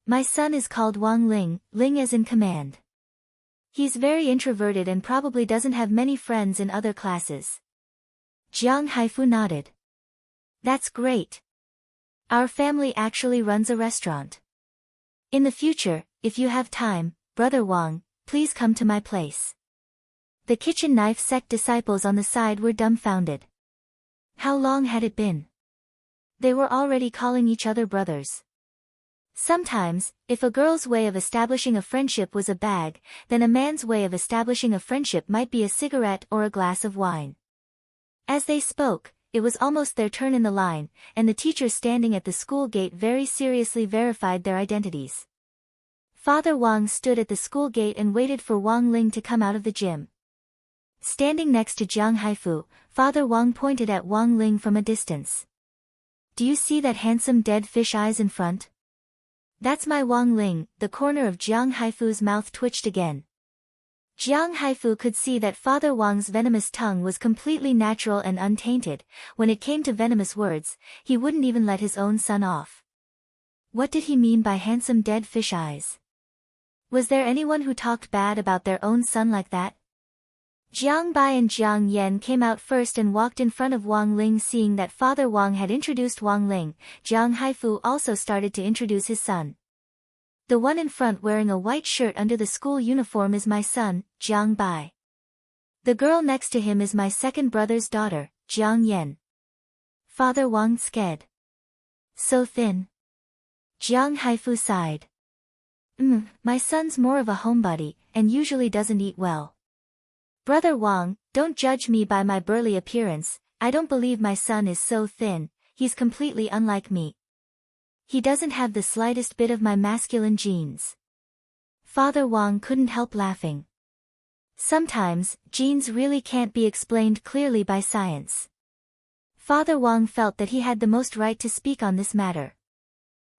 "My son is called Wang Ling, Ling as in command. He's very introverted and probably doesn't have many friends in other classes." Jiang Haifu nodded. "That's great. Our family actually runs a restaurant. In the future, if you have time, Brother Wang, please come to my place." The kitchen knife sect disciples on the side were dumbfounded. How long had it been? They were already calling each other brothers. Sometimes, if a girl's way of establishing a friendship was a bag, then a man's way of establishing a friendship might be a cigarette or a glass of wine. As they spoke, it was almost their turn in the line, and the teacher standing at the school gate very seriously verified their identities. Father Wang stood at the school gate and waited for Wang Ling to come out of the gym. Standing next to Jiang Haifu, Father Wang pointed at Wang Ling from a distance. "Do you see that handsome dead fish eyes in front? That's my Wang Ling." The corner of Jiang Haifu's mouth twitched again. Jiang Haifu could see that Father Wang's venomous tongue was completely natural and untainted. When it came to venomous words, he wouldn't even let his own son off. What did he mean by handsome dead fish eyes? Was there anyone who talked bad about their own son like that? Jiang Bai and Jiang Yan came out first and walked in front of Wang Ling. Seeing that Father Wang had introduced Wang Ling, Jiang Haifu also started to introduce his son. "The one in front wearing a white shirt under the school uniform is my son, Jiang Bai. The girl next to him is my second brother's daughter, Jiang Yan." Father Wang sked. "So thin." Jiang Haifu sighed. My son's more of a homebody, and usually doesn't eat well. Brother Wang, don't judge me by my burly appearance. I don't believe my son is so thin, he's completely unlike me. He doesn't have the slightest bit of my masculine genes." Father Wang couldn't help laughing. Sometimes, genes really can't be explained clearly by science. Father Wang felt that he had the most right to speak on this matter.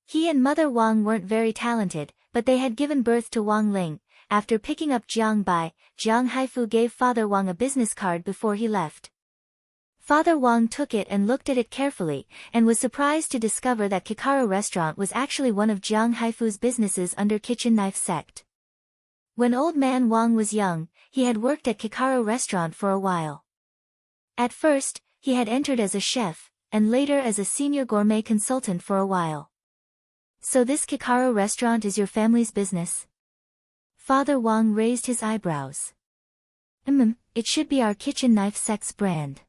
He and Mother Wang weren't very talented, but they had given birth to Wang Ling. After picking up Jiang Bai, Jiang Haifu gave Father Wang a business card before he left. Father Wang took it and looked at it carefully, and was surprised to discover that Kikaro Restaurant was actually one of Jiang Haifu's businesses under Kitchen Knife Sect. When old man Wang was young, he had worked at Kikaro Restaurant for a while. At first, he had entered as a chef, and later as a senior gourmet consultant for a while. So this Kikaro Restaurant is your family's business? Father Wang raised his eyebrows. It should be our Kitchen Knife Sect's brand.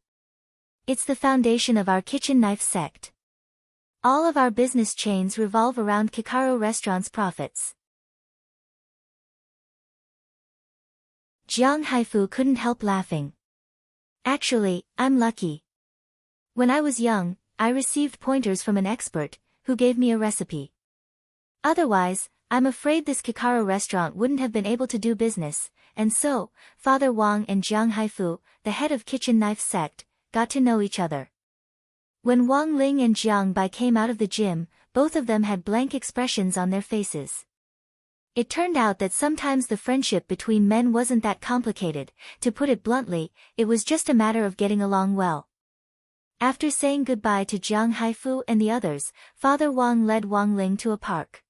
It's the foundation of our Kitchen Knife Sect. All of our business chains revolve around Kikaro Restaurant's profits. Jiang Haifu couldn't help laughing. Actually, I'm lucky. When I was young, I received pointers from an expert, who gave me a recipe. Otherwise, I'm afraid this Kikaro Restaurant wouldn't have been able to do business, and so, Father Wang and Jiang Haifu, the head of Kitchen Knife Sect, got to know each other. When Wang Ling and Jiang Bai came out of the gym, both of them had blank expressions on their faces. It turned out that sometimes the friendship between men wasn't that complicated. To put it bluntly, it was just a matter of getting along well. After saying goodbye to Jiang Haifu and the others, Father Wang led Wang Ling to a park.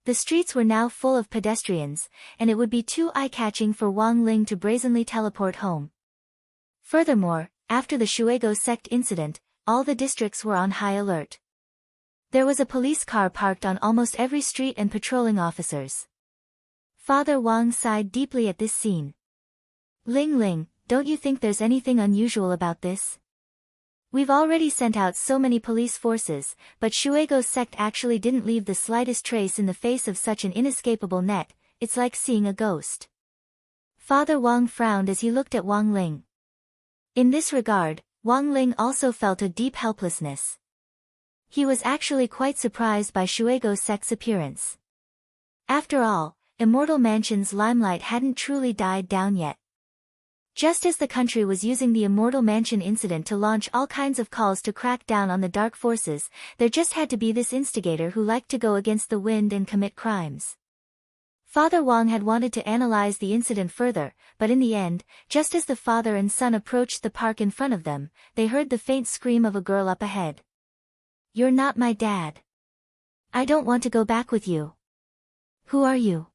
The streets were now full of pedestrians, and it would be too eye-catching for Wang Ling to brazenly teleport home. Furthermore, after the Shuego sect incident, all the districts were on high alert. There was a police car parked on almost every street and patrolling officers. Father Wang sighed deeply at this scene. Ling, don't you think there's anything unusual about this? We've already sent out so many police forces, but Shuego's sect actually didn't leave the slightest trace in the face of such an inescapable net. It's like seeing a ghost. Father Wang frowned as he looked at Wang Ling. In this regard, Wang Ling also felt a deep helplessness. He was actually quite surprised by Shuego's sect's appearance. After all, Immortal Mansion's limelight hadn't truly died down yet. Just as the country was using the Immortal Mansion incident to launch all kinds of calls to crack down on the dark forces, there just had to be this instigator who liked to go against the wind and commit crimes. Father Wang had wanted to analyze the incident further, but in the end, just as the father and son approached the park in front of them, they heard the faint scream of a girl up ahead. "You're not my dad. I don't want to go back with you. Who are you?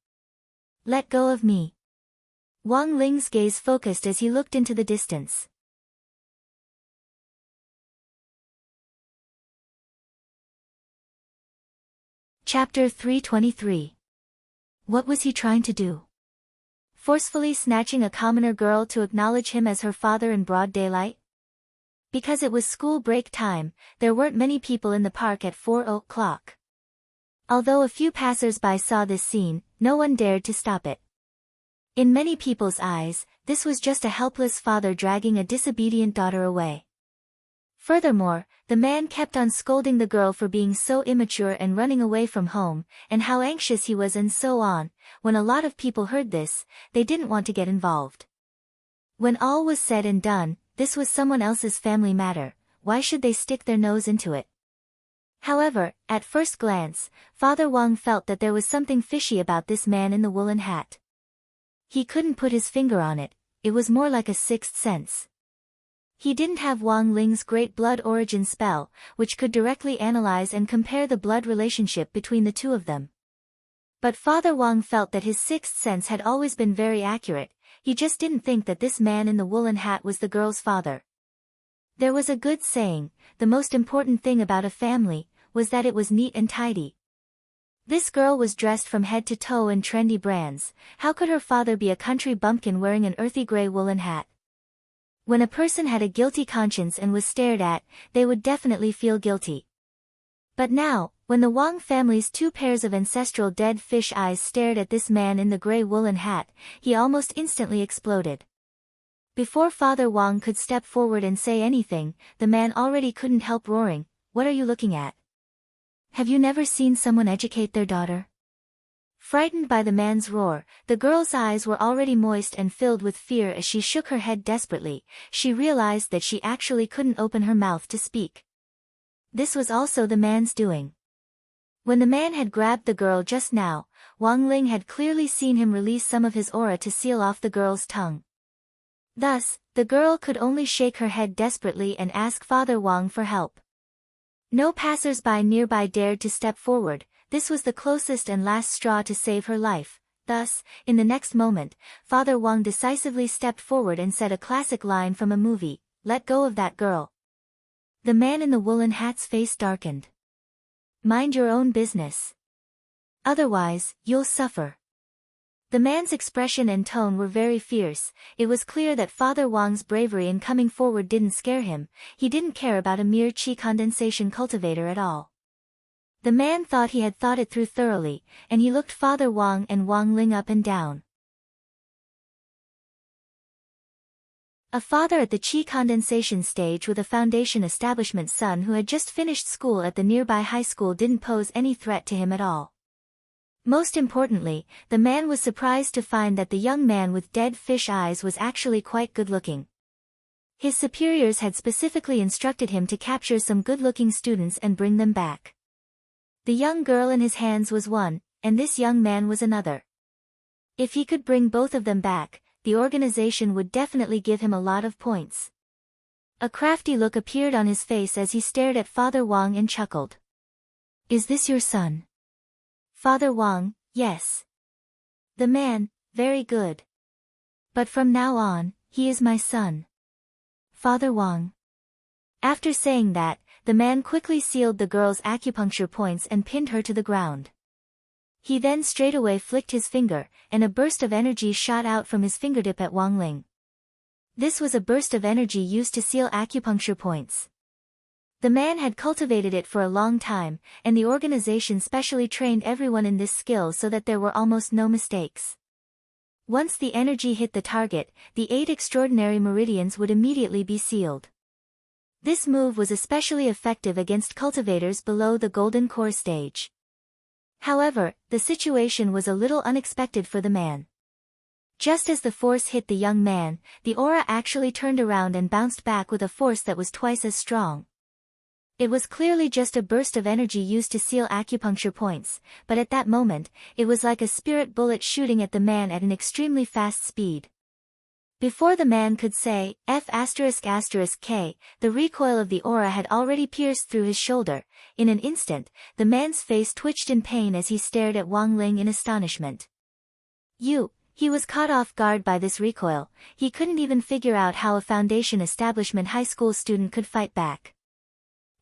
Let go of me." Wang Ling's gaze focused as he looked into the distance. Chapter 323. What was he trying to do? Forcefully snatching a commoner girl to acknowledge him as her father in broad daylight? Because it was school break time, there weren't many people in the park at 4 o'clock. Although a few passers-by saw this scene, no one dared to stop it. In many people's eyes, this was just a helpless father dragging a disobedient daughter away. Furthermore, the man kept on scolding the girl for being so immature and running away from home, and how anxious he was and so on. When a lot of people heard this, they didn't want to get involved. When all was said and done, this was someone else's family matter. Why should they stick their nose into it? However, at first glance, Father Wang felt that there was something fishy about this man in the woolen hat. He couldn't put his finger on it. It was more like a sixth sense. He didn't have Wang Ling's great blood origin spell, which could directly analyze and compare the blood relationship between the two of them. But Father Wang felt that his sixth sense had always been very accurate. He just didn't think that this man in the woolen hat was the girl's father. There was a good saying, the most important thing about a family was that it was neat and tidy. This girl was dressed from head to toe in trendy brands. How could her father be a country bumpkin wearing an earthy gray woolen hat? When a person had a guilty conscience and was stared at, they would definitely feel guilty. But now, when the Wang family's two pairs of ancestral dead fish eyes stared at this man in the gray woolen hat, he almost instantly exploded. Before Father Wang could step forward and say anything, the man already couldn't help roaring, "What are you looking at? Have you never seen someone educate their daughter?" Frightened by the man's roar, the girl's eyes were already moist and filled with fear as she shook her head desperately. She realized that she actually couldn't open her mouth to speak. This was also the man's doing. When the man had grabbed the girl just now, Wang Ling had clearly seen him release some of his aura to seal off the girl's tongue. Thus, The girl could only shake her head desperately and ask Father Wang for help. No passers-by nearby dared to step forward. This was the closest and last straw to save her life. Thus, in the next moment, Father Wang decisively stepped forward and said a classic line from a movie, "Let go of that girl." The man in the woolen hat's face darkened. "Mind your own business. Otherwise, you'll suffer." The man's expression and tone were very fierce. It was clear that Father Wang's bravery in coming forward didn't scare him. He didn't care about a mere qi condensation cultivator at all. The man thought he had thought it through thoroughly, and he looked Father Wang and Wang Ling up and down. A father at the qi condensation stage with a foundation establishment son who had just finished school at the nearby high school didn't pose any threat to him at all. Most importantly, the man was surprised to find that the young man with dead fish eyes was actually quite good-looking. His superiors had specifically instructed him to capture some good-looking students and bring them back. The young girl in his hands was one, and this young man was another. If he could bring both of them back, the organization would definitely give him a lot of points. A crafty look appeared on his face as he stared at Father Wang and chuckled. "Is this your son?" Father Wang, "Yes." The man, "Very good. But from now on, he is my son." Father Wang. After saying that, the man quickly sealed the girl's acupuncture points and pinned her to the ground. He then straightaway flicked his finger, and a burst of energy shot out from his fingertip at Wang Ling. This was a burst of energy used to seal acupuncture points. The man had cultivated it for a long time, and the organization specially trained everyone in this skill so that there were almost no mistakes. Once the energy hit the target, the 8 extraordinary meridians would immediately be sealed. This move was especially effective against cultivators below the golden core stage. However, the situation was a little unexpected for the man. Just as the force hit the young man, the aura actually turned around and bounced back with a force that was twice as strong. It was clearly just a burst of energy used to seal acupuncture points, but at that moment, it was like a spirit bullet shooting at the man at an extremely fast speed. Before the man could say, F***K, the recoil of the aura had already pierced through his shoulder. In an instant, the man's face twitched in pain as he stared at Wang Ling in astonishment. He was caught off guard by this recoil. He couldn't even figure out how a foundation establishment high school student could fight back.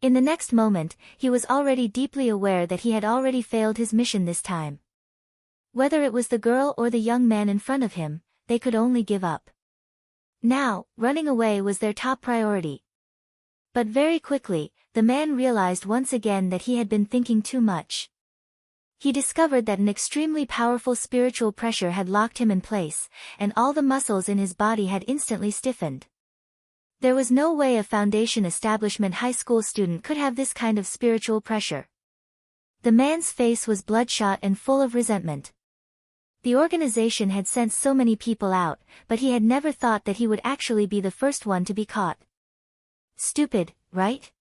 In the next moment, he was already deeply aware that he had already failed his mission this time. Whether it was the girl or the young man in front of him, they could only give up. Now, running away was their top priority. But very quickly, the man realized once again that he had been thinking too much. He discovered that an extremely powerful spiritual pressure had locked him in place, and all the muscles in his body had instantly stiffened. There was no way a foundation establishment high school student could have this kind of spiritual pressure. The man's face was bloodshot and full of resentment. The organization had sent so many people out, but he had never thought that he would actually be the first one to be caught. Stupid, right?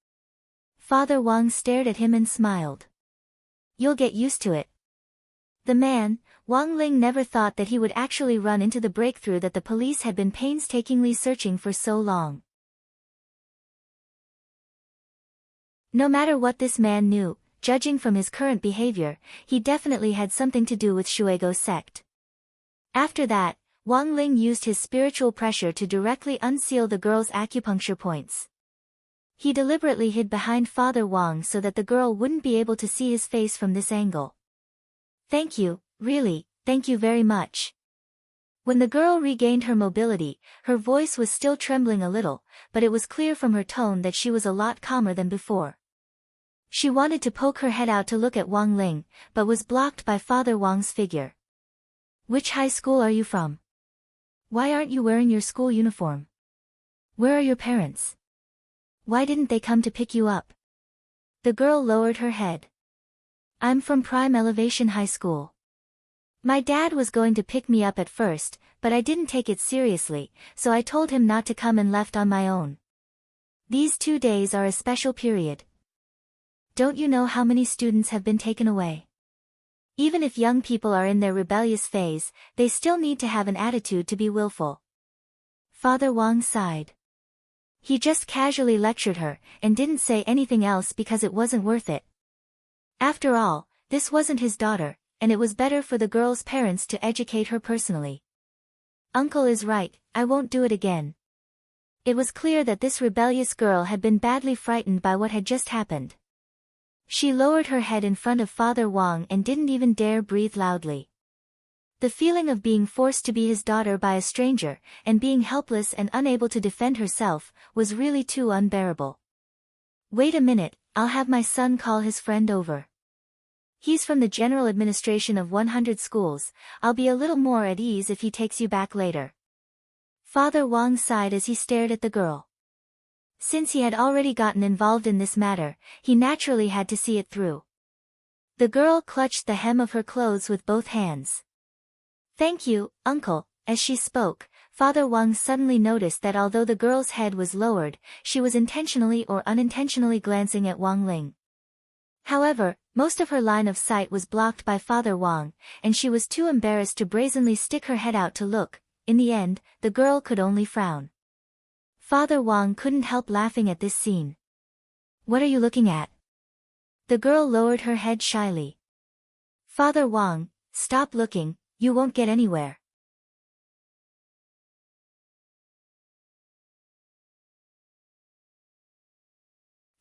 Father Wang stared at him and smiled. You'll get used to it. The man, Wang Ling, never thought that he would actually run into the breakthrough that the police had been painstakingly searching for so long. No matter what this man knew, judging from his current behavior, he definitely had something to do with Shuego's sect. After that, Wang Ling used his spiritual pressure to directly unseal the girl's acupuncture points. He deliberately hid behind Father Wang so that the girl wouldn't be able to see his face from this angle. Thank you, really, thank you very much. When the girl regained her mobility, her voice was still trembling a little, but it was clear from her tone that she was a lot calmer than before. She wanted to poke her head out to look at Wang Ling, but was blocked by Father Wang's figure. Which high school are you from? Why aren't you wearing your school uniform? Where are your parents? Why didn't they come to pick you up? The girl lowered her head. I'm from Prime Elevation High School. My dad was going to pick me up at first, but I didn't take it seriously, so I told him not to come and left on my own. These 2 days are a special period. Don't you know how many students have been taken away? Even if young people are in their rebellious phase, they still need to have an attitude to be willful. Father Wang sighed. He just casually lectured her, and didn't say anything else because it wasn't worth it. After all, this wasn't his daughter, and it was better for the girl's parents to educate her personally. Uncle is right, I won't do it again. It was clear that this rebellious girl had been badly frightened by what had just happened. She lowered her head in front of Father Wang and didn't even dare breathe loudly. The feeling of being forced to be his daughter by a stranger, and being helpless and unable to defend herself, was really too unbearable. Wait a minute, I'll have my son call his friend over. He's from the general administration of 100 schools, I'll be a little more at ease if he takes you back later. Father Wang sighed as he stared at the girl. Since he had already gotten involved in this matter, he naturally had to see it through. The girl clutched the hem of her clothes with both hands. Thank you, uncle. As she spoke, Father Wang suddenly noticed that although the girl's head was lowered, she was intentionally or unintentionally glancing at Wang Ling. However, most of her line of sight was blocked by Father Wang, and she was too embarrassed to brazenly stick her head out to look. In the end, the girl could only frown. Father Wang couldn't help laughing at this scene. What are you looking at? The girl lowered her head shyly. Father Wang, stop looking, you won't get anywhere.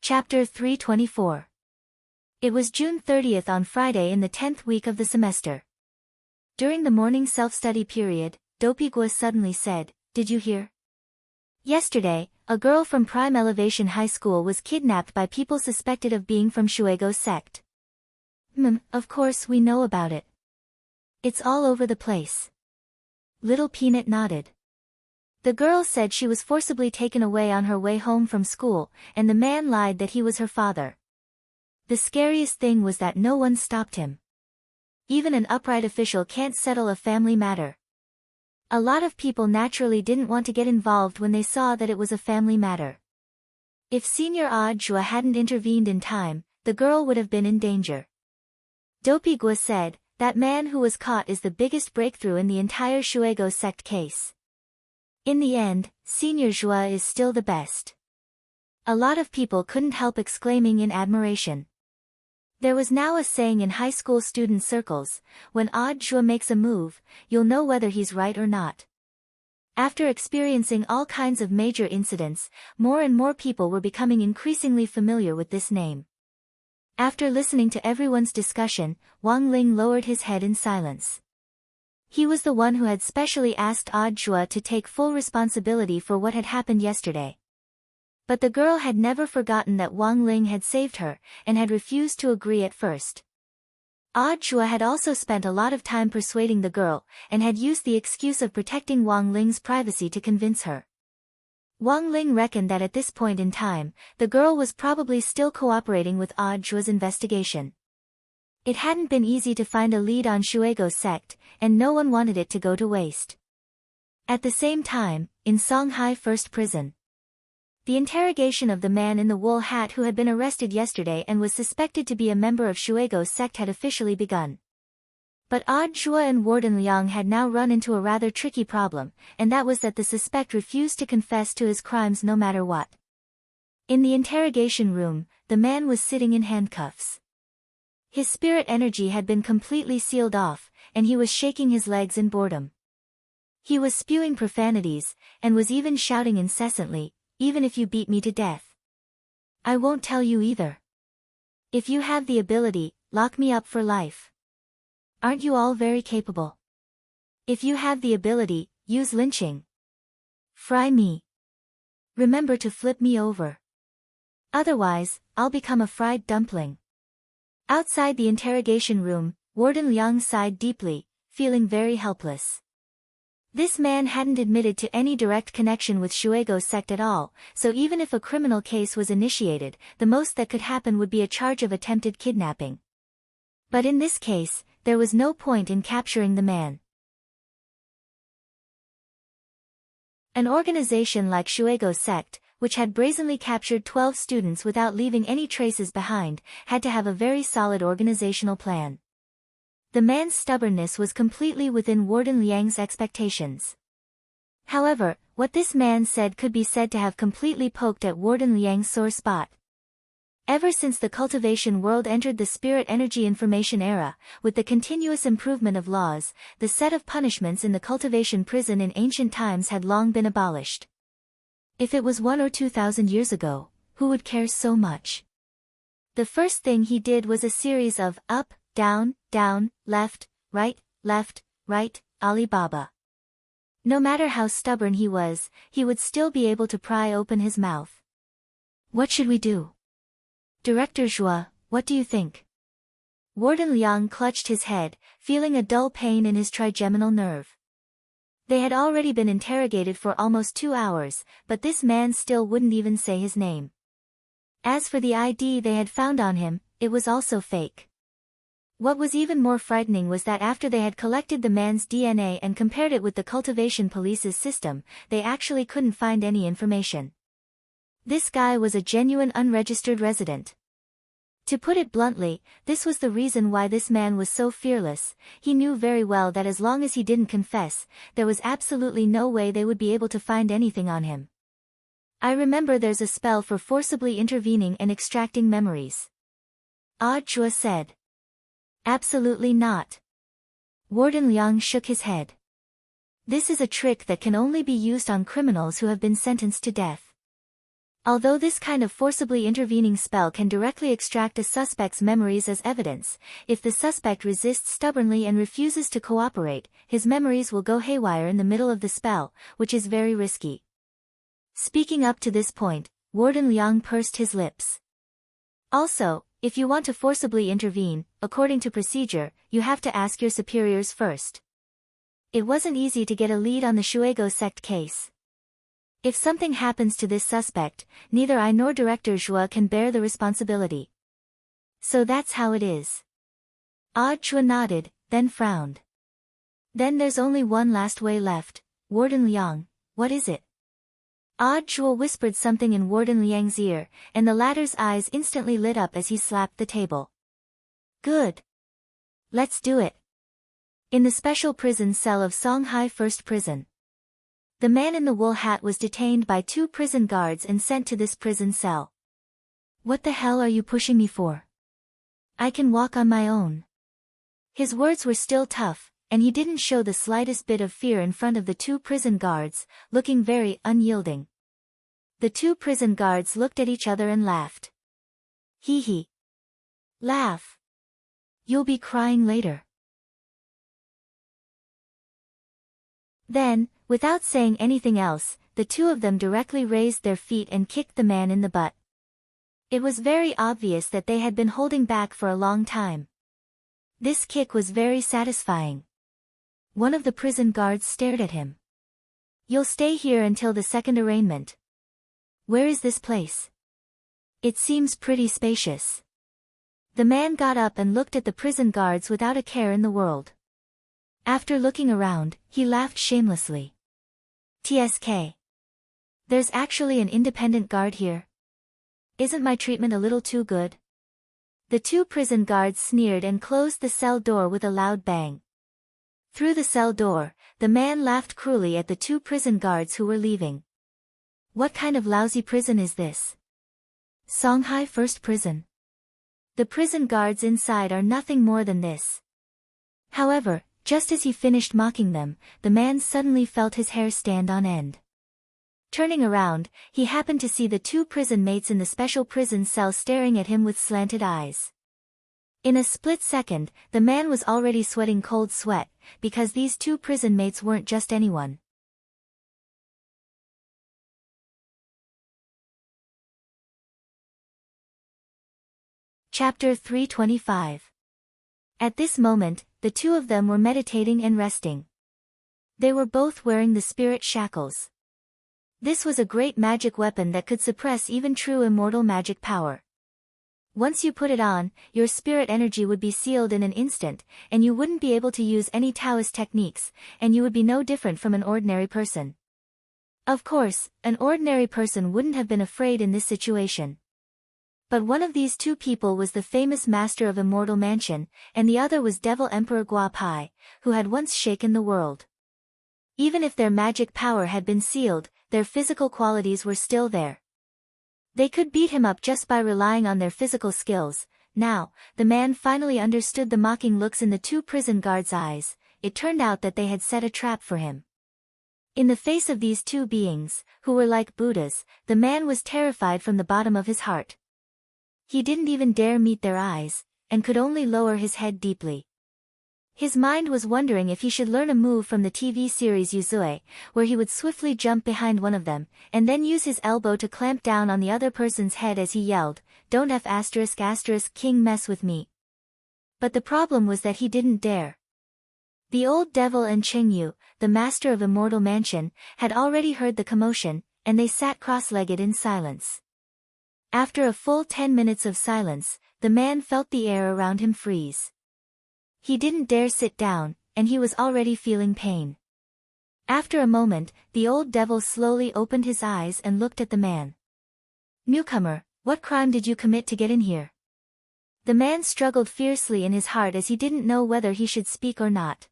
Chapter 324. It was June 30th on Friday in the 10th week of the semester. During the morning self-study period, Dopigua suddenly said, "Did you hear? Yesterday, a girl from Prime Elevation High School was kidnapped by people suspected of being from Shuego's sect." Of course we know about it. It's all over the place. Little Peanut nodded. The girl said she was forcibly taken away on her way home from school, and the man lied that he was her father. The scariest thing was that no one stopped him. Even an upright official can't settle a family matter. A lot of people naturally didn't want to get involved when they saw that it was a family matter. If Senior Audjua hadn't intervened in time, the girl would have been in danger. Dopigua said, "That man who was caught is the biggest breakthrough in the entire Shuego sect case. In the end, Senior Zhua is still the best." A lot of people couldn't help exclaiming in admiration. There was now a saying in high school student circles, when Audjua makes a move, you'll know whether he's right or not. After experiencing all kinds of major incidents, more and more people were becoming increasingly familiar with this name. After listening to everyone's discussion, Wang Ling lowered his head in silence. He was the one who had specially asked Audjua to take full responsibility for what had happened yesterday. But the girl had never forgotten that Wang Ling had saved her, and had refused to agree at first. Audjua had also spent a lot of time persuading the girl, and had used the excuse of protecting Wang Ling's privacy to convince her. Wang Ling reckoned that at this point in time, the girl was probably still cooperating with Audjua's investigation. It hadn't been easy to find a lead on Shuego's sect, and no one wanted it to go to waste. At the same time, in Songhai First Prison, the interrogation of the man in the wool hat who had been arrested yesterday and was suspected to be a member of Shuego's sect had officially begun. But Audjua and Warden Liang had now run into a rather tricky problem, and that was that the suspect refused to confess to his crimes no matter what. In the interrogation room, the man was sitting in handcuffs. His spirit energy had been completely sealed off, and he was shaking his legs in boredom. He was spewing profanities, and was even shouting incessantly, "Even if you beat me to death, I won't tell you either. If you have the ability, lock me up for life. Aren't you all very capable? If you have the ability, use lynching. Fry me. Remember to flip me over. Otherwise, I'll become a fried dumpling." Outside the interrogation room, Warden Liang sighed deeply, feeling very helpless. This man hadn't admitted to any direct connection with Shuego's sect at all, so even if a criminal case was initiated, the most that could happen would be a charge of attempted kidnapping. But in this case, there was no point in capturing the man. An organization like Shuego's sect, which had brazenly captured 12 students without leaving any traces behind, had to have a very solid organizational plan. The man's stubbornness was completely within Warden Liang's expectations. However, what this man said could be said to have completely poked at Warden Liang's sore spot. Ever since the cultivation world entered the spirit energy information era, with the continuous improvement of laws, the set of punishments in the cultivation prison in ancient times had long been abolished. If it was 1 or 2,000 years ago, who would care so much? The first thing he did was a series of up, down, left, right, Alibaba. No matter how stubborn he would still be able to pry open his mouth. What should we do? Director Zhua, what do you think? Warden Liang clutched his head, feeling a dull pain in his trigeminal nerve. They had already been interrogated for almost 2 hours, but this man still wouldn't even say his name. As for the ID they had found on him, it was also fake. What was even more frightening was that after they had collected the man's DNA and compared it with the cultivation police's system, they actually couldn't find any information. This guy was a genuine unregistered resident. To put it bluntly, this was the reason why this man was so fearless. He knew very well that as long as he didn't confess, there was absolutely no way they would be able to find anything on him. I remember there's a spell for forcibly intervening and extracting memories. Zhua said. Absolutely not. Warden Liang shook his head. This is a trick that can only be used on criminals who have been sentenced to death. Although this kind of forcibly intervening spell can directly extract a suspect's memories as evidence, if the suspect resists stubbornly and refuses to cooperate, his memories will go haywire in the middle of the spell, which is very risky. Speaking up to this point, Warden Liang pursed his lips. Also, if you want to forcibly intervene, according to procedure, you have to ask your superiors first. It wasn't easy to get a lead on the Shuego sect case. If something happens to this suspect, neither I nor Director Zhua can bear the responsibility. So that's how it is. Zhua nodded, then frowned. Then there's only one last way left. Warden Liang, what is it? Zhua whispered something in Warden Liang's ear, and the latter's eyes instantly lit up as he slapped the table. Good. Let's do it. In the special prison cell of Songhai First Prison. The man in the wool hat was detained by 2 prison guards and sent to this prison cell. What the hell are you pushing me for? I can walk on my own. His words were still tough, and he didn't show the slightest bit of fear in front of the 2 prison guards, looking very unyielding. The 2 prison guards looked at each other and laughed. Hee hee. Laugh. You'll be crying later. Then, without saying anything else, the 2 of them directly raised their feet and kicked the man in the butt. It was very obvious that they had been holding back for a long time. This kick was very satisfying. One of the prison guards stared at him. You'll stay here until the second arraignment. Where is this place? It seems pretty spacious. The man got up and looked at the prison guards without a care in the world. After looking around, he laughed shamelessly. TSK. There's actually an independent guard here. Isn't my treatment a little too good? The 2 prison guards sneered and closed the cell door with a loud bang. Through the cell door, the man laughed cruelly at the 2 prison guards who were leaving. What kind of lousy prison is this? Songhai First Prison. The prison guards inside are nothing more than this. However, just as he finished mocking them, the man suddenly felt his hair stand on end. Turning around, he happened to see the 2 prison mates in the special prison cell staring at him with slanted eyes. In a split second, the man was already sweating cold sweat, because these 2 prison mates weren't just anyone. Chapter 325. At this moment, the 2 of them were meditating and resting. They were both wearing the spirit shackles. This was a great magic weapon that could suppress even true immortal magic power. Once you put it on, your spirit energy would be sealed in an instant, and you wouldn't be able to use any Taoist techniques, and you would be no different from an ordinary person. Of course, an ordinary person wouldn't have been afraid in this situation. But one of these 2 people was the famous master of Immortal Mansion, and the other was Devil Emperor Gua Pai, who had once shaken the world. Even if their magic power had been sealed, their physical qualities were still there. They could beat him up just by relying on their physical skills. Now, the man finally understood the mocking looks in the two prison guards' eyes. It turned out that they had set a trap for him. In the face of these two beings, who were like Buddhas, the man was terrified from the bottom of his heart. He didn't even dare meet their eyes, and could only lower his head deeply. His mind was wondering if he should learn a move from the TV series Yuzue, where he would swiftly jump behind one of them, and then use his elbow to clamp down on the other person's head as he yelled, "Don't ****king mess with me." But the problem was that he didn't dare. The old devil and Qingyu, the master of Immortal Mansion, had already heard the commotion, and they sat cross-legged in silence. After a full 10 minutes of silence, the man felt the air around him freeze. He didn't dare sit down, and he was already feeling pain. After a moment, the old devil slowly opened his eyes and looked at the man. "Newcomer, what crime did you commit to get in here?" The man struggled fiercely in his heart as he didn't know whether he should speak or not.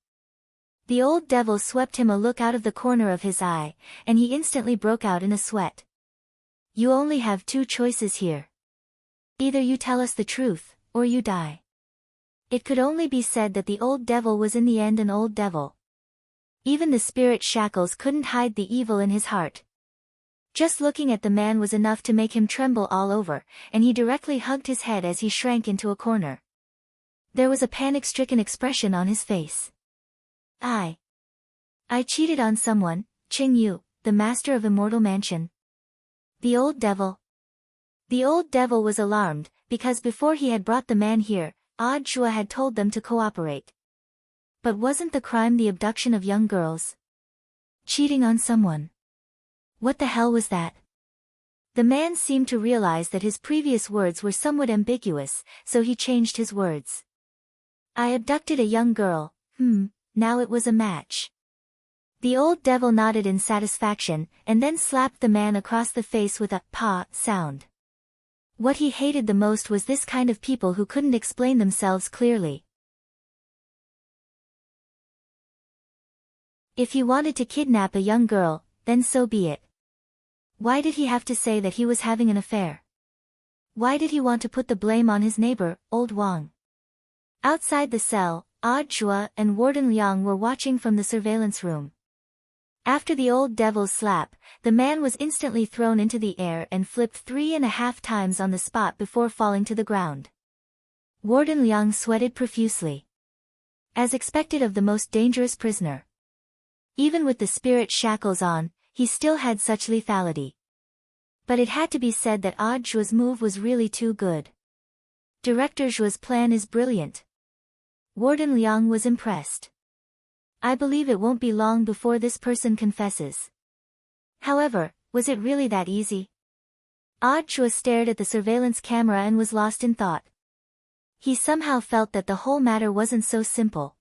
The old devil swept him a look out of the corner of his eye, and he instantly broke out in a sweat. "You only have two choices here. Either you tell us the truth, or you die." It could only be said that the old devil was in the end an old devil. Even the spirit shackles couldn't hide the evil in his heart. Just looking at the man was enough to make him tremble all over, and he directly hugged his head as he shrank into a corner. There was a panic-stricken expression on his face. I cheated on someone, Qingyu, the master of Immortal Mansion." The old devil. The old devil was alarmed, because before he had brought the man here, Audiobook had told them to cooperate. But wasn't the crime the abduction of young girls? Cheating on someone? What the hell was that? The man seemed to realize that his previous words were somewhat ambiguous, so he changed his words. "I abducted a young girl, now it was a match." The old devil nodded in satisfaction, and then slapped the man across the face with a "pa" sound. What he hated the most was this kind of people who couldn't explain themselves clearly. If he wanted to kidnap a young girl, then so be it. Why did he have to say that he was having an affair? Why did he want to put the blame on his neighbor, old Wang? Outside the cell, Audiobook and Warden Liang were watching from the surveillance room. After the old devil's slap, the man was instantly thrown into the air and flipped 3.5 times on the spot before falling to the ground. Warden Liang sweated profusely. As expected of the most dangerous prisoner. Even with the spirit shackles on, he still had such lethality. But it had to be said that Audiobook's move was really too good. Director Zhu's plan is brilliant. Warden Liang was impressed. "I believe it won't be long before this person confesses." However, was it really that easy? Audiobook stared at the surveillance camera and was lost in thought. He somehow felt that the whole matter wasn't so simple.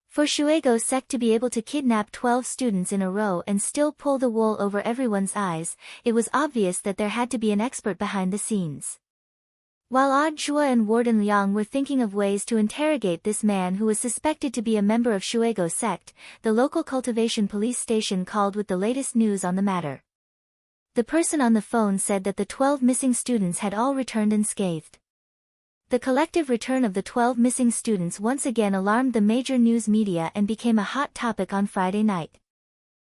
For Shuego's sect to be able to kidnap 12 students in a row and still pull the wool over everyone's eyes, it was obvious that there had to be an expert behind the scenes. While Audiobook and Warden Liang were thinking of ways to interrogate this man who was suspected to be a member of Shuego's sect, the local cultivation police station called with the latest news on the matter. The person on the phone said that the 12 missing students had all returned unscathed. The collective return of the 12 missing students once again alarmed the major news media and became a hot topic on Friday night.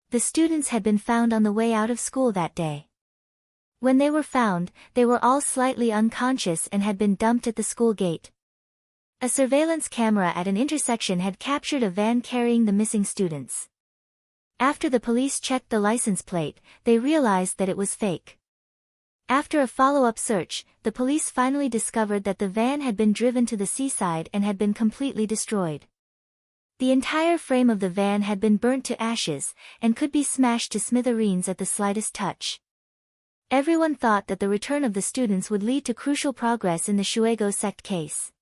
The students had been found on the way out of school that day. When they were found, they were all slightly unconscious and had been dumped at the school gate. A surveillance camera at an intersection had captured a van carrying the missing students. After the police checked the license plate, they realized that it was fake. After a follow-up search, the police finally discovered that the van had been driven to the seaside and had been completely destroyed. The entire frame of the van had been burnt to ashes, and could be smashed to smithereens at the slightest touch. Everyone thought that the return of the students would lead to crucial progress in the Shuego sect case.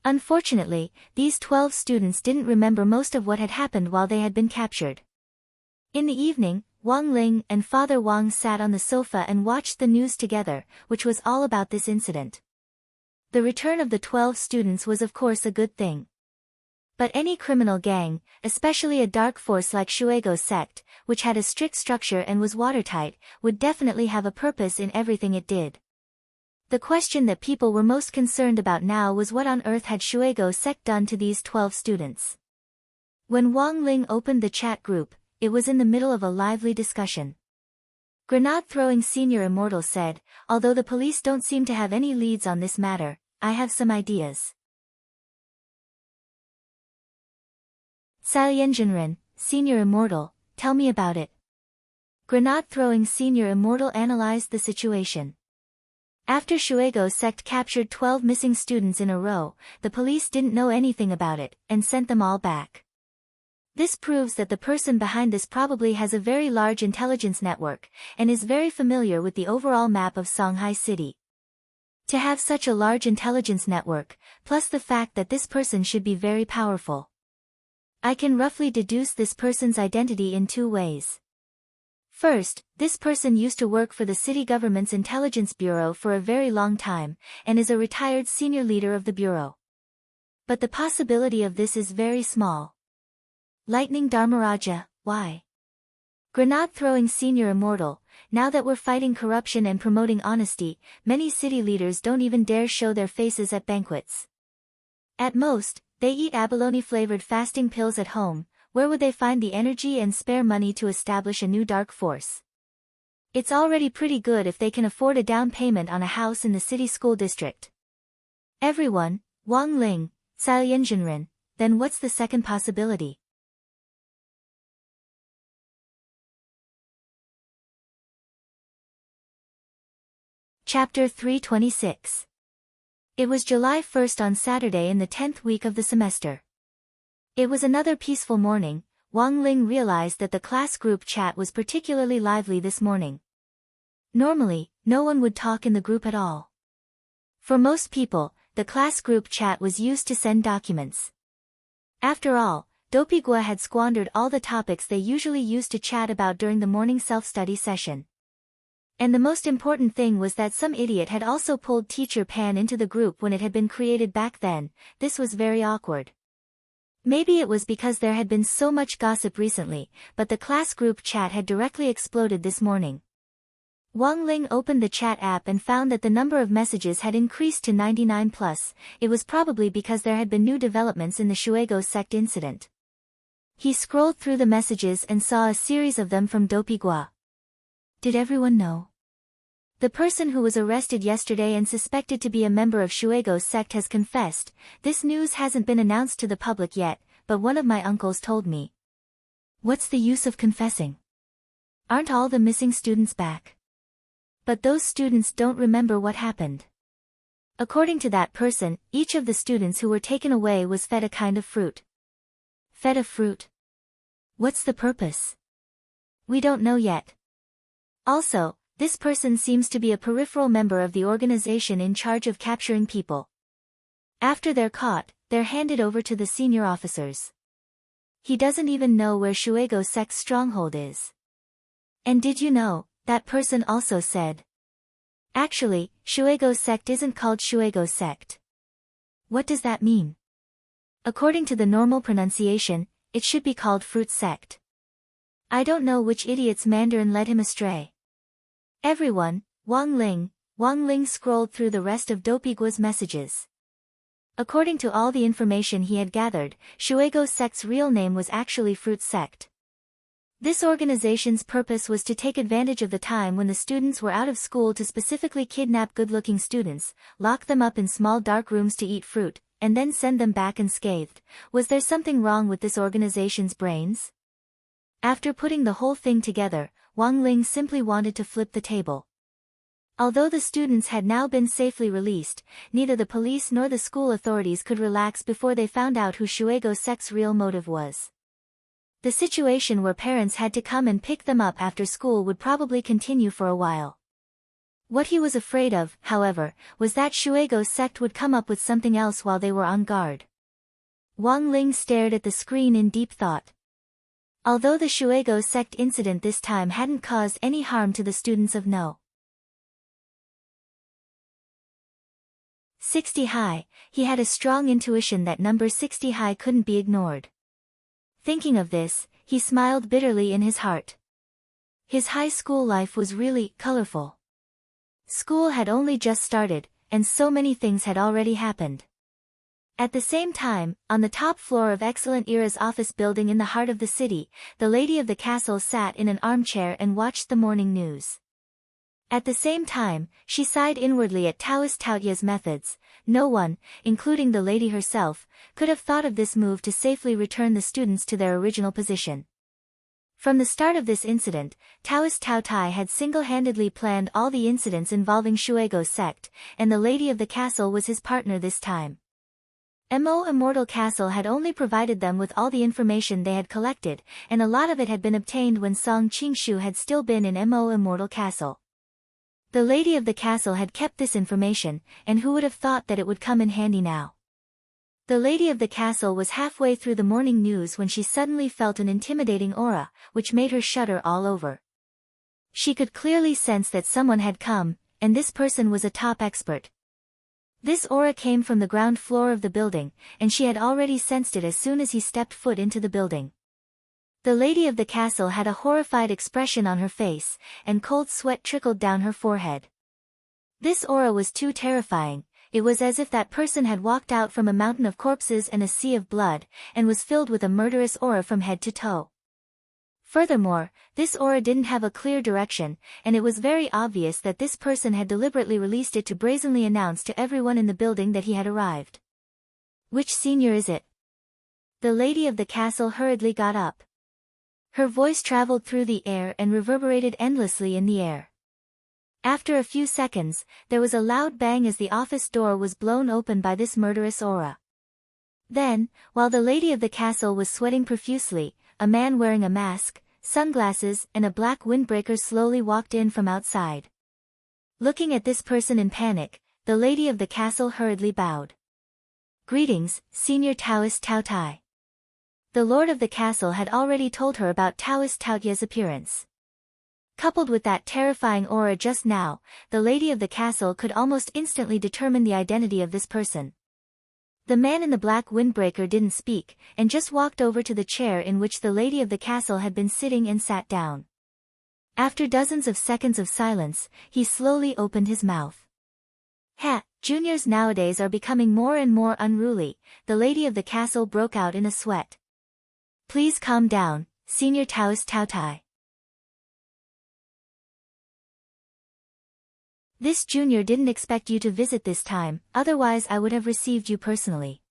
Unfortunately, these 12 students didn't remember most of what had happened while they had been captured. In the evening, Wang Ling and Father Wang sat on the sofa and watched the news together, which was all about this incident. The return of the 12 students was of course a good thing. But any criminal gang, especially a dark force like Shuego's sect, which had a strict structure and was watertight, would definitely have a purpose in everything it did. The question that people were most concerned about now was what on earth had Shuego's sect done to these 12 students. When Wang Ling opened the chat group, it was in the middle of a lively discussion. Grenade-throwing Senior Immortal said, "Although the police don't seem to have any leads on this matter, I have some ideas." Saliengenren, Senior Immortal, tell me about it. Grenade-throwing Senior Immortal analyzed the situation. After Shuego's sect captured 12 missing students in a row, the police didn't know anything about it, and sent them all back. This proves that the person behind this probably has a very large intelligence network, and is very familiar with the overall map of Shanghai City. To have such a large intelligence network, plus the fact that this person should be very powerful. I can roughly deduce this person's identity in 2 ways. First, this person used to work for the city government's intelligence bureau for a very long time, and is a retired senior leader of the bureau. But the possibility of this is very small. Lightning Dharmaraja, why? Grenade-throwing Senior Immortal, now that we're fighting corruption and promoting honesty, many city leaders don't even dare show their faces at banquets. At most, they eat abalone-flavored fasting pills at home. Where would they find the energy and spare money to establish a new dark force? It's already pretty good if they can afford a down payment on a house in the city school district. Everyone, Wang Ling, Saliengenren, then what's the second possibility? Chapter 326. It was July 1st on Saturday in the 10th week of the semester. It was another peaceful morning. Wang Ling realized that the class group chat was particularly lively this morning. Normally, no one would talk in the group at all. For most people, the class group chat was used to send documents. After all, Dopigua had squandered all the topics they usually used to chat about during the morning self-study session. And the most important thing was that some idiot had also pulled Teacher Pan into the group when it had been created back then. This was very awkward. Maybe it was because there had been so much gossip recently, but the class group chat had directly exploded this morning. Wang Ling opened the chat app and found that the number of messages had increased to 99 plus. It was probably because there had been new developments in the Shuego's sect incident. He scrolled through the messages and saw a series of them from Dopigua. Did everyone know? The person who was arrested yesterday and suspected to be a member of Shuego's sect has confessed. This news hasn't been announced to the public yet, but one of my uncles told me. What's the use of confessing? Aren't all the missing students back? But those students don't remember what happened. According to that person, each of the students who were taken away was fed a kind of fruit. Fed a fruit? What's the purpose? We don't know yet. Also, this person seems to be a peripheral member of the organization in charge of capturing people. After they're caught, they're handed over to the senior officers. He doesn't even know where Shuego's sect's stronghold is. And did you know, that person also said. Actually, Shuego's sect isn't called Shuego's sect. What does that mean? According to the normal pronunciation, it should be called Fruit Sect. I don't know which idiot's Mandarin led him astray. Everyone, Wang Ling scrolled through the rest of Dopigua's messages. According to all the information he had gathered, Shuego's sect's real name was actually Fruit Sect. This organization's purpose was to take advantage of the time when the students were out of school to specifically kidnap good-looking students, lock them up in small dark rooms to eat fruit, and then send them back unscathed. Was there something wrong with this organization's brains? After putting the whole thing together, Wang Ling simply wanted to flip the table. Although the students had now been safely released, neither the police nor the school authorities could relax before they found out who Shuego's sect's real motive was. The situation where parents had to come and pick them up after school would probably continue for a while. What he was afraid of, however, was that Shuego's sect would come up with something else while they were on guard. Wang Ling stared at the screen in deep thought. Although the Shuego's sect incident this time hadn't caused any harm to the students of No. 60 high, he had a strong intuition that number 60 high couldn't be ignored. Thinking of this, he smiled bitterly in his heart. His high school life was really colorful. School had only just started, and so many things had already happened. At the same time, on the top floor of Excellent Era's office building in the heart of the city, the lady of the castle sat in an armchair and watched the morning news. At the same time, she sighed inwardly at Taoist Taotia's methods. No one, including the lady herself, could have thought of this move to safely return the students to their original position. From the start of this incident, Taoist Tao Tai had single-handedly planned all the incidents involving Shuego's sect, and the lady of the castle was his partner this time. Mo Immortal Castle had only provided them with all the information they had collected, and a lot of it had been obtained when Song Qingshu had still been in Mo Immortal Castle. The lady of the castle had kept this information, and who would have thought that it would come in handy now? The lady of the castle was halfway through the morning news when she suddenly felt an intimidating aura, which made her shudder all over. She could clearly sense that someone had come, and this person was a top expert. This aura came from the ground floor of the building, and she had already sensed it as soon as he stepped foot into the building. The lady of the castle had a horrified expression on her face, and cold sweat trickled down her forehead. This aura was too terrifying. It was as if that person had walked out from a mountain of corpses and a sea of blood, and was filled with a murderous aura from head to toe. Furthermore, this aura didn't have a clear direction, and it was very obvious that this person had deliberately released it to brazenly announce to everyone in the building that he had arrived. "Which senior is it?" The lady of the castle hurriedly got up. Her voice traveled through the air and reverberated endlessly in the air. After a few seconds, there was a loud bang as the office door was blown open by this murderous aura. Then, while the lady of the castle was sweating profusely, a man wearing a mask, sunglasses, and a black windbreaker slowly walked in from outside. Looking at this person in panic, the lady of the castle hurriedly bowed. "Greetings, Senior Taoist Tao Tai." The lord of the castle had already told her about Taoist Taotia's appearance. Coupled with that terrifying aura just now, the lady of the castle could almost instantly determine the identity of this person. The man in the black windbreaker didn't speak, and just walked over to the chair in which the lady of the castle had been sitting and sat down. After dozens of seconds of silence, he slowly opened his mouth. Juniors nowadays are becoming more and more unruly," the lady of the castle broke out in a sweat. "Please calm down, Senior Taoist Tao Tai. This junior didn't expect you to visit this time, otherwise I would have received you personally."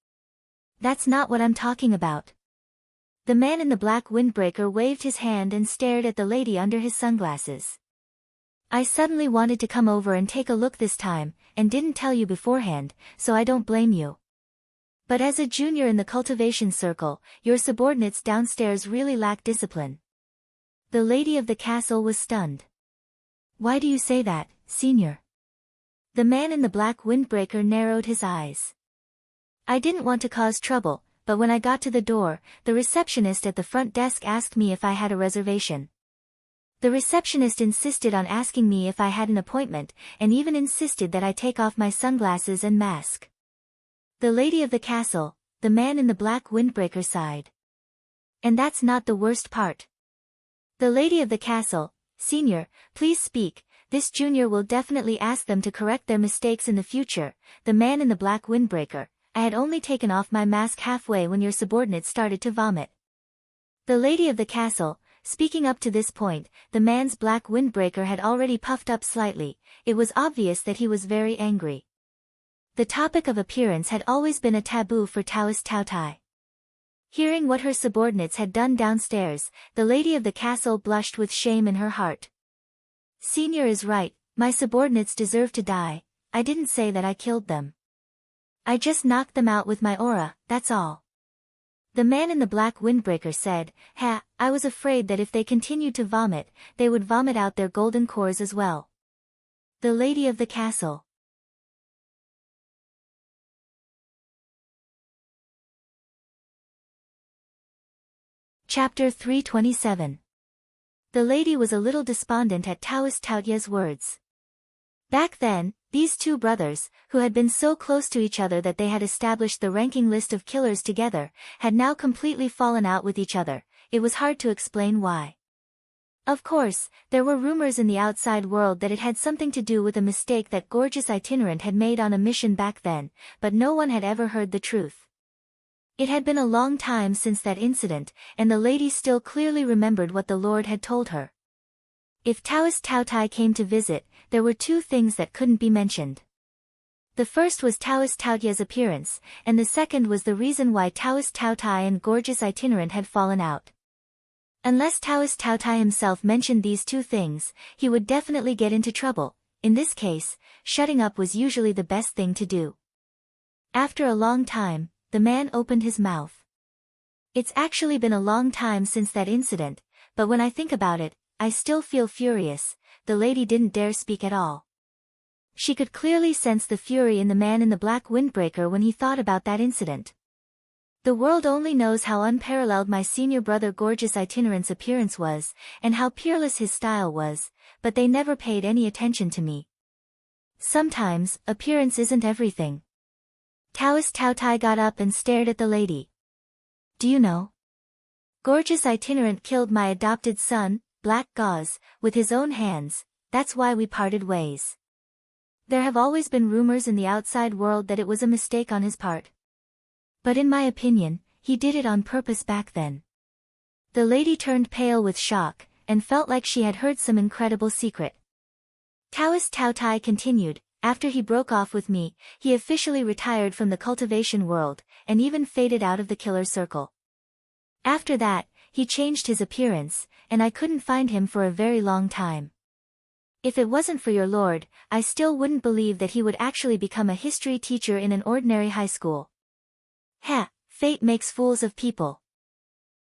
"That's not what I'm talking about." The man in the black windbreaker waved his hand and stared at the lady under his sunglasses. "I suddenly wanted to come over and take a look this time, and didn't tell you beforehand, so I don't blame you. But as a junior in the cultivation circle, your subordinates downstairs really lack discipline." The lady of the castle was stunned. "Why do you say that, Senior?" The man in the black windbreaker narrowed his eyes. "I didn't want to cause trouble, but when I got to the door, the receptionist at the front desk asked me if I had a reservation. The receptionist insisted on asking me if I had an appointment, and even insisted that I take off my sunglasses and mask." The lady of the castle, the man in the black windbreaker sighed. "And that's not the worst part." The lady of the castle, "Senior, please speak. This junior will definitely ask them to correct their mistakes in the future." The man in the black windbreaker, "I had only taken off my mask halfway when your subordinate started to vomit." The lady of the castle, speaking up to this point, the man's black windbreaker had already puffed up slightly. It was obvious that he was very angry. The topic of appearance had always been a taboo for Taoist Tao Tai. Hearing what her subordinates had done downstairs, the lady of the castle blushed with shame in her heart. "Senior is right, my subordinates deserve to die. I didn't say that I killed them. I just knocked them out with my aura, that's all." The man in the black windbreaker said, I was afraid that if they continued to vomit, they would vomit out their golden cores as well." The lady of the castle. Chapter 327. The lady was a little despondent at Taoist Taotia's words. Back then, these two brothers, who had been so close to each other that they had established the ranking list of killers together, had now completely fallen out with each other. It was hard to explain why. Of course, there were rumors in the outside world that it had something to do with a mistake that Gorgeous Itinerant had made on a mission back then, but no one had ever heard the truth. It had been a long time since that incident, and the lady still clearly remembered what the Lord had told her. If Taoist Taotai came to visit, there were two things that couldn't be mentioned. The first was Taoist Taotia's appearance, and the second was the reason why Taoist Taotai and Gorgeous Itinerant had fallen out. Unless Taoist Taotai himself mentioned these two things, he would definitely get into trouble. In this case, shutting up was usually the best thing to do. After a long time, the man opened his mouth. It's actually been a long time since that incident, but when I think about it, I still feel furious. The lady didn't dare speak at all. She could clearly sense the fury in the man in the black windbreaker when he thought about that incident. The world only knows how unparalleled my senior brother Gorgeous Itinerant's appearance was, and how peerless his style was, but they never paid any attention to me. Sometimes, appearance isn't everything. Taoist Taotai got up and stared at the lady. Do you know? Gorgeous Itinerant killed my adopted son, Black Gauze, with his own hands. That's why we parted ways. There have always been rumors in the outside world that it was a mistake on his part. But in my opinion, he did it on purpose back then. The lady turned pale with shock, and felt like she had heard some incredible secret. Taoist Taotai continued, after he broke off with me, he officially retired from the cultivation world, and even faded out of the killer circle. After that, he changed his appearance, and I couldn't find him for a very long time. If it wasn't for your lord, I still wouldn't believe that he would actually become a history teacher in an ordinary high school. Fate makes fools of people.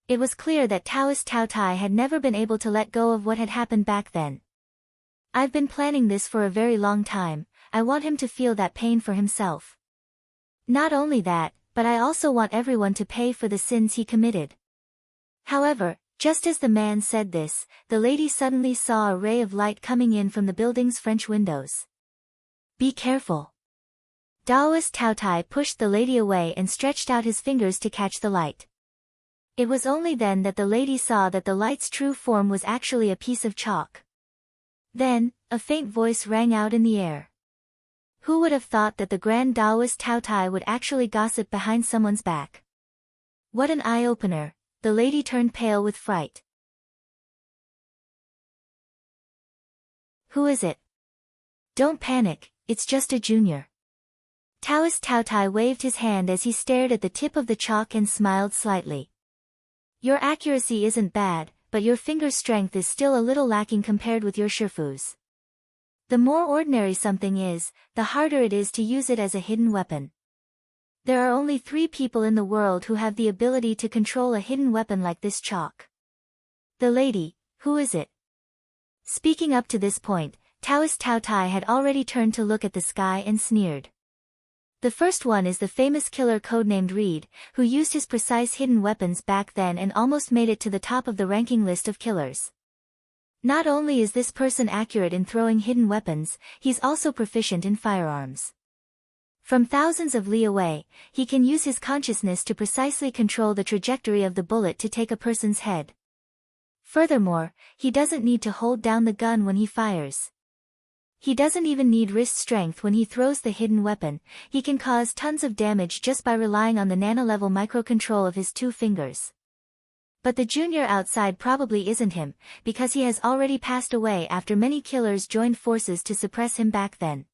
It was clear that Taoist Taotai had never been able to let go of what had happened back then. I've been planning this for a very long time. I want him to feel that pain for himself. Not only that, but I also want everyone to pay for the sins he committed. However, just as the man said this, the lady suddenly saw a ray of light coming in from the building's French windows. Be careful. Taoist Taotai pushed the lady away and stretched out his fingers to catch the light. It was only then that the lady saw that the light's true form was actually a piece of chalk. Then, a faint voice rang out in the air. Who would have thought that the Grand Taoist Taotai would actually gossip behind someone's back? What an eye-opener. The lady turned pale with fright. Who is it? Don't panic, it's just a junior. Taoist Taotai waved his hand as he stared at the tip of the chalk and smiled slightly. Your accuracy isn't bad, but your finger strength is still a little lacking compared with your Shifu's. The more ordinary something is, the harder it is to use it as a hidden weapon. There are only 3 people in the world who have the ability to control a hidden weapon like this chalk. The lady, who is it? Speaking up to this point, Taoist Taotai had already turned to look at the sky and sneered. The first one is the famous killer codenamed Reed, who used his precise hidden weapons back then and almost made it to the top of the ranking list of killers. Not only is this person accurate in throwing hidden weapons, he's also proficient in firearms. From thousands of li away, he can use his consciousness to precisely control the trajectory of the bullet to take a person's head. Furthermore, he doesn't need to hold down the gun when he fires. He doesn't even need wrist strength when he throws the hidden weapon. He can cause tons of damage just by relying on the nano-level microcontrol of his 2 fingers. But the junior outside probably isn't him, because he has already passed away after many killers joined forces to suppress him back then.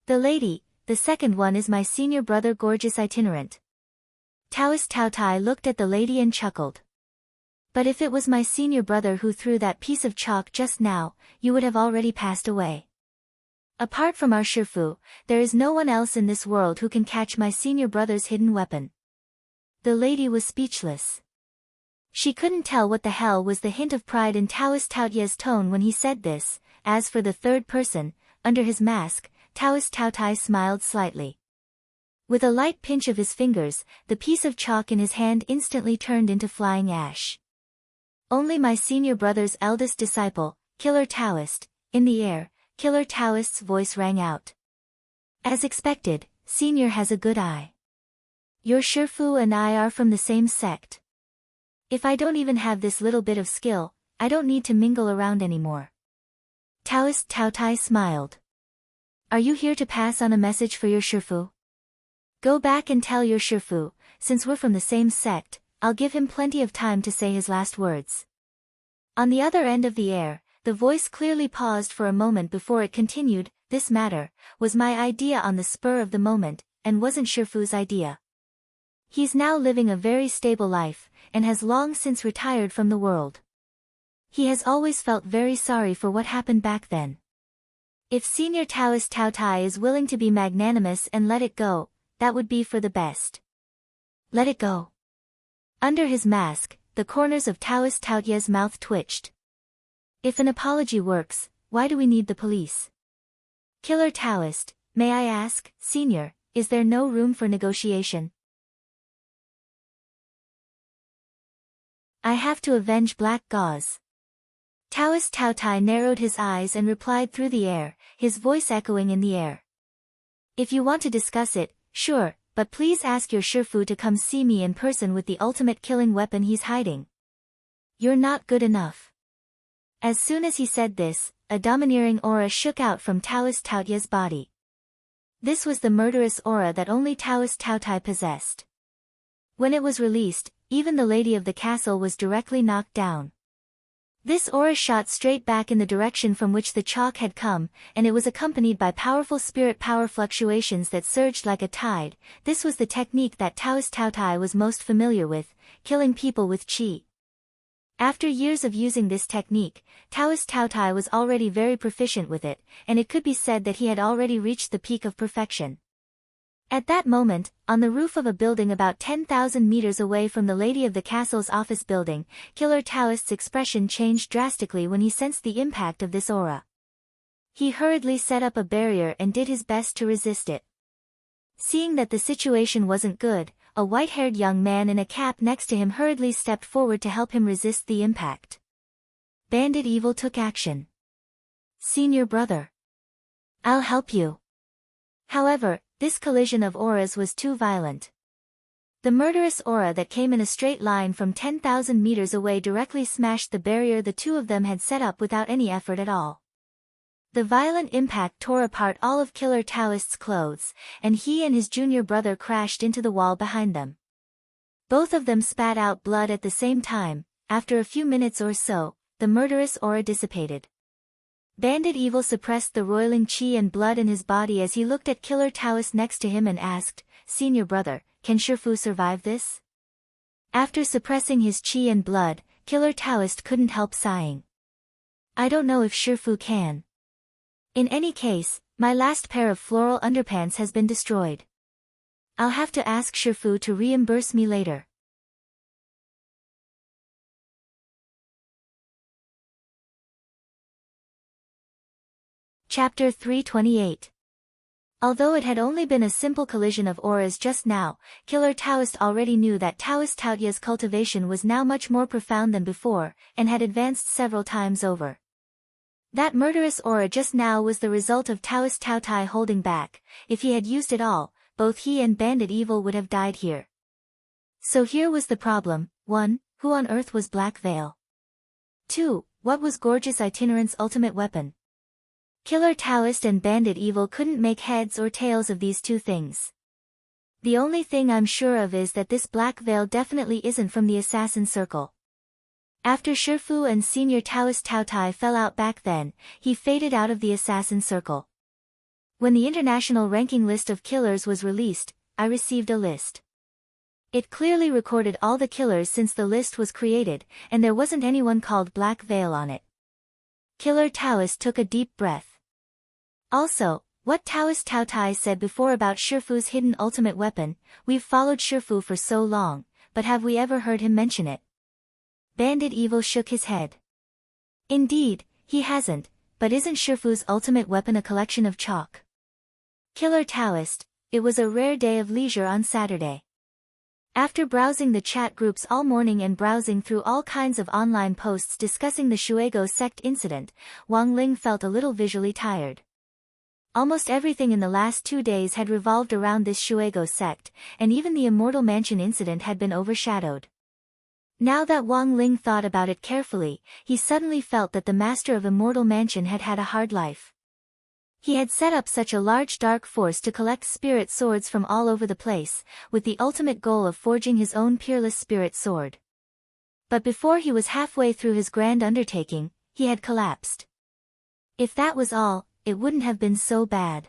The lady, the second one is my senior brother Gorgeous Itinerant. Taoist Taotai looked at the lady and chuckled. But if it was my senior brother who threw that piece of chalk just now, you would have already passed away. Apart from our Shifu, there is no one else in this world who can catch my senior brother's hidden weapon. The lady was speechless. She couldn't tell what the hell was the hint of pride in Taoist Taotia's tone when he said this. As for the third person, under his mask, Taoist Taotai smiled slightly. With a light pinch of his fingers, the piece of chalk in his hand instantly turned into flying ash. Only my senior brother's eldest disciple, Killer Taoist, in the air, Killer Taoist's voice rang out. As expected, Senior has a good eye. Your Shifu and I are from the same sect. If I don't even have this little bit of skill, I don't need to mingle around anymore. Taoist Tao Tai smiled. Are you here to pass on a message for your Shifu? Go back and tell your Shifu, since we're from the same sect, I'll give him plenty of time to say his last words. On the other end of the air, the voice clearly paused for a moment before it continued. This matter was my idea on the spur of the moment, and wasn't Shifu's idea. He's now living a very stable life, and has long since retired from the world. He has always felt very sorry for what happened back then. If Senior Taoist Tao Tai is willing to be magnanimous and let it go, that would be for the best. Let it go. Under his mask, the corners of Taoist Tao Tai's mouth twitched. If an apology works, why do we need the police? Killer Taoist, may I ask, Senior, is there no room for negotiation? I have to avenge Black Gauze. Taoist Tao Tai narrowed his eyes and replied through the air, his voice echoing in the air. If you want to discuss it, sure, but please ask your Shifu to come see me in person with the ultimate killing weapon he's hiding. You're not good enough. As soon as he said this, a domineering aura shook out from Taoist Tao Tai's body. This was the murderous aura that only Taoist Tao Tai possessed. When it was released, even the lady of the castle was directly knocked down. This aura shot straight back in the direction from which the chalk had come, and it was accompanied by powerful spirit power fluctuations that surged like a tide. This was the technique that Taoist Tao Tai was most familiar with, killing people with qi. After years of using this technique, Taoist Tao Tai was already very proficient with it, and it could be said that he had already reached the peak of perfection. At that moment, on the roof of a building about 10,000 meters away from the lady of the castle's office building, Killer Taoist's expression changed drastically when he sensed the impact of this aura. He hurriedly set up a barrier and did his best to resist it. Seeing that the situation wasn't good, a white-haired young man in a cap next to him hurriedly stepped forward to help him resist the impact. Bandit Evil took action. Senior brother. I'll help you. However, this collision of auras was too violent. The murderous aura that came in a straight line from 10,000 meters away directly smashed the barrier the two of them had set up without any effort at all. The violent impact tore apart all of Killer Taoist's clothes, and he and his junior brother crashed into the wall behind them. Both of them spat out blood at the same time. After a few minutes or so, the murderous aura dissipated. Bandit Evil suppressed the roiling qi and blood in his body as he looked at Killer Taoist next to him and asked, Senior brother, can Shifu survive this? After suppressing his qi and blood, Killer Taoist couldn't help sighing. I don't know if Shifu can. In any case, my last pair of floral underpants has been destroyed. I'll have to ask Shifu to reimburse me later. Chapter 328. Although it had only been a simple collision of auras just now, Killer Taoist already knew that Taoist Tao Tai's cultivation was now much more profound than before, and had advanced several times over. That murderous aura just now was the result of Taoist Tao Tai holding back. If he had used it all, both he and Bandit Evil would have died here. So here was the problem. 1. Who on earth was Black Veil? 2. What was Gorgeous Itinerant's ultimate weapon? Killer Taoist and Bandit Evil couldn't make heads or tails of these two things. The only thing I'm sure of is that this Black Veil definitely isn't from the Assassin Circle. After Shifu and Senior Taoist Tao Tai fell out back then, he faded out of the Assassin Circle. When the international ranking list of killers was released, I received a list. It clearly recorded all the killers since the list was created, and there wasn't anyone called Black Veil on it. Killer Taoist took a deep breath. Also, what Taoist Tao Tai said before about Shifu's hidden ultimate weapon, we've followed Shifu for so long, but have we ever heard him mention it? Bandit Evil shook his head. Indeed, he hasn't, but isn't Shifu's ultimate weapon a collection of chalk? Killer Taoist, it was a rare day of leisure on Saturday. After browsing the chat groups all morning and browsing through all kinds of online posts discussing the Shuego sect incident, Wang Ling felt a little visually tired. Almost everything in the last 2 days had revolved around this Shuego sect, and even the Immortal Mansion incident had been overshadowed. Now that Wang Ling thought about it carefully, he suddenly felt that the master of Immortal Mansion had had a hard life. He had set up such a large dark force to collect spirit swords from all over the place, with the ultimate goal of forging his own peerless spirit sword. But before he was halfway through his grand undertaking, he had collapsed. If that was all, it wouldn't have been so bad.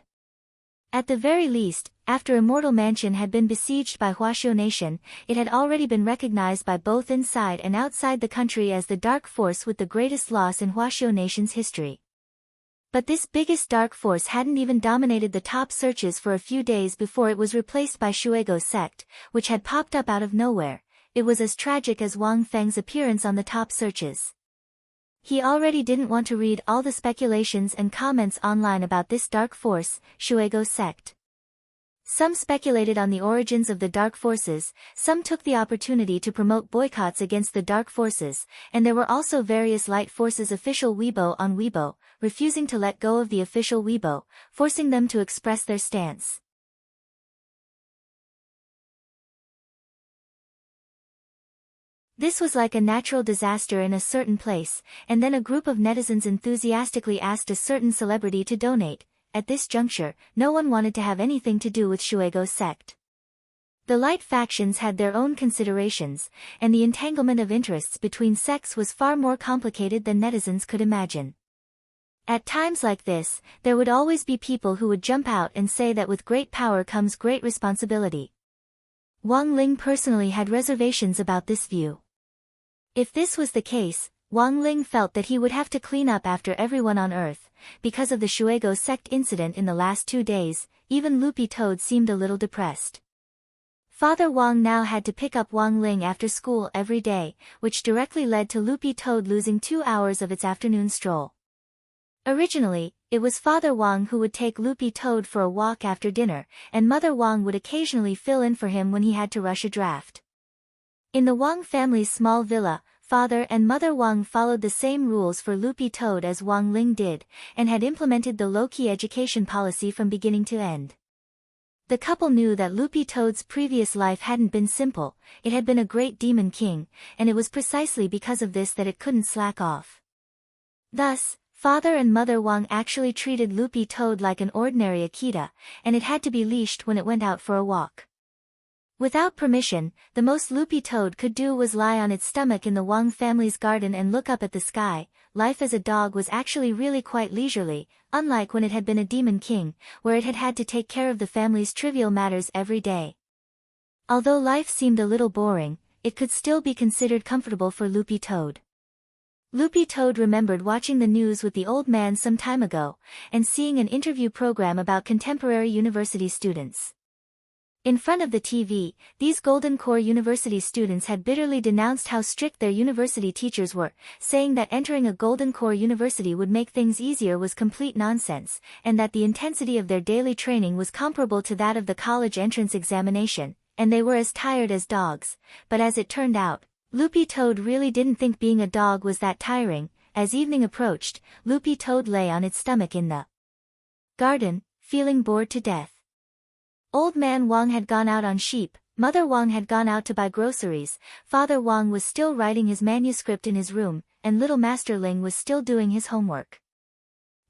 At the very least, after Immortal Mansion had been besieged by Huaxiao Nation, it had already been recognized by both inside and outside the country as the dark force with the greatest loss in Huaxiao Nation's history. But this biggest dark force hadn't even dominated the top searches for a few days before it was replaced by Shuego sect, which had popped up out of nowhere. It was as tragic as Wang Feng's appearance on the top searches. He already didn't want to read all the speculations and comments online about this dark force, Shuego sect. Some speculated on the origins of the dark forces, some took the opportunity to promote boycotts against the dark forces, and there were also various light forces official Weibo on Weibo, refusing to let go of the official Weibo, forcing them to express their stance. This was like a natural disaster in a certain place, and then a group of netizens enthusiastically asked a certain celebrity to donate. At this juncture, no one wanted to have anything to do with Shuego sect. The light factions had their own considerations, and the entanglement of interests between sects was far more complicated than netizens could imagine. At times like this, there would always be people who would jump out and say that with great power comes great responsibility. Wang Ling personally had reservations about this view. If this was the case, Wang Ling felt that he would have to clean up after everyone on Earth. Because of the Shuego sect incident in the last 2 days, even Loopy Toad seemed a little depressed. Father Wang now had to pick up Wang Ling after school every day, which directly led to Loopy Toad losing 2 hours of its afternoon stroll. Originally, it was Father Wang who would take Loopy Toad for a walk after dinner, and Mother Wang would occasionally fill in for him when he had to rush a draft. In the Wang family's small villa, Father and Mother Wang followed the same rules for Loopy Toad as Wang Ling did, and had implemented the low-key education policy from beginning to end. The couple knew that Loopy Toad's previous life hadn't been simple, it had been a great demon king, and it was precisely because of this that it couldn't slack off. Thus, Father and Mother Wang actually treated Loopy Toad like an ordinary Akita, and it had to be leashed when it went out for a walk. Without permission, the most Loopy Toad could do was lie on its stomach in the Wang family's garden and look up at the sky. Life as a dog was actually really quite leisurely, unlike when it had been a demon king, where it had had to take care of the family's trivial matters every day. Although life seemed a little boring, it could still be considered comfortable for Loopy Toad. Loopy Toad remembered watching the news with the old man some time ago, and seeing an interview program about contemporary university students. In front of the TV, these Golden Core University students had bitterly denounced how strict their university teachers were, saying that entering a Golden Core University would make things easier was complete nonsense, and that the intensity of their daily training was comparable to that of the college entrance examination, and they were as tired as dogs. But as it turned out, Loopy Toad really didn't think being a dog was that tiring. As evening approached, Loopy Toad lay on its stomach in the garden, feeling bored to death. Old man Wang had gone out on sheep, Mother Wang had gone out to buy groceries, Father Wang was still writing his manuscript in his room, and little Master Ling was still doing his homework.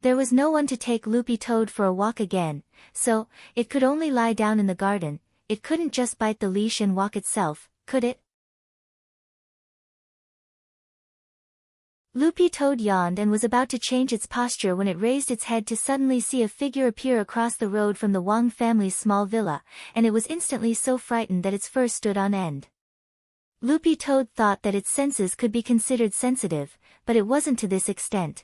There was no one to take Loopy Toad for a walk again, so, it could only lie down in the garden. It couldn't just bite the leash and walk itself, could it? Loopy Toad yawned and was about to change its posture when it raised its head to suddenly see a figure appear across the road from the Wang family's small villa, and it was instantly so frightened that its fur stood on end. Loopy Toad thought that its senses could be considered sensitive, but it wasn't to this extent.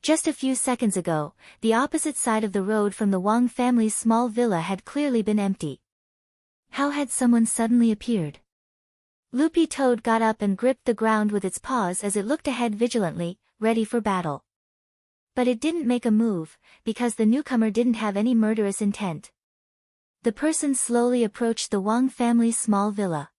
Just a few seconds ago, the opposite side of the road from the Wang family's small villa had clearly been empty. How had someone suddenly appeared? Loopy Toad got up and gripped the ground with its paws as it looked ahead vigilantly, ready for battle. But it didn't make a move, because the newcomer didn't have any murderous intent. The person slowly approached the Wang family's small villa.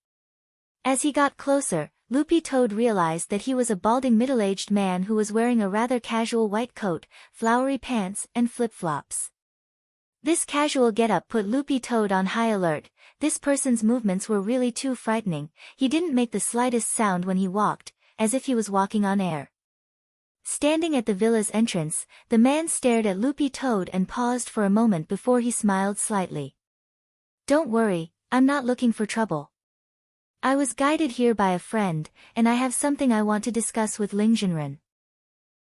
As he got closer, Loopy Toad realized that he was a balding middle-aged man who was wearing a rather casual white coat, flowery pants, and flip-flops. This casual getup put Loopy Toad on high alert. This person's movements were really too frightening. He didn't make the slightest sound when he walked, as if he was walking on air. Standing at the villa's entrance, the man stared at Loopy Toad and paused for a moment before he smiled slightly. "Don't worry, I'm not looking for trouble. I was guided here by a friend, and I have something I want to discuss with Ling Jinren."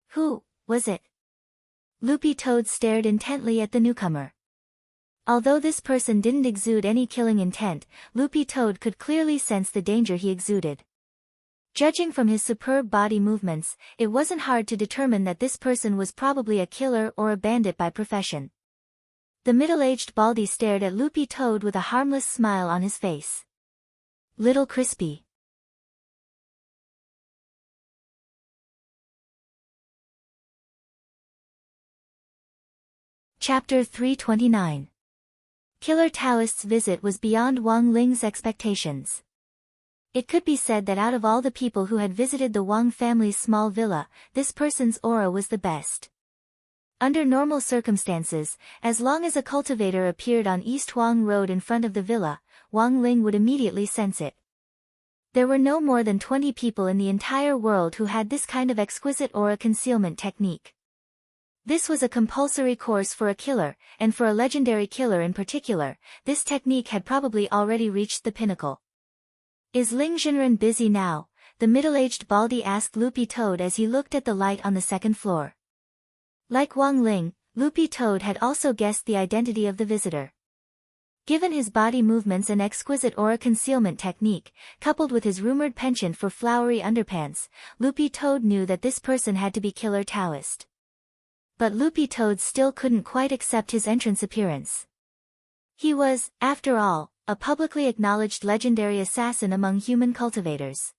"Who was it?" Loopy Toad stared intently at the newcomer. Although this person didn't exude any killing intent, Loopy Toad could clearly sense the danger he exuded. Judging from his superb body movements, it wasn't hard to determine that this person was probably a killer or a bandit by profession. The middle-aged baldy stared at Loopy Toad with a harmless smile on his face. "Little Crispy." Chapter 329. Killer Taoist's visit was beyond Wang Ling's expectations. It could be said that out of all the people who had visited the Wang family's small villa, this person's aura was the best. Under normal circumstances, as long as a cultivator appeared on East Huang Road in front of the villa, Wang Ling would immediately sense it. There were no more than 20 people in the entire world who had this kind of exquisite aura concealment technique. This was a compulsory course for a killer, and for a legendary killer in particular, this technique had probably already reached the pinnacle. "Is Ling Jinren busy now?" the middle-aged baldy asked Loopy Toad as he looked at the light on the second floor. Like Wang Ling, Loopy Toad had also guessed the identity of the visitor. Given his body movements and exquisite aura concealment technique, coupled with his rumored penchant for flowery underpants, Loopy Toad knew that this person had to be Killer Taoist. But Loopy Toad still couldn't quite accept his entrance appearance. He was, after all, a publicly acknowledged legendary assassin among human cultivators.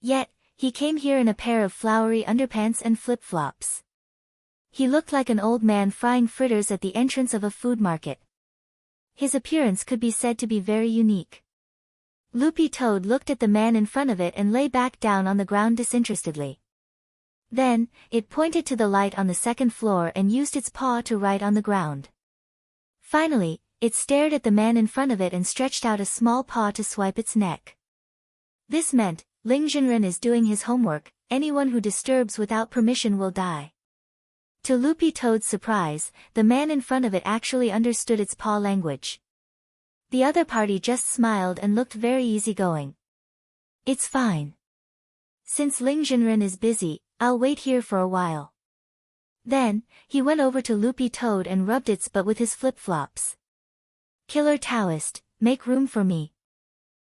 Yet, he came here in a pair of flowery underpants and flip-flops. He looked like an old man frying fritters at the entrance of a food market. His appearance could be said to be very unique. Loopy Toad looked at the man in front of it and lay back down on the ground disinterestedly. Then, it pointed to the light on the second floor and used its paw to write on the ground. Finally, it stared at the man in front of it and stretched out a small paw to swipe its neck. This meant, "Ling Jinren is doing his homework, anyone who disturbs without permission will die." To Loopy Toad's surprise, the man in front of it actually understood its paw language. The other party just smiled and looked very easygoing. "It's fine. Since Ling Jinren is busy, I'll wait here for a while." Then, he went over to Loopy Toad and rubbed its butt with his flip-flops. "Killer Taoist, make room for me."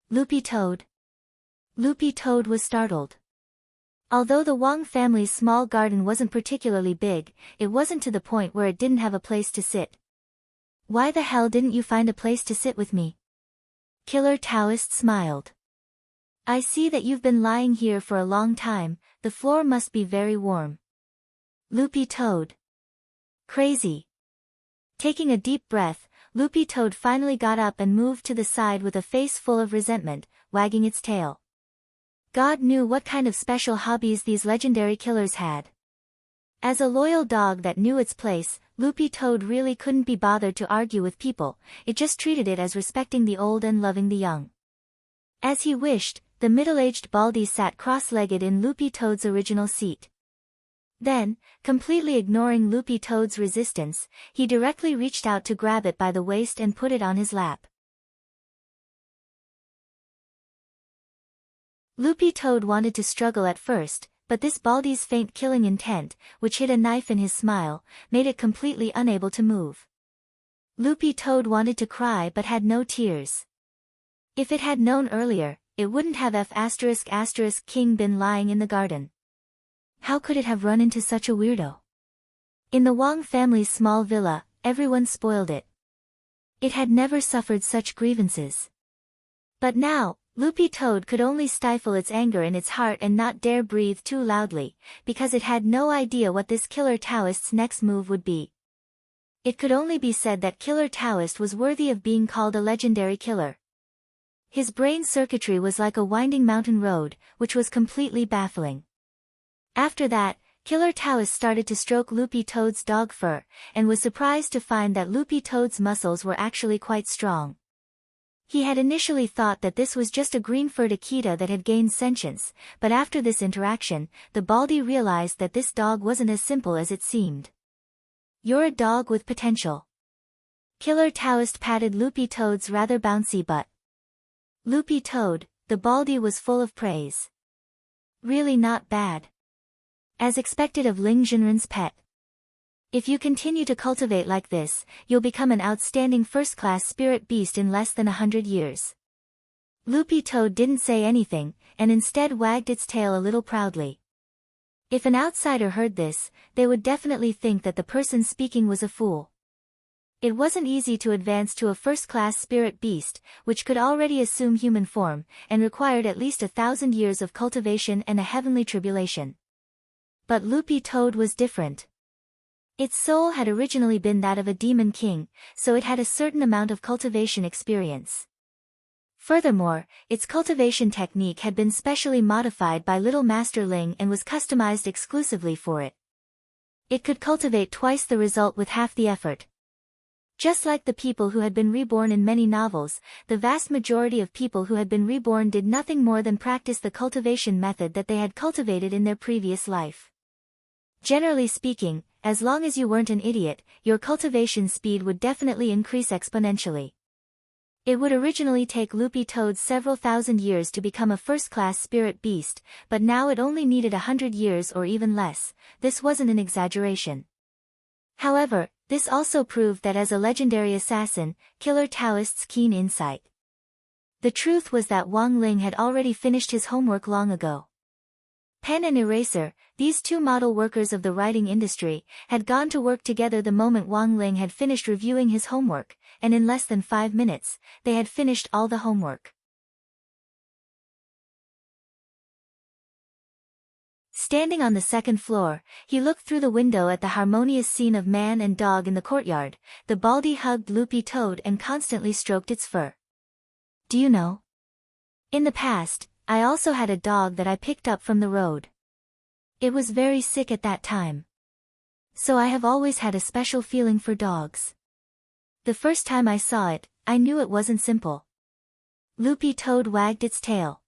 "Loopy Toad?" Loopy Toad was startled. Although the Wang family's small garden wasn't particularly big, it wasn't to the point where it didn't have a place to sit. "Why the hell didn't you find a place to sit with me?" Killer Taoist smiled. "I see that you've been lying here for a long time, the floor must be very warm." Loopy Toad. Crazy. Taking a deep breath, Loopy Toad finally got up and moved to the side with a face full of resentment, wagging its tail. God knew what kind of special hobbies these legendary killers had. As a loyal dog that knew its place, Loopy Toad really couldn't be bothered to argue with people, it just treated it as respecting the old and loving the young. As he wished, the middle-aged baldy sat cross-legged in Loopy Toad's original seat. Then, completely ignoring Loopy Toad's resistance, he directly reached out to grab it by the waist and put it on his lap. Loopy Toad wanted to struggle at first, but this baldy's faint killing intent, which hid a knife in his smile, made it completely unable to move. Loopy Toad wanted to cry but had no tears. If it had known earlier, it wouldn't have King been lying in the garden. How could it have run into such a weirdo? In the Wang family's small villa, everyone spoiled it. It had never suffered such grievances. But now, Loopy Toad could only stifle its anger in its heart and not dare breathe too loudly, because it had no idea what this Killer Taoist's next move would be. It could only be said that Killer Taoist was worthy of being called a legendary killer. His brain circuitry was like a winding mountain road, which was completely baffling. After that, Killer Taoist started to stroke Loopy Toad's dog fur, and was surprised to find that Loopy Toad's muscles were actually quite strong. He had initially thought that this was just a green-furred Akita that had gained sentience, but after this interaction, the Baldy realized that this dog wasn't as simple as it seemed. "You're a dog with potential." Killer Taoist patted Loopy Toad's rather bouncy butt. "Loopy Toad," the Baldy was full of praise. "Really not bad. As expected of Ling Jinren's pet. If you continue to cultivate like this, you'll become an outstanding first-class spirit beast in less than 100 years. Loopy Toad didn't say anything, and instead wagged its tail a little proudly. If an outsider heard this, they would definitely think that the person speaking was a fool. It wasn't easy to advance to a first-class spirit beast, which could already assume human form, and required at least 1,000 years of cultivation and a heavenly tribulation. But Loopy Toad was different. Its soul had originally been that of a demon king, so it had a certain amount of cultivation experience. Furthermore, its cultivation technique had been specially modified by Little Master Ling and was customized exclusively for it. It could cultivate twice the result with half the effort. Just like the people who had been reborn in many novels, the vast majority of people who had been reborn did nothing more than practice the cultivation method that they had cultivated in their previous life. Generally speaking, as long as you weren't an idiot, your cultivation speed would definitely increase exponentially. It would originally take Loopy Toad several thousand years to become a first-class spirit beast, but now it only needed 100 years or even less. This wasn't an exaggeration. However, this also proved that as a legendary assassin, Killer Taoist's keen insight. The truth was that Wang Ling had already finished his homework long ago. Pen and eraser, these two model workers of the writing industry, had gone to work together the moment Wang Ling had finished reviewing his homework, and in less than 5 minutes, they had finished all the homework. Standing on the second floor, he looked through the window at the harmonious scene of man and dog in the courtyard. The Baldy hugged Loopy Toad and constantly stroked its fur. "Do you know? In the past, I also had a dog that I picked up from the road. It was very sick at that time. So I have always had a special feeling for dogs. The first time I saw it, I knew it wasn't simple." Loopy Toad wagged its tail.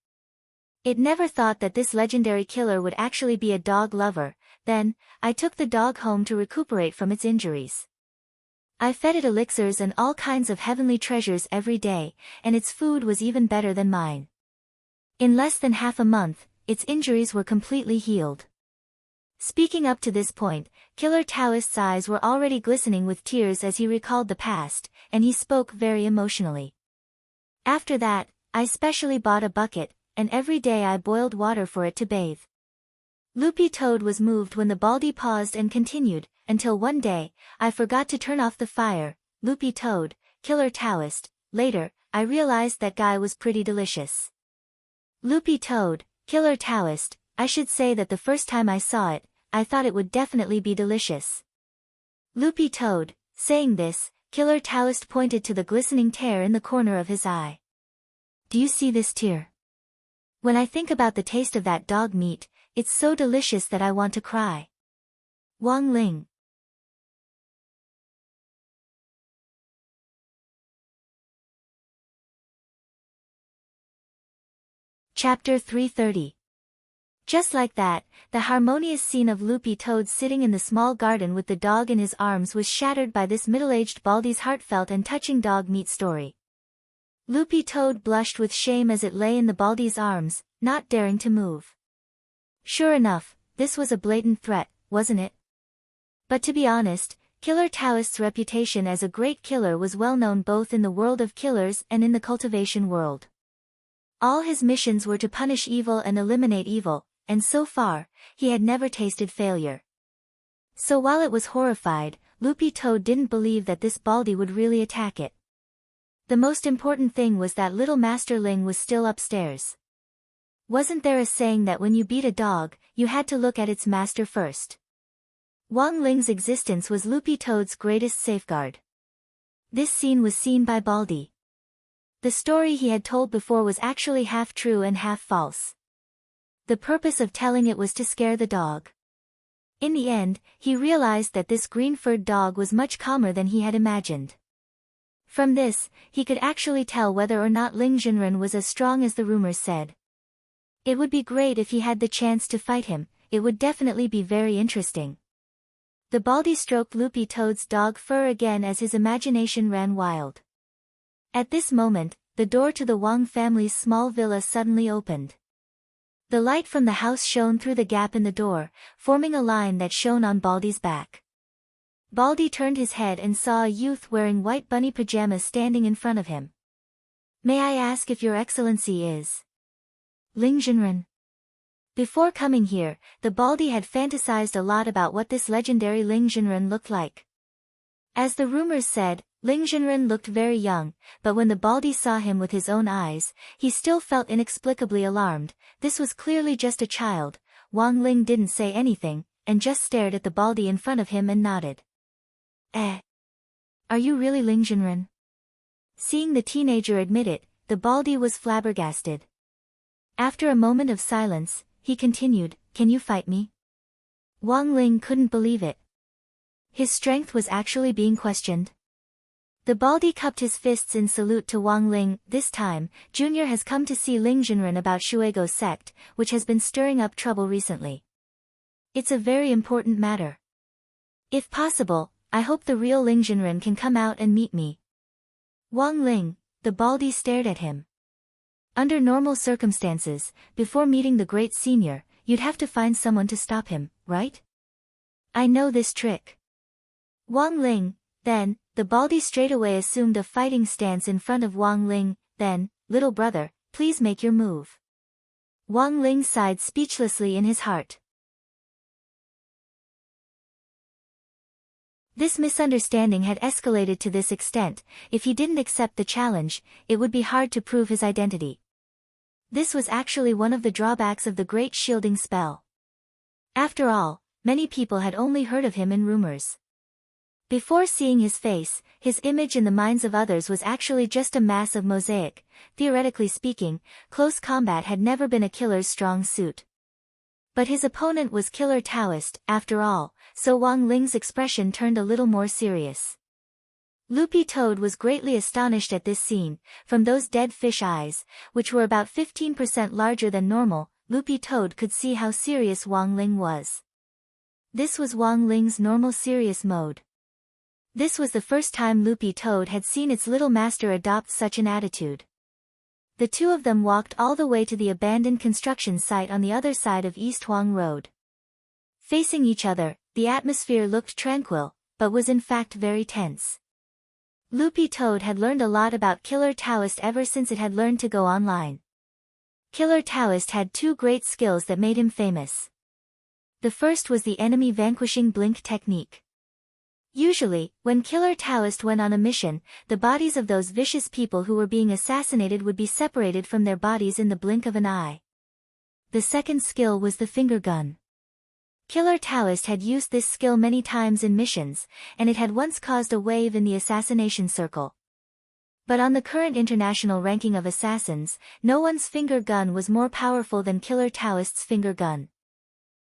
It never thought that this legendary killer would actually be a dog lover. "Then, I took the dog home to recuperate from its injuries. I fed it elixirs and all kinds of heavenly treasures every day, and its food was even better than mine. In less than half a month, its injuries were completely healed." Speaking up to this point, Killer Taoist's eyes were already glistening with tears as he recalled the past, and he spoke very emotionally. "After that, I specially bought a bucket, and every day I boiled water for it to bathe." Loopy Toad was moved when the Baldy paused and continued, "Until one day, I forgot to turn off the fire. Loopy Toad, Killer Taoist, later, I realized that guy was pretty delicious." Loopy Toad, Killer Taoist, I should say that the first time I saw it, I thought it would definitely be delicious. Loopy Toad, saying this, Killer Taoist pointed to the glistening tear in the corner of his eye. "Do you see this tear? When I think about the taste of that dog meat, it's so delicious that I want to cry." Wang Ling. Chapter 330. Just like that, the harmonious scene of Loopy Toad sitting in the small garden with the dog in his arms was shattered by this middle-aged Baldy's heartfelt and touching dog meat story. Loopy Toad blushed with shame as it lay in the Baldy's arms, not daring to move. Sure enough, this was a blatant threat, wasn't it? But to be honest, Killer Taoist's reputation as a great killer was well known both in the world of killers and in the cultivation world. All his missions were to punish evil and eliminate evil, and so far, he had never tasted failure. So while it was horrified, Loopy Toad didn't believe that this Baldy would really attack it. The most important thing was that Little Master Ling was still upstairs. Wasn't there a saying that when you beat a dog, you had to look at its master first? Wang Ling's existence was Loopy Toad's greatest safeguard. This scene was seen by Baldy. The story he had told before was actually half true and half false. The purpose of telling it was to scare the dog. In the end, he realized that this green-furred dog was much calmer than he had imagined. From this, he could actually tell whether or not Ling Junren was as strong as the rumors said. It would be great if he had the chance to fight him, it would definitely be very interesting. The Baldy stroked Loopy Toad's dog fur again as his imagination ran wild. At this moment, the door to the Wang family's small villa suddenly opened. The light from the house shone through the gap in the door, forming a line that shone on Baldy's back. Baldy turned his head and saw a youth wearing white bunny pajamas standing in front of him. "May I ask if your excellency is Ling Junren?" Before coming here, the Baldy had fantasized a lot about what this legendary Ling Junren looked like. As the rumors said, Ling Junren looked very young, but when the Baldy saw him with his own eyes, he still felt inexplicably alarmed. This was clearly just a child. Wang Ling didn't say anything, and just stared at the Baldy in front of him and nodded. Are you really Ling Junren?" Seeing the teenager admit it, the Baldy was flabbergasted. After a moment of silence, he continued, "Can you fight me?" Wang Ling couldn't believe it. His strength was actually being questioned. The Baldy cupped his fists in salute to Wang Ling. "This time, Junior has come to see Ling Junren about Shuego's sect, which has been stirring up trouble recently. It's a very important matter. If possible, I hope the real Ling Junren can come out and meet me." Wang Ling, the Baldy stared at him. Under normal circumstances, before meeting the great senior, you'd have to find someone to stop him, right? "I know this trick." Wang Ling, then, the Baldy straightaway assumed a fighting stance in front of Wang Ling. Then, "Little brother, please make your move." Wang Ling sighed speechlessly in his heart. This misunderstanding had escalated to this extent. If he didn't accept the challenge, it would be hard to prove his identity. This was actually one of the drawbacks of the Great Shielding Spell. After all, many people had only heard of him in rumors. Before seeing his face, his image in the minds of others was actually just a mass of mosaic. Theoretically speaking, close combat had never been a killer's strong suit. But his opponent was Killer Taoist, after all, so Wang Ling's expression turned a little more serious. Loopy Toad was greatly astonished at this scene. From those dead fish eyes, which were about 15% larger than normal, Loopy Toad could see how serious Wang Ling was. This was Wang Ling's normal serious mode. This was the first time Loopy Toad had seen its little master adopt such an attitude. The two of them walked all the way to the abandoned construction site on the other side of East Huang Road. Facing each other, the atmosphere looked tranquil, but was in fact very tense. Loopy Toad had learned a lot about Killer Taoist ever since it had learned to go online. Killer Taoist had two great skills that made him famous. The first was the enemy vanquishing blink technique. Usually, when Killer Taoist went on a mission, the bodies of those vicious people who were being assassinated would be separated from their bodies in the blink of an eye. The second skill was the finger gun. Killer Taoist had used this skill many times in missions, and it had once caused a wave in the assassination circle. But on the current international ranking of assassins, no one's finger gun was more powerful than Killer Taoist's finger gun.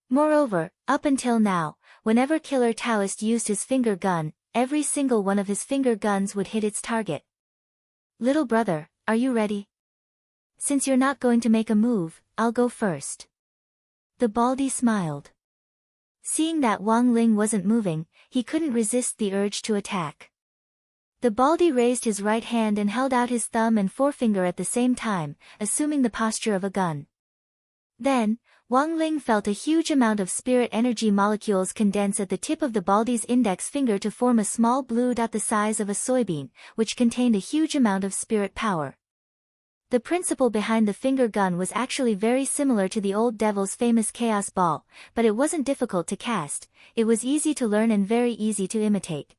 Moreover, up until now, whenever Killer Taoist used his finger gun, every single one of his finger guns would hit its target. "Little brother, are you ready? Since you're not going to make a move, I'll go first." The Baldy smiled. Seeing that Wang Ling wasn't moving, he couldn't resist the urge to attack. The Baldy raised his right hand and held out his thumb and forefinger at the same time, assuming the posture of a gun. Then, Wang Ling felt a huge amount of spirit energy molecules condense at the tip of the Baldy's index finger to form a small blue dot the size of a soybean, which contained a huge amount of spirit power. The principle behind the finger gun was actually very similar to the old devil's famous chaos ball, but it wasn't difficult to cast, it was easy to learn and very easy to imitate.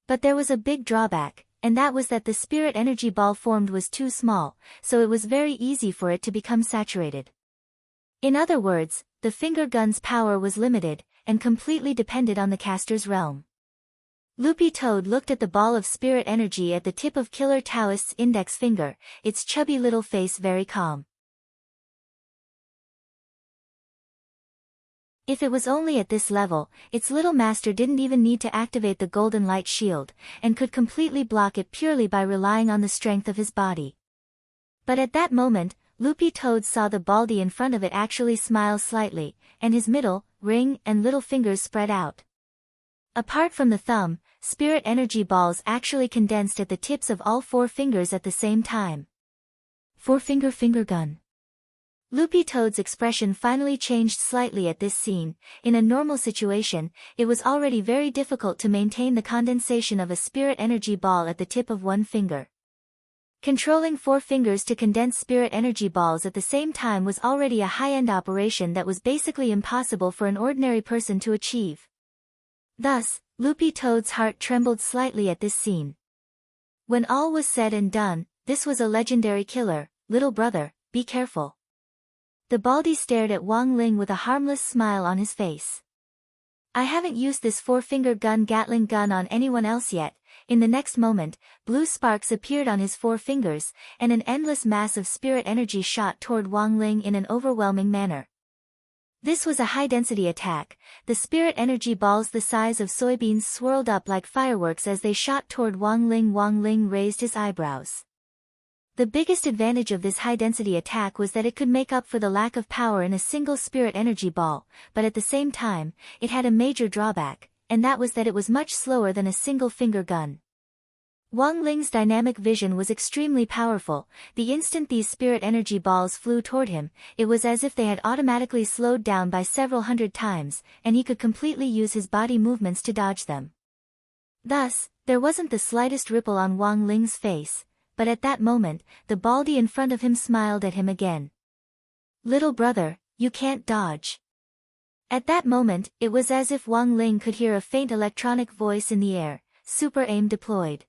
But there was a big drawback, and that was that the spirit energy ball formed was too small, so it was very easy for it to become saturated. In other words, the finger gun's power was limited, and completely depended on the caster's realm. Loopy Toad looked at the ball of spirit energy at the tip of Killer Taoist's index finger, its chubby little face very calm. If it was only at this level, its little master didn't even need to activate the golden light shield, and could completely block it purely by relying on the strength of his body. But at that moment, Loopy Toad saw the baldy in front of it actually smile slightly, and his middle, ring, and little fingers spread out. Apart from the thumb, spirit energy balls actually condensed at the tips of all 4 fingers at the same time. 4-finger finger gun. Loopy Toad's expression finally changed slightly at this scene. In a normal situation, it was already very difficult to maintain the condensation of a spirit energy ball at the tip of 1 finger. Controlling 4 fingers to condense spirit energy balls at the same time was already a high-end operation that was basically impossible for an ordinary person to achieve. Thus, Loopy Toad's heart trembled slightly at this scene. When all was said and done, this was a legendary killer. Little brother, be careful. The baldy stared at Wang Ling with a harmless smile on his face. I haven't used this 4-finger Gatling gun on anyone else yet. In the next moment, blue sparks appeared on his 4 fingers, and an endless mass of spirit energy shot toward Wang Ling in an overwhelming manner. This was a high-density attack. The spirit energy balls the size of soybeans swirled up like fireworks as they shot toward Wang Ling. Wang Ling raised his eyebrows. The biggest advantage of this high-density attack was that it could make up for the lack of power in a single spirit energy ball, but at the same time, it had a major drawback, and that was that it was much slower than a single-finger gun. Wang Ling's dynamic vision was extremely powerful. The instant these spirit energy balls flew toward him, it was as if they had automatically slowed down by several hundred times, and he could completely use his body movements to dodge them. Thus, there wasn't the slightest ripple on Wang Ling's face, but at that moment, the baldy in front of him smiled at him again. Little brother, you can't dodge. At that moment, it was as if Wang Ling could hear a faint electronic voice in the air. Super aim deployed.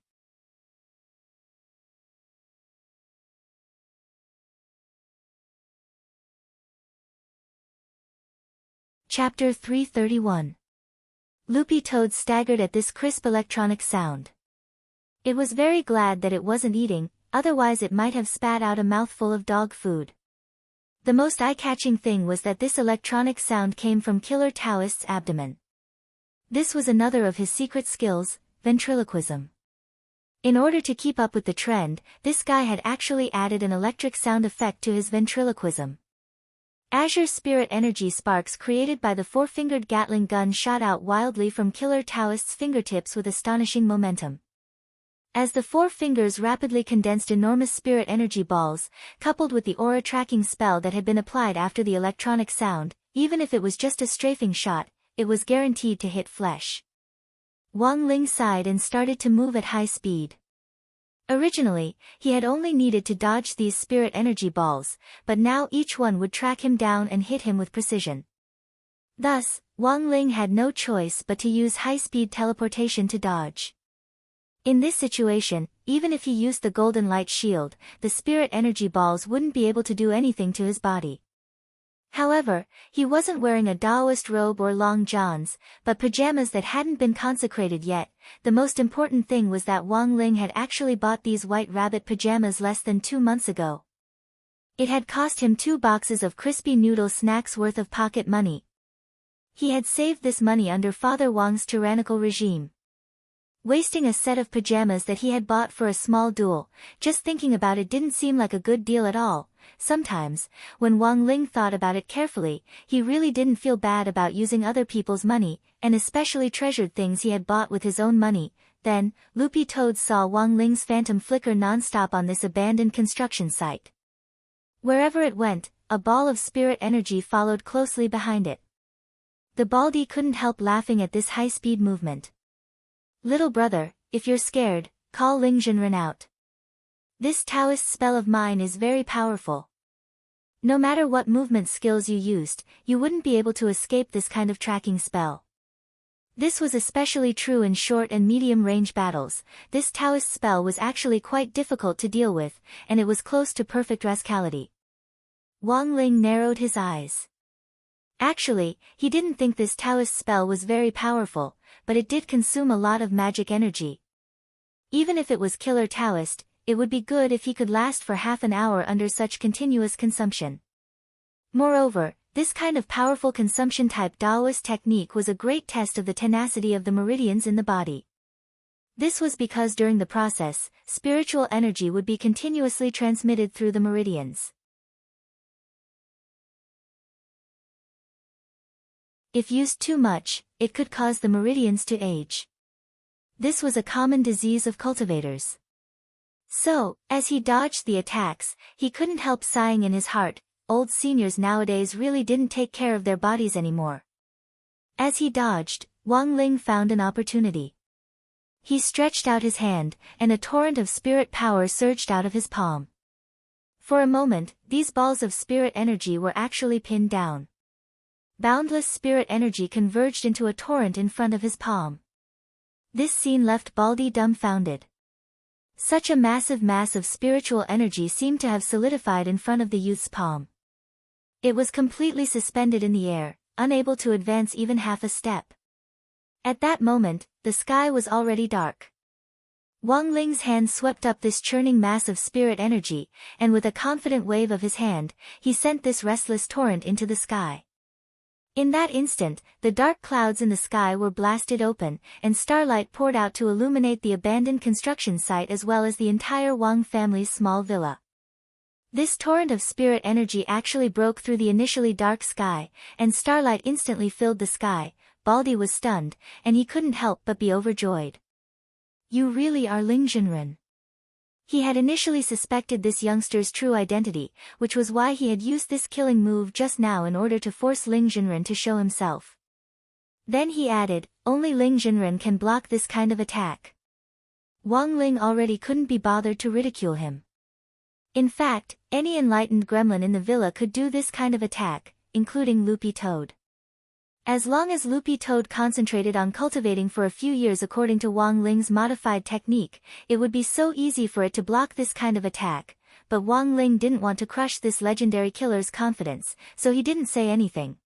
Chapter 331. Loopy Toad staggered at this crisp electronic sound. It was very glad that it wasn't eating, otherwise it might have spat out a mouthful of dog food. The most eye-catching thing was that this electronic sound came from Killer Taoist's abdomen. This was another of his secret skills, ventriloquism. In order to keep up with the trend, this guy had actually added an electric sound effect to his ventriloquism. Azure spirit energy sparks created by the 4-fingered Gatling gun shot out wildly from Killer Taoist's fingertips with astonishing momentum. As the 4 fingers rapidly condensed enormous spirit energy balls, coupled with the aura tracking spell that had been applied after the electronic sound, even if it was just a strafing shot, it was guaranteed to hit flesh. Wang Ling sighed and started to move at high speed. Originally, he had only needed to dodge these spirit energy balls, but now each one would track him down and hit him with precision. Thus, Wang Ling had no choice but to use high-speed teleportation to dodge. In this situation, even if he used the golden light shield, the spirit energy balls wouldn't be able to do anything to his body. However, he wasn't wearing a Taoist robe or long johns, but pajamas that hadn't been consecrated yet. The most important thing was that Wang Ling had actually bought these white rabbit pajamas less than 2 months ago. It had cost him 2 boxes of crispy noodle snacks worth of pocket money. He had saved this money under Father Wang's tyrannical regime. Wasting a set of pajamas that he had bought for a small duel, just thinking about it didn't seem like a good deal at all. Sometimes, when Wang Ling thought about it carefully, he really didn't feel bad about using other people's money, and especially treasured things he had bought with his own money. Then, Loopy Toad saw Wang Ling's phantom flicker non-stop on this abandoned construction site. Wherever it went, a ball of spirit energy followed closely behind it. The baldy couldn't help laughing at this high-speed movement. Little brother, if you're scared, call Ling Zhenren out. This Taoist spell of mine is very powerful. No matter what movement skills you used, you wouldn't be able to escape this kind of tracking spell. This was especially true in short and medium-range battles. This Taoist spell was actually quite difficult to deal with, and it was close to perfect rascality. Wang Ling narrowed his eyes. Actually, he didn't think this Taoist spell was very powerful, but it did consume a lot of magic energy. Even if it was killer Taoist, it would be good if he could last for half an hour under such continuous consumption. Moreover, this kind of powerful consumption-type Taoist technique was a great test of the tenacity of the meridians in the body. This was because during the process, spiritual energy would be continuously transmitted through the meridians. If used too much, it could cause the meridians to age. This was a common disease of cultivators. So, as he dodged the attacks, he couldn't help sighing in his heart, old seniors nowadays really didn't take care of their bodies anymore. As he dodged, Wang Ling found an opportunity. He stretched out his hand, and a torrent of spirit power surged out of his palm. For a moment, these balls of spirit energy were actually pinned down. Boundless spirit energy converged into a torrent in front of his palm. This scene left Baldy dumbfounded. Such a massive mass of spiritual energy seemed to have solidified in front of the youth's palm. It was completely suspended in the air, unable to advance even half a step. At that moment, the sky was already dark. Wang Ling's hand swept up this churning mass of spirit energy, and with a confident wave of his hand, he sent this restless torrent into the sky. In that instant, the dark clouds in the sky were blasted open, and starlight poured out to illuminate the abandoned construction site as well as the entire Wang family's small villa. This torrent of spirit energy actually broke through the initially dark sky, and starlight instantly filled the sky. Baldy was stunned, and he couldn't help but be overjoyed. You really are Ling Jinren. He had initially suspected this youngster's true identity, which was why he had used this killing move just now in order to force Ling Jinren to show himself. Then he added, only Ling Jinren can block this kind of attack. Wang Ling already couldn't be bothered to ridicule him. In fact, any enlightened gremlin in the villa could do this kind of attack, including Loopy Toad. As long as Loopy Toad concentrated on cultivating for a few years according to Wang Ling's modified technique, it would be so easy for it to block this kind of attack, but Wang Ling didn't want to crush this legendary killer's confidence, so he didn't say anything.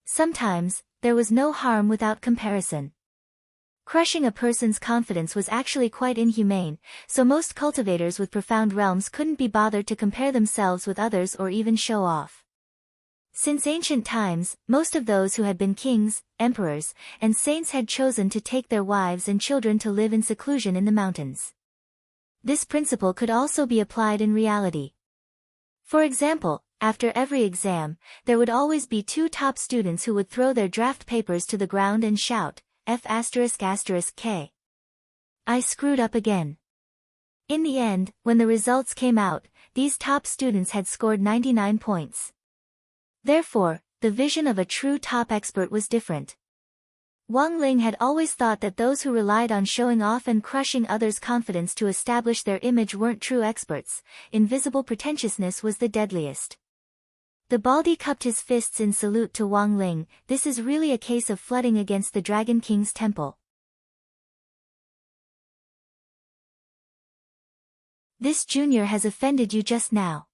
Sometimes, there was no harm without comparison. Crushing a person's confidence was actually quite inhumane, so most cultivators with profound realms couldn't be bothered to compare themselves with others or even show off. Since ancient times, most of those who had been kings, emperors, and saints had chosen to take their wives and children to live in seclusion in the mountains. This principle could also be applied in reality. For example, after every exam, there would always be 2 top students who would throw their draft papers to the ground and shout, F***K. I screwed up again. In the end, when the results came out, these top students had scored 99 points. Therefore, the vision of a true top expert was different. Wang Ling had always thought that those who relied on showing off and crushing others' confidence to establish their image weren't true experts. Invisible pretentiousness was the deadliest. The Baldy cupped his fists in salute to Wang Ling. This is really a case of flooding against the Dragon King's temple. This junior has offended you just now.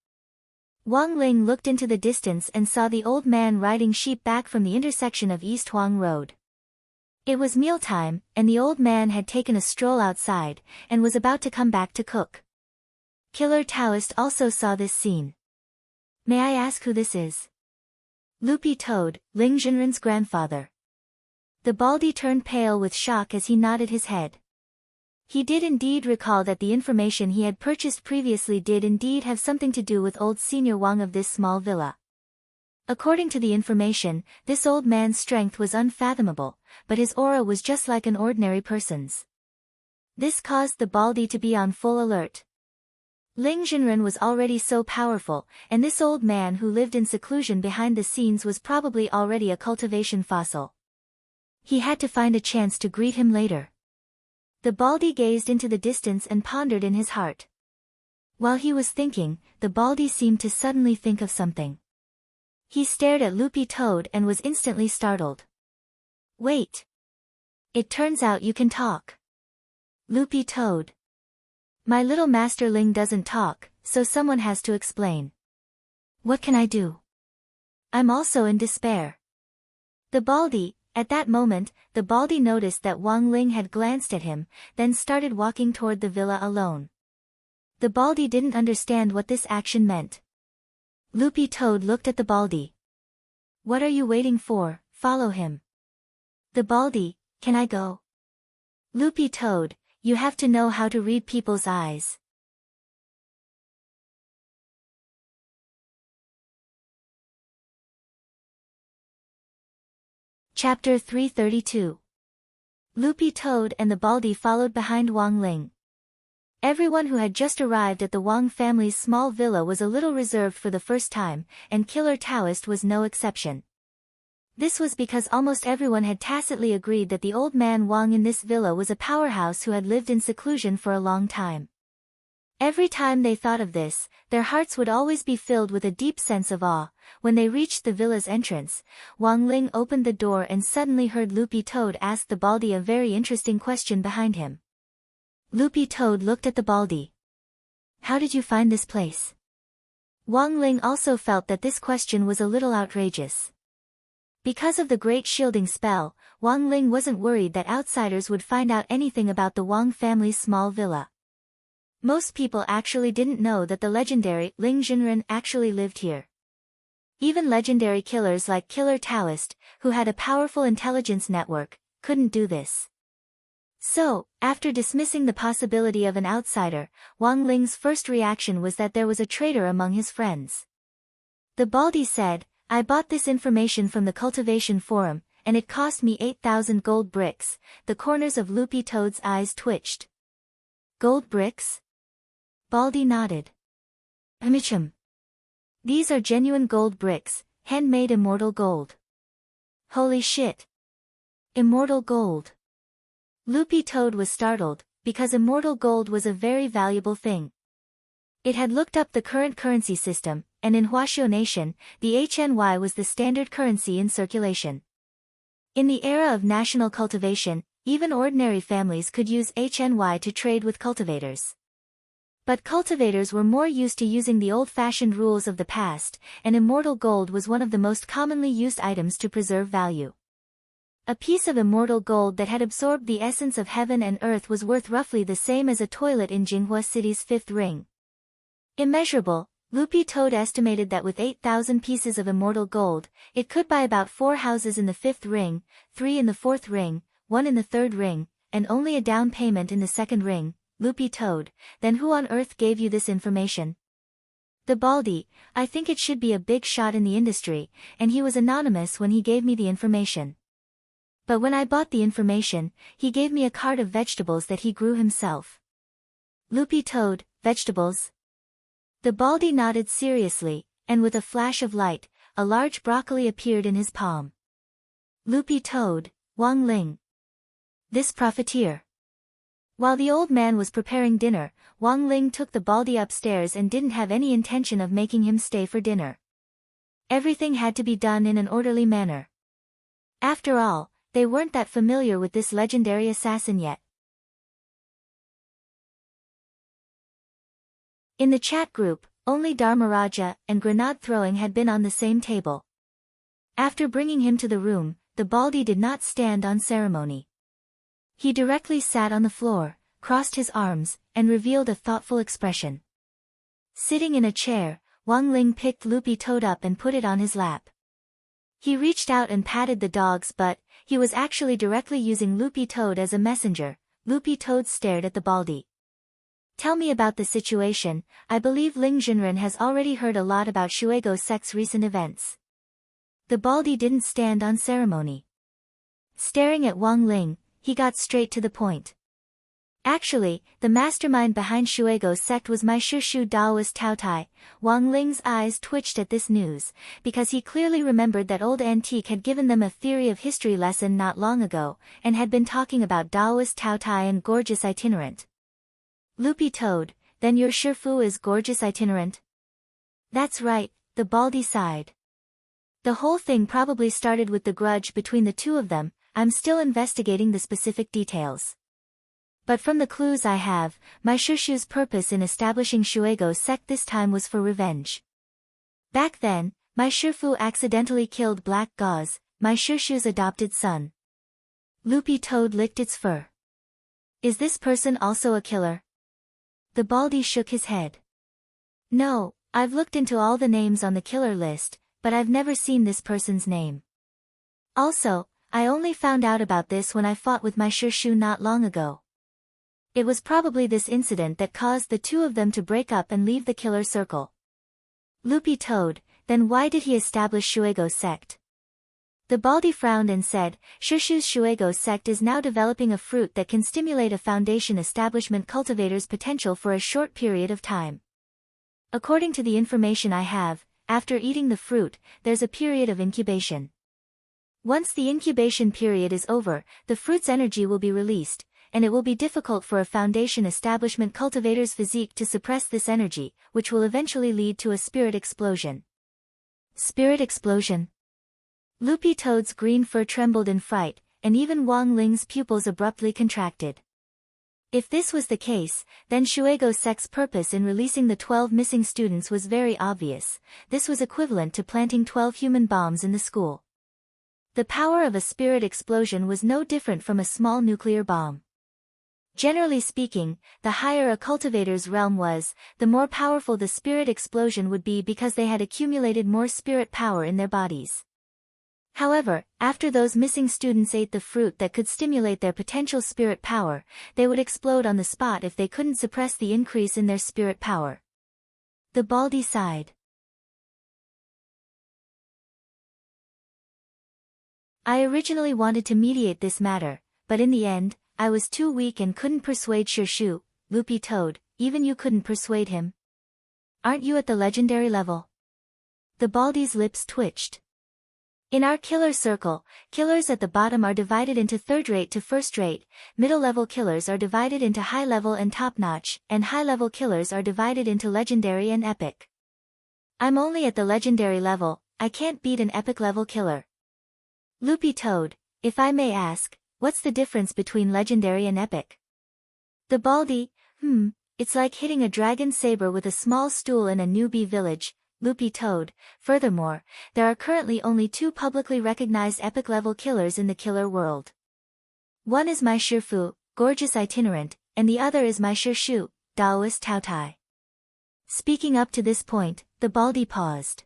Wang Ling looked into the distance and saw the old man riding sheep back from the intersection of East Huang Road. It was mealtime, and the old man had taken a stroll outside, and was about to come back to cook. Killer Taoist also saw this scene. May I ask who this is? Loopy Toad, Ling Jinren's grandfather. The Baldy turned pale with shock as he nodded his head. He did indeed recall that the information he had purchased previously did indeed have something to do with old Senior Wang of this small villa. According to the information, this old man's strength was unfathomable, but his aura was just like an ordinary person's. This caused the Baldy to be on full alert. Ling Jinren was already so powerful, and this old man who lived in seclusion behind the scenes was probably already a cultivation fossil. He had to find a chance to greet him later. The Baldy gazed into the distance and pondered in his heart. While he was thinking, the Baldy seemed to suddenly think of something. He stared at Loopy Toad and was instantly startled. Wait! It turns out you can talk. Loopy Toad. My little Master Ling doesn't talk, so someone has to explain. What can I do? I'm also in despair. At that moment, the Baldy noticed that Wang Ling had glanced at him, then started walking toward the villa alone. The Baldy didn't understand what this action meant. Loopy Toad looked at the Baldy. What are you waiting for? Follow him. The Baldy, can I go? Loopy Toad, you have to know how to read people's eyes. Chapter 332. Loopy Toad and the Baldy followed behind Wang Ling. Everyone who had just arrived at the Wang family's small villa was a little reserved for the first time, and Killer Taoist was no exception. This was because almost everyone had tacitly agreed that the old man Wang in this villa was a powerhouse who had lived in seclusion for a long time. Every time they thought of this, their hearts would always be filled with a deep sense of awe. When they reached the villa's entrance, Wang Ling opened the door and suddenly heard Loopy Toad ask the Baldy a very interesting question behind him. Loopy Toad looked at the Baldy. How did you find this place? Wang Ling also felt that this question was a little outrageous. Because of the great shielding spell, Wang Ling wasn't worried that outsiders would find out anything about the Wang family's small villa. Most people actually didn't know that the legendary Ling Jinren actually lived here. Even legendary killers like Killer Taoist, who had a powerful intelligence network, couldn't do this. So, after dismissing the possibility of an outsider, Wang Ling's first reaction was that there was a traitor among his friends. The Baldy said, I bought this information from the cultivation forum, and it cost me 8,000 gold bricks. The corners of Loopy Toad's eyes twitched. Gold bricks? Baldy nodded. Amichum. These are genuine gold bricks, handmade immortal gold. Holy shit. Immortal gold. Loopy Toad was startled, because immortal gold was a very valuable thing. It had looked up the current currency system, and in Huaxiao Nation, the HNY was the standard currency in circulation. In the era of national cultivation, even ordinary families could use HNY to trade with cultivators. But cultivators were more used to using the old-fashioned rules of the past, and immortal gold was one of the most commonly used items to preserve value. A piece of immortal gold that had absorbed the essence of heaven and earth was worth roughly the same as a toilet in Jinghua City's fifth ring. Immeasurable, Loopy Toad estimated that with 8,000 pieces of immortal gold, it could buy about 4 houses in the fifth ring, 3 in the fourth ring, 1 in the third ring, and only a down payment in the second ring. Loopy Toad, then who on earth gave you this information? The Baldy, I think it should be a big shot in the industry, and he was anonymous when he gave me the information. But when I bought the information, he gave me a cart of vegetables that he grew himself. Loopy Toad, vegetables? The Baldy nodded seriously, and with a flash of light, a large broccoli appeared in his palm. Loopy Toad, Wang Ling. This profiteer. While the old man was preparing dinner, Wang Ling took the Baldy upstairs and didn't have any intention of making him stay for dinner. Everything had to be done in an orderly manner. After all, they weren't that familiar with this legendary assassin yet. In the chat group, only Dharmaraja and grenade throwing had been on the same table. After bringing him to the room, the Baldy did not stand on ceremony. He directly sat on the floor, crossed his arms, and revealed a thoughtful expression. Sitting in a chair, Wang Ling picked Loopy Toad up and put it on his lap. He reached out and patted the dogs, but he was actually directly using Loopy Toad as a messenger. Loopy Toad stared at the Baldy. Tell me about the situation. I believe Ling Jinren has already heard a lot about Shuego sect's recent events. The Baldy didn't stand on ceremony. Staring at Wang Ling, he got straight to the point. Actually, the mastermind behind Shuego sect was my Shushu Daoist Taotai. Wang Ling's eyes twitched at this news, because he clearly remembered that old Antique had given them a theory of history lesson not long ago, and had been talking about Daoist Taotai and Gorgeous Itinerant. Loopy Toad, then your Shifu is Gorgeous Itinerant? That's right, the Baldy sighed. The whole thing probably started with the grudge between the two of them. I'm still investigating the specific details. But from the clues I have, my Shushu's purpose in establishing Shuego sect this time was for revenge. Back then, My Shifu accidentally killed Black Gauze, my Shirshu's adopted son. Loopy Toad licked its fur. Is this person also a killer? The Baldy shook his head. No, I've looked into all the names on the killer list, but I've never seen this person's name. Also, I only found out about this when I fought with my Shirshu not long ago. It was probably this incident that caused the two of them to break up and leave the killer circle. Loopy Toad, then why did he establish Shuego's sect? The Baldy frowned and said, Shirshu's Shuego's sect is now developing a fruit that can stimulate a foundation establishment cultivator's potential for a short period of time. According to the information I have, after eating the fruit, there's a period of incubation. Once the incubation period is over, the fruit's energy will be released, and it will be difficult for a foundation establishment cultivator's physique to suppress this energy, which will eventually lead to a spirit explosion. Spirit explosion? Loopy Toad's green fur trembled in fright, and even Wang Ling's pupils abruptly contracted. If this was the case, then Shuego's sect's purpose in releasing the 12 missing students was very obvious. This was equivalent to planting 12 human bombs in the school. The power of a spirit explosion was no different from a small nuclear bomb. Generally speaking, the higher a cultivator's realm was, the more powerful the spirit explosion would be because they had accumulated more spirit power in their bodies. However, after those missing students ate the fruit that could stimulate their potential spirit power, they would explode on the spot if they couldn't suppress the increase in their spirit power. The Baldy sighed. I originally wanted to mediate this matter, but in the end, I was too weak and couldn't persuade Shirshu. Loopy Toad, even you couldn't persuade him. Aren't you at the legendary level? The Baldy's lips twitched. In our killer circle, killers at the bottom are divided into third-rate to first-rate, middle-level killers are divided into high-level and top-notch, and high-level killers are divided into legendary and epic. I'm only at the legendary level, I can't beat an epic-level killer. Loopy Toad, if I may ask, what's the difference between legendary and epic? The Baldy, it's like hitting a dragon saber with a small stool in a newbie village. Loopy Toad, furthermore, there are currently only 2 publicly recognized epic-level killers in the killer world. One is my Shifu, gorgeous itinerant, and the other is my Shirshu, Daoist Taotai. Speaking up to this point, the Baldy paused.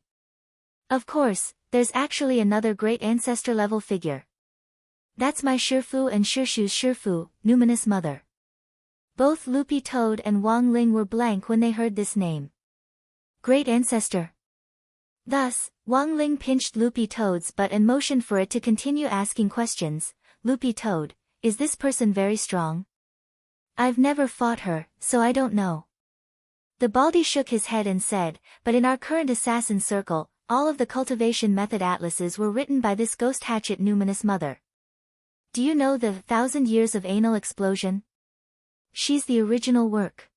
Of course, there's actually another great ancestor-level figure. That's my Shifu and Shirshu's Shifu, Numinous Mother. Both Loopy Toad and Wang Ling were blank when they heard this name. Great ancestor. Thus, Wang Ling pinched Loopy Toad's butt and motioned for it to continue asking questions. Loopy Toad, is this person very strong? I've never fought her, so I don't know. The Baldy shook his head and said, but in our current assassin circle, all of the cultivation method atlases were written by this ghost hatchet Numinous Mother. Do you know the 1,000 Years of Anal Explosion? She's the original work.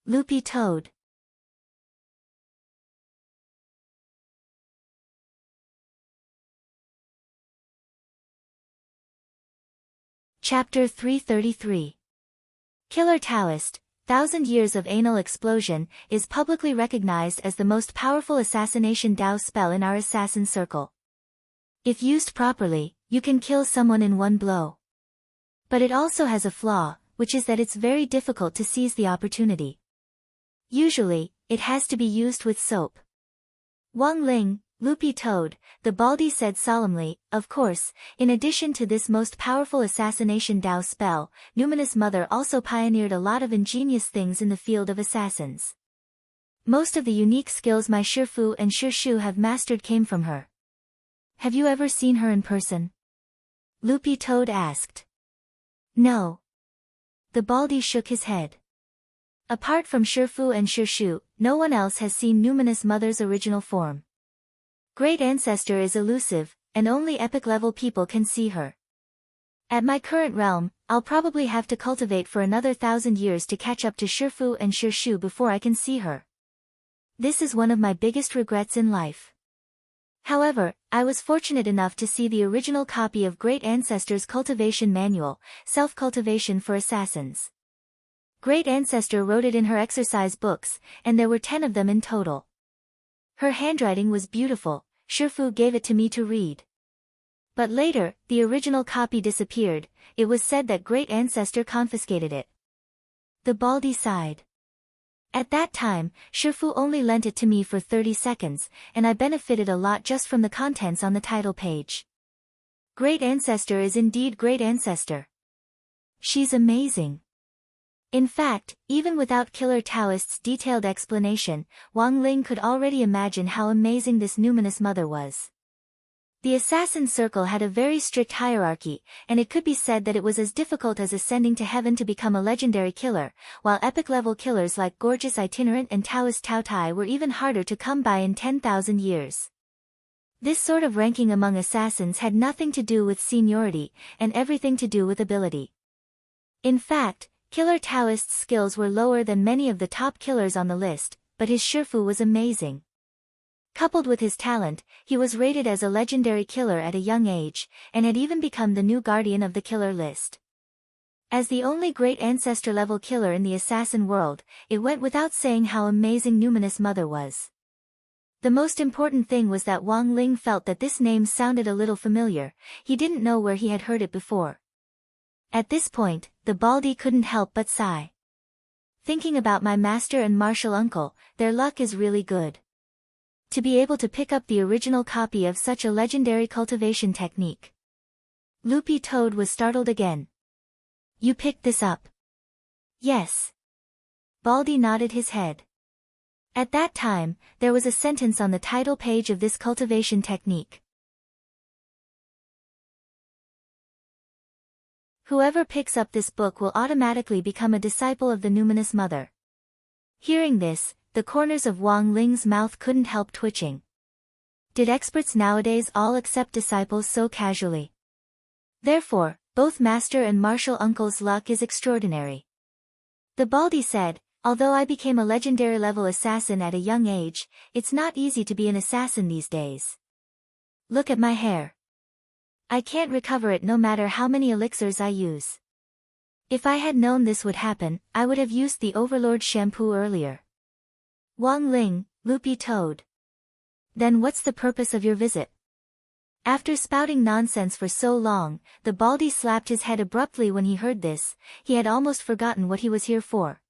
Loopy Toad. Chapter 333. Killer Taoist, 1,000 Years of Anal Explosion, is publicly recognized as the most powerful assassination Dao spell in our assassin circle. If used properly, you can kill someone in one blow. But it also has a flaw, which is that it's very difficult to seize the opportunity. Usually, it has to be used with soap. Wang Ling, Loopy Toad, the Baldy said solemnly, of course, in addition to this most powerful assassination Dao spell, Numinous Mother also pioneered a lot of ingenious things in the field of assassins. Most of the unique skills my Shifu and Shirshu have mastered came from her. Have you ever seen her in person? Loopy Toad asked. No. The Baldy shook his head. Apart from Shifu and Shirshu, no one else has seen Numinous Mother's original form. Great Ancestor is elusive, and only epic-level people can see her. At my current realm, I'll probably have to cultivate for another 1,000 years to catch up to Shifu and Shirshu before I can see her. This is one of my biggest regrets in life. However, I was fortunate enough to see the original copy of Great Ancestor's Cultivation Manual, Self-Cultivation for Assassins. Great Ancestor wrote it in her exercise books, and there were 10 of them in total. Her handwriting was beautiful. Shifu gave it to me to read. But later, the original copy disappeared. It was said that great ancestor confiscated it. The Baldy sighed. At that time, Shifu only lent it to me for 30 seconds, and I benefited a lot just from the contents on the title page. Great ancestor is indeed great ancestor. She's amazing. In fact, even without Killer Taoist's detailed explanation, Wang Ling could already imagine how amazing this numinous mother was. The assassin circle had a very strict hierarchy, and it could be said that it was as difficult as ascending to heaven to become a legendary killer, while epic-level killers like Gorgeous Itinerant and Taoist Tao Tai were even harder to come by in 10,000 years. This sort of ranking among assassins had nothing to do with seniority, and everything to do with ability. In fact, Killer Taoist's skills were lower than many of the top killers on the list, but his Shifu was amazing. Coupled with his talent, he was rated as a legendary killer at a young age, and had even become the new guardian of the killer list. As the only great ancestor-level killer in the assassin world, it went without saying how amazing Numinous Mother was. The most important thing was that Wang Ling felt that this name sounded a little familiar. He didn't know where he had heard it before. At this point, the Baldy couldn't help but sigh. Thinking about my master and martial uncle, their luck is really good. To be able to pick up the original copy of such a legendary cultivation technique. Loopy Toad was startled again. You picked this up? Yes. Baldy nodded his head. At that time, there was a sentence on the title page of this cultivation technique. Whoever picks up this book will automatically become a disciple of the Numinous Mother. Hearing this, the corners of Wang Ling's mouth couldn't help twitching. Did experts nowadays all accept disciples so casually? Therefore, both master and martial uncle's luck is extraordinary. The Baldy said, although I became a legendary level assassin at a young age, it's not easy to be an assassin these days. Look at my hair. I can't recover it no matter how many elixirs I use. If I had known this would happen, I would have used the Overlord shampoo earlier. Wang Ling, Loopy Toad. Then what's the purpose of your visit? After spouting nonsense for so long, the Baldy slapped his head abruptly when he heard this. He had almost forgotten what he was here for.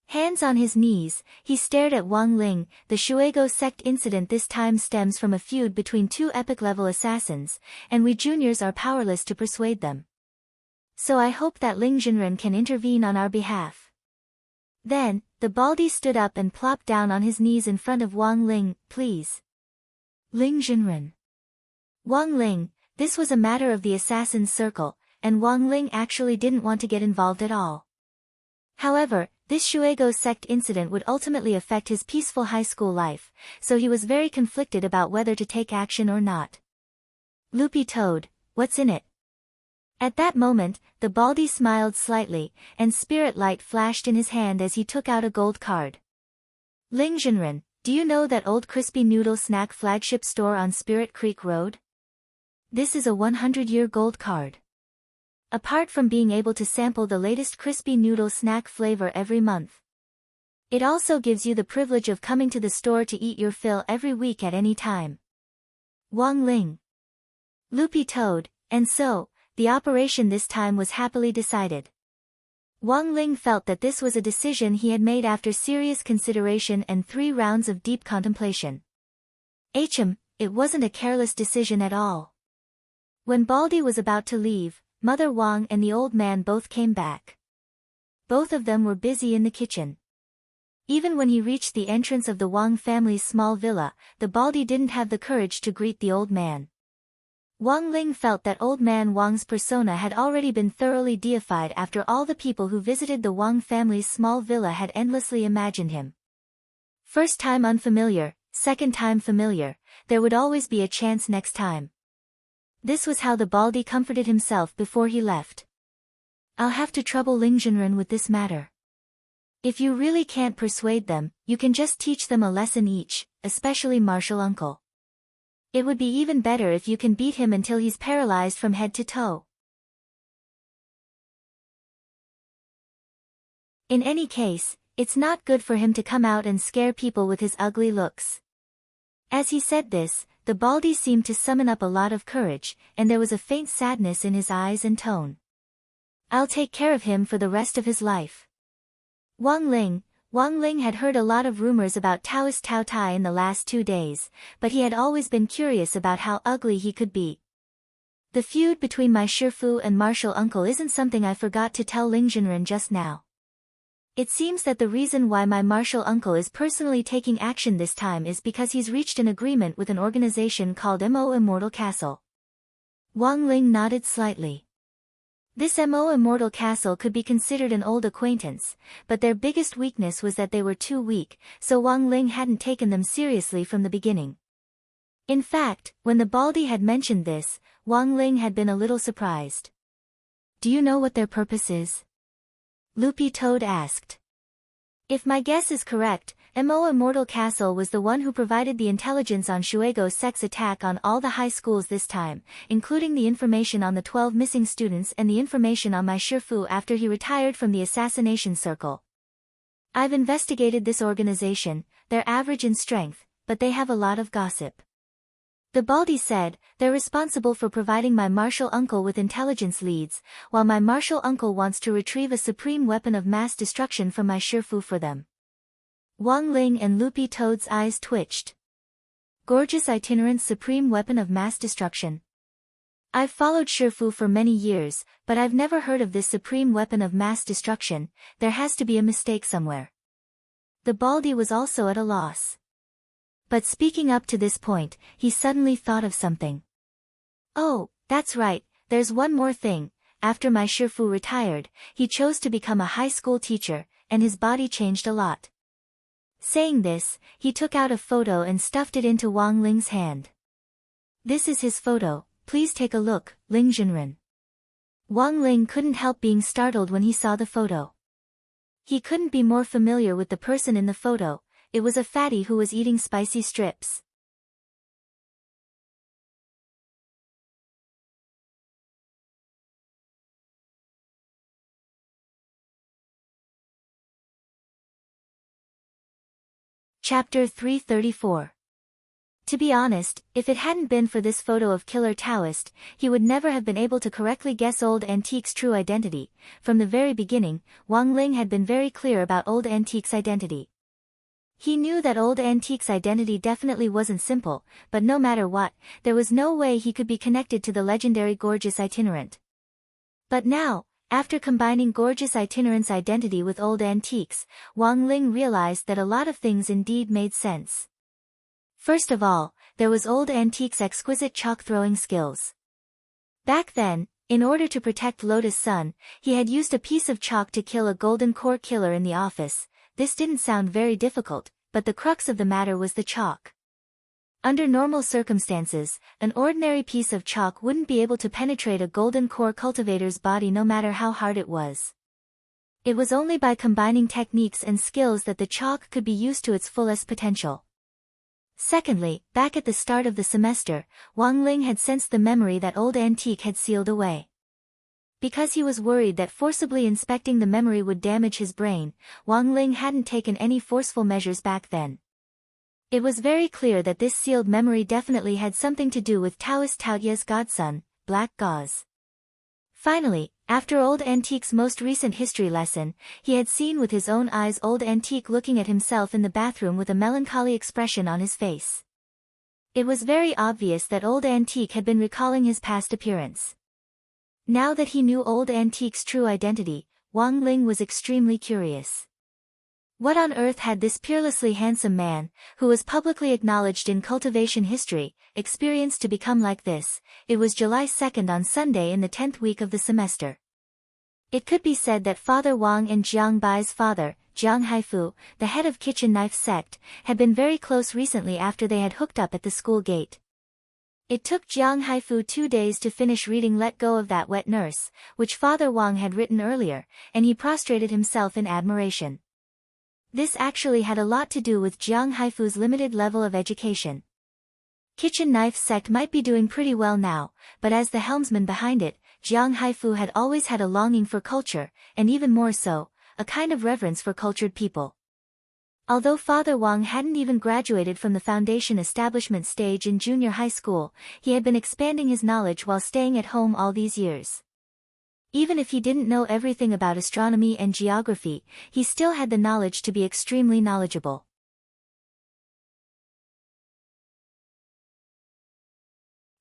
Hands on his knees, he stared at Wang Ling. The Shuego sect incident this time stems from a feud between two epic-level assassins, and we juniors are powerless to persuade them. So I hope that Ling Jinren can intervene on our behalf. Then, the Baldy stood up and plopped down on his knees in front of Wang Ling. Please. Ling Jinren. Wang Ling, this was a matter of the assassin's circle, and Wang Ling actually didn't want to get involved at all. However, this Shuego sect incident would ultimately affect his peaceful high school life, so he was very conflicted about whether to take action or not. Loopy Toad, what's in it? At that moment, the Baldy smiled slightly, and spirit light flashed in his hand as he took out a gold card. Ling Jinren, do you know that old crispy noodle snack flagship store on Spirit Creek Road? This is a 100-year gold card. Apart from being able to sample the latest crispy noodle snack flavor every month, it also gives you the privilege of coming to the store to eat your fill every week at any time. Wang Ling. Loopy Toad, and so, the operation this time was happily decided. Wang Ling felt that this was a decision he had made after serious consideration and 3 rounds of deep contemplation. It wasn't a careless decision at all. When Baldy was about to leave, Mother Wang and the old man both came back. Both of them were busy in the kitchen. Even when he reached the entrance of the Wang family's small villa, the Baldy didn't have the courage to greet the old man. Wang Ling felt that old man Wang's persona had already been thoroughly deified after all the people who visited the Wang family's small villa had endlessly imagined him. First time unfamiliar, second time familiar, there would always be a chance next time. This was how the Baldy comforted himself before he left. I'll have to trouble Ling Jinren with this matter. If you really can't persuade them, you can just teach them a lesson each, especially martial uncle. It would be even better if you can beat him until he's paralyzed from head to toe. In any case, it's not good for him to come out and scare people with his ugly looks. As he said this, the baldy seemed to summon up a lot of courage, and there was a faint sadness in his eyes and tone. I'll take care of him for the rest of his life. Wang Ling had heard a lot of rumors about Taoist Tao Tai in the last 2 days, but he had always been curious about how ugly he could be. The feud between my Shifu and martial uncle isn't something I forgot to tell Ling Junren just now. It seems that the reason why my martial uncle is personally taking action this time is because he's reached an agreement with an organization called Mo Immortal Castle. Wang Ling nodded slightly. This Mo Immortal Castle could be considered an old acquaintance, but their biggest weakness was that they were too weak, so Wang Ling hadn't taken them seriously from the beginning. In fact, when the baldy had mentioned this, Wang Ling had been a little surprised. Do you know what their purpose is? Loopy Toad asked. If my guess is correct, Mo Immortal Castle was the one who provided the intelligence on Shuego's sex attack on all the high schools this time, including the information on the 12 missing students and the information on my Shifu after he retired from the assassination circle. I've investigated this organization. They're average in strength, but they have a lot of gossip. The baldy said, they're responsible for providing my martial uncle with intelligence leads, while my martial uncle wants to retrieve a supreme weapon of mass destruction from my Shifu for them. Wang Ling and Loopy Toad's eyes twitched. Gorgeous itinerant supreme weapon of mass destruction. I've followed Shifu for many years, but I've never heard of this supreme weapon of mass destruction. There has to be a mistake somewhere. The baldy was also at a loss. But speaking up to this point, he suddenly thought of something. Oh, that's right, there's one more thing. After my Shifu retired, he chose to become a high school teacher, and his body changed a lot. Saying this, he took out a photo and stuffed it into Wang Ling's hand. This is his photo, please take a look, Ling Junren. Wang Ling couldn't help being startled when he saw the photo. He couldn't be more familiar with the person in the photo. It was a fatty who was eating spicy strips. Chapter 334. To be honest, if it hadn't been for this photo of Killer Taoist, he would never have been able to correctly guess Old Antique's true identity. From the very beginning, Wang Ling had been very clear about Old Antique's identity. He knew that Old Antique's identity definitely wasn't simple, but no matter what, there was no way he could be connected to the legendary Gorgeous Itinerant. But now, after combining Gorgeous Itinerant's identity with Old Antique's, Wang Ling realized that a lot of things indeed made sense. First of all, there was Old Antique's exquisite chalk-throwing skills. Back then, in order to protect Lotus Sun, he had used a piece of chalk to kill a golden core killer in the office. This didn't sound very difficult, but the crux of the matter was the chalk. Under normal circumstances, an ordinary piece of chalk wouldn't be able to penetrate a golden core cultivator's body no matter how hard it was. It was only by combining techniques and skills that the chalk could be used to its fullest potential. Secondly, back at the start of the semester, Wang Ling had sensed the memory that Old Antique had sealed away. Because he was worried that forcibly inspecting the memory would damage his brain, Wang Ling hadn't taken any forceful measures back then. It was very clear that this sealed memory definitely had something to do with Taoist Taoya's godson, Black Gauze. Finally, after Old Antique's most recent history lesson, he had seen with his own eyes Old Antique looking at himself in the bathroom with a melancholy expression on his face. It was very obvious that Old Antique had been recalling his past appearance. Now that he knew Old Antique's true identity, Wang Ling was extremely curious. What on earth had this peerlessly handsome man, who was publicly acknowledged in cultivation history, experienced to become like this? It was July 2nd on Sunday in the 10th week of the semester. It could be said that Father Wang and Jiang Bai's father, Jiang Haifu, the head of Kitchen Knife sect, had been very close recently after they had hooked up at the school gate. It took Jiang Haifu 2 days to finish reading Let Go of That Wet Nurse, which Father Wang had written earlier, and he prostrated himself in admiration. This actually had a lot to do with Jiang Haifu's limited level of education. Kitchen Knife sect might be doing pretty well now, but as the helmsman behind it, Jiang Haifu had always had a longing for culture, and even more so, a kind of reverence for cultured people. Although Father Wang hadn't even graduated from the foundation establishment stage in junior high school, he had been expanding his knowledge while staying at home all these years. Even if he didn't know everything about astronomy and geography, he still had the knowledge to be extremely knowledgeable.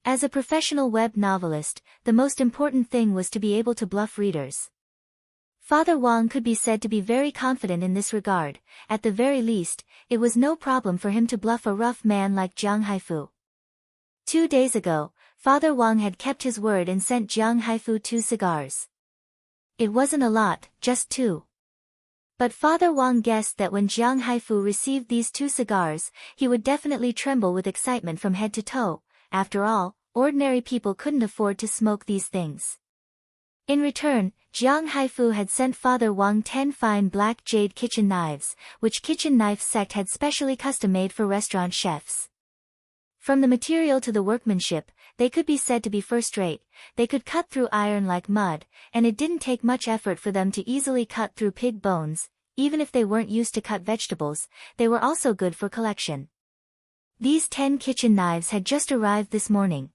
As a professional web novelist, the most important thing was to be able to bluff readers. Father Wang could be said to be very confident in this regard. At the very least, it was no problem for him to bluff a rough man like Jiang Haifu. 2 days ago, Father Wang had kept his word and sent Jiang Haifu 2 cigars. It wasn't a lot, just 2. But Father Wang guessed that when Jiang Haifu received these 2 cigars, he would definitely tremble with excitement from head to toe. After all, ordinary people couldn't afford to smoke these things. In return, Jiang Haifu had sent Father Wang 10 fine black jade kitchen knives, which kitchen knife sect had specially custom-made for restaurant chefs. From the material to the workmanship, they could be said to be first-rate. They could cut through iron like mud, and it didn't take much effort for them to easily cut through pig bones. Even if they weren't used to cut vegetables, they were also good for collection. These 10 kitchen knives had just arrived this morning.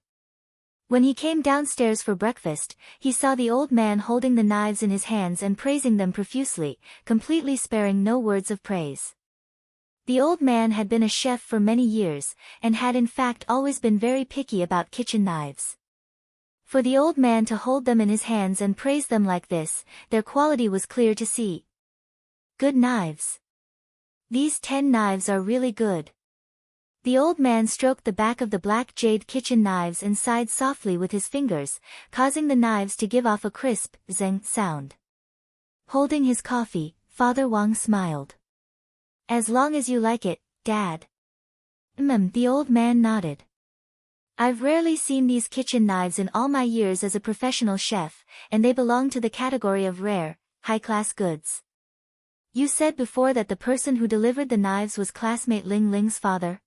When he came downstairs for breakfast, he saw the old man holding the knives in his hands and praising them profusely, completely sparing no words of praise. The old man had been a chef for many years, and had in fact always been very picky about kitchen knives. For the old man to hold them in his hands and praise them like this, their quality was clear to see. Good knives. These 10 knives are really good. The old man stroked the back of the black jade kitchen knives and sighed softly with his fingers, causing the knives to give off a crisp, zeng sound. Holding his coffee, Father Wang smiled. As long as you like it, Dad. The old man nodded. I've rarely seen these kitchen knives in all my years as a professional chef, and they belong to the category of rare, high-class goods. You said before that the person who delivered the knives was classmate Ling Ling's father?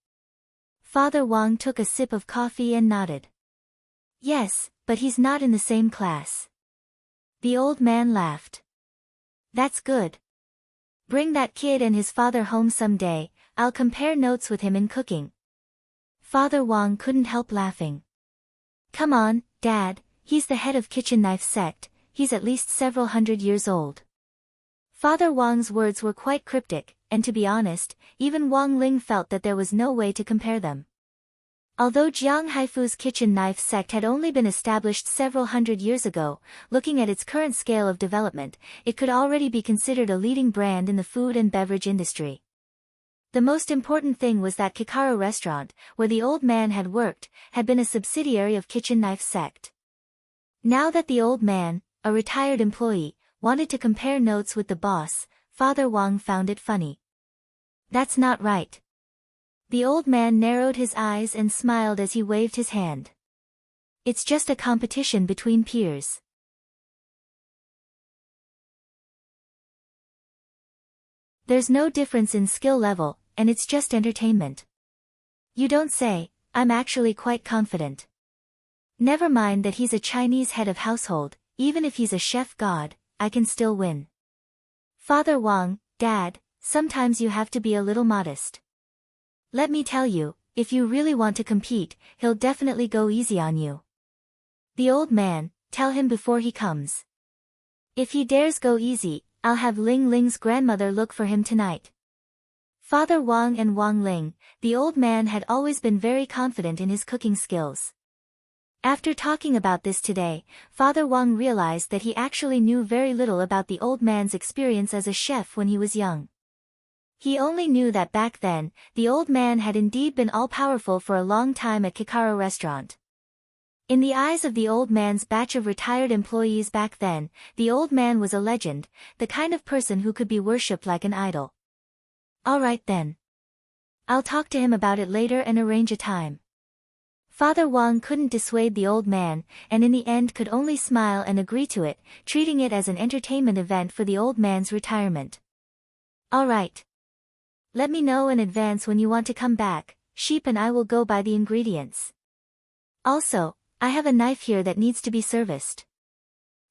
Father Wang took a sip of coffee and nodded. Yes, but he's not in the same class. The old man laughed. That's good. Bring that kid and his father home someday, I'll compare notes with him in cooking. Father Wang couldn't help laughing. Come on, Dad, he's the head of kitchen knife sect, he's at least several hundred years old. Father Wang's words were quite cryptic, and to be honest, even Wang Ling felt that there was no way to compare them. Although Jiang Haifu's kitchen knife sect had only been established several hundred years ago, looking at its current scale of development, it could already be considered a leading brand in the food and beverage industry. The most important thing was that Kikaro restaurant, where the old man had worked, had been a subsidiary of kitchen knife sect. Now that the old man, a retired employee, wanted to compare notes with the boss, Father Wang found it funny. That's not right. The old man narrowed his eyes and smiled as he waved his hand. It's just a competition between peers. There's no difference in skill level, and it's just entertainment. You don't say, I'm actually quite confident. Never mind that he's a Chinese head of household, even if he's a chef god, I can still win. Father Wang, Dad, sometimes you have to be a little modest. Let me tell you, if you really want to compete, he'll definitely go easy on you. The old man, tell him before he comes. If he dares go easy, I'll have Ling Ling's grandmother look for him tonight. Father Wang and Wang Ling, the old man had always been very confident in his cooking skills. After talking about this today, Father Wang realized that he actually knew very little about the old man's experience as a chef when he was young. He only knew that back then, the old man had indeed been all-powerful for a long time at Kikaro restaurant. In the eyes of the old man's batch of retired employees back then, the old man was a legend, the kind of person who could be worshipped like an idol. All right then. I'll talk to him about it later and arrange a time. Father Wang couldn't dissuade the old man, and in the end could only smile and agree to it, treating it as an entertainment event for the old man's retirement. All right. Let me know in advance when you want to come back, Sheep and I will go buy the ingredients. Also, I have a knife here that needs to be serviced.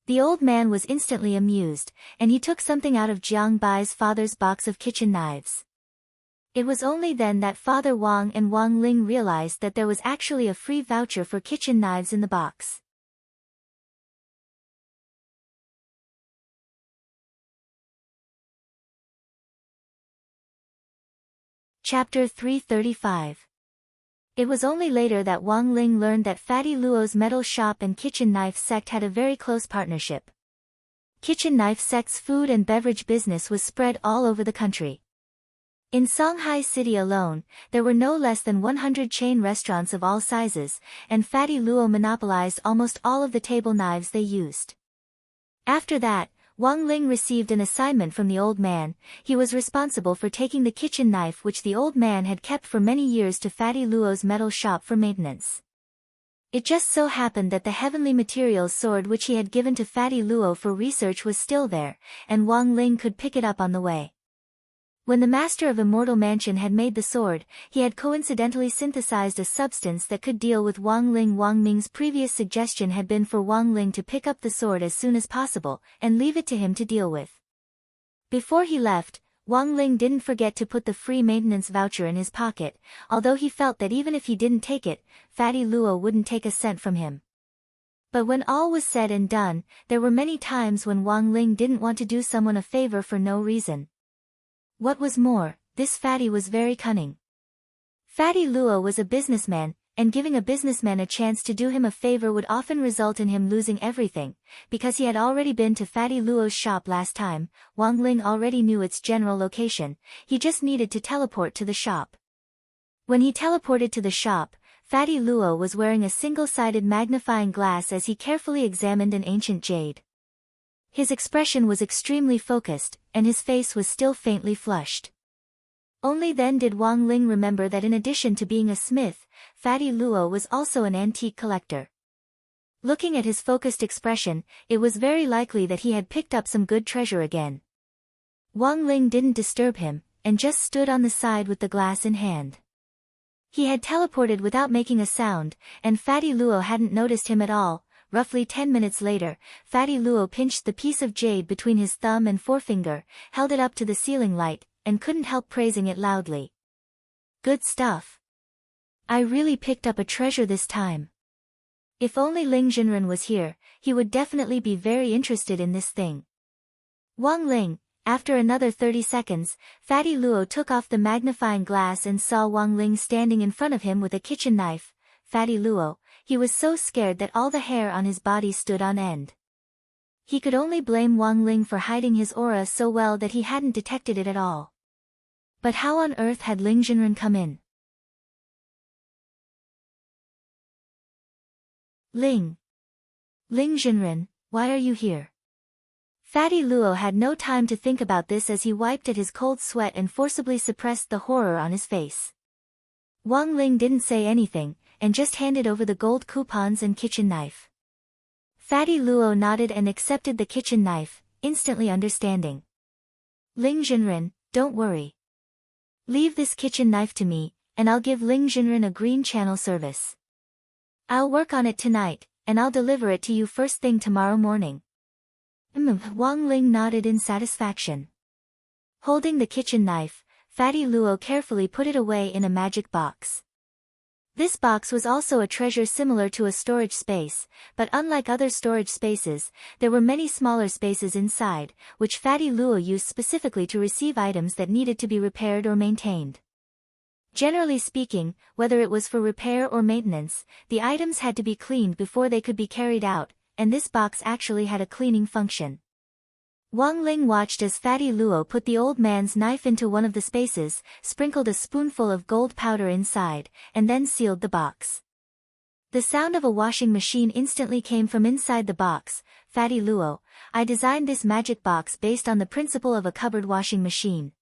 The old man was instantly amused, and he took something out of Jiang Bai's father's box of kitchen knives. It was only then that Father Wang and Wang Ling realized that there was actually a free voucher for kitchen knives in the box. Chapter 335. It was only later that Wang Ling learned that Fatty Luo's metal shop and kitchen knife sect had a very close partnership. Kitchen knife sect's food and beverage business was spread all over the country. In Shanghai City alone, there were no less than 100 chain restaurants of all sizes, and Fatty Luo monopolized almost all of the table knives they used. After that, Wang Ling received an assignment from the old man. He was responsible for taking the kitchen knife which the old man had kept for many years to Fatty Luo's metal shop for maintenance. It just so happened that the heavenly materials sword which he had given to Fatty Luo for research was still there, and Wang Ling could pick it up on the way. When the master of Immortal Mansion had made the sword, he had coincidentally synthesized a substance that could deal with Wang Ling. Wang Ming's previous suggestion had been for Wang Ling to pick up the sword as soon as possible, and leave it to him to deal with. Before he left, Wang Ling didn't forget to put the free maintenance voucher in his pocket, although he felt that even if he didn't take it, Fatty Luo wouldn't take a cent from him. But when all was said and done, there were many times when Wang Ling didn't want to do someone a favor for no reason. What was more, this Fatty was very cunning. Fatty Luo was a businessman, and giving a businessman a chance to do him a favor would often result in him losing everything. Because he had already been to Fatty Luo's shop last time, Wang Ling already knew its general location. He just needed to teleport to the shop. When he teleported to the shop, Fatty Luo was wearing a single-sided magnifying glass as he carefully examined an ancient jade. His expression was extremely focused, and his face was still faintly flushed. Only then did Wang Ling remember that in addition to being a smith, Fatty Luo was also an antique collector. Looking at his focused expression, it was very likely that he had picked up some good treasure again. Wang Ling didn't disturb him, and just stood on the side with the glass in hand. He had teleported without making a sound, and Fatty Luo hadn't noticed him at all. Roughly 10 minutes later, Fatty Luo pinched the piece of jade between his thumb and forefinger, held it up to the ceiling light, and couldn't help praising it loudly. Good stuff. I really picked up a treasure this time. If only Ling Jinren was here, he would definitely be very interested in this thing. Wang Ling, after another 30 seconds, Fatty Luo took off the magnifying glass and saw Wang Ling standing in front of him with a kitchen knife. Fatty Luo, he was so scared that all the hair on his body stood on end. He could only blame Wang Ling for hiding his aura so well that he hadn't detected it at all. But how on earth had Ling Jinren come in? Ling Jinren, why are you here? Fatty Luo had no time to think about this as he wiped at his cold sweat and forcibly suppressed the horror on his face. Wang Ling didn't say anything, and just handed over the gold coupons and kitchen knife. Fatty Luo nodded and accepted the kitchen knife, instantly understanding. Ling Jinren, don't worry. Leave this kitchen knife to me, and I'll give Ling Jinren a green channel service. I'll work on it tonight, and I'll deliver it to you first thing tomorrow morning. Wang Ling nodded in satisfaction. Holding the kitchen knife, Fatty Luo carefully put it away in a magic box. This box was also a treasure similar to a storage space, but unlike other storage spaces, there were many smaller spaces inside, which Fatty Luo used specifically to receive items that needed to be repaired or maintained. Generally speaking, whether it was for repair or maintenance, the items had to be cleaned before they could be carried out, and this box actually had a cleaning function. Wang Ling watched as Fatty Luo put the old man's knife into one of the spaces, sprinkled a spoonful of gold powder inside, and then sealed the box. The sound of a washing machine instantly came from inside the box. Fatty Luo, I designed this magic box based on the principle of a cupboard washing machine.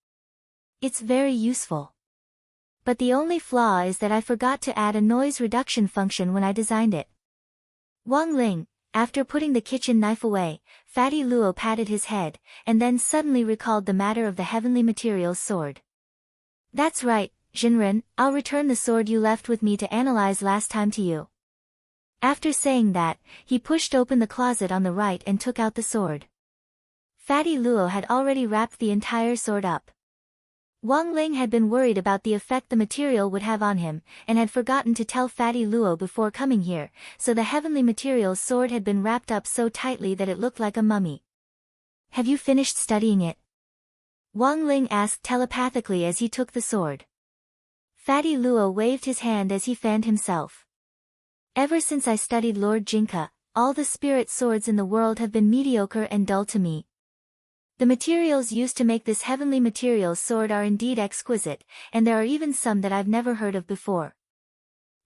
It's very useful. But the only flaw is that I forgot to add a noise reduction function when I designed it. Wang Ling, after putting the kitchen knife away, Fatty Luo patted his head, and then suddenly recalled the matter of the heavenly materials sword. That's right, Jinren, I'll return the sword you left with me to analyze last time to you. After saying that, he pushed open the closet on the right and took out the sword. Fatty Luo had already wrapped the entire sword up. Wang Ling had been worried about the effect the material would have on him, and had forgotten to tell Fatty Luo before coming here, so the heavenly material's sword had been wrapped up so tightly that it looked like a mummy. "Have you finished studying it?" Wang Ling asked telepathically as he took the sword. Fatty Luo waved his hand as he fanned himself. "Ever since I studied Lord Jinka, all the spirit swords in the world have been mediocre and dull to me. The materials used to make this heavenly materials sword are indeed exquisite, and there are even some that I've never heard of before.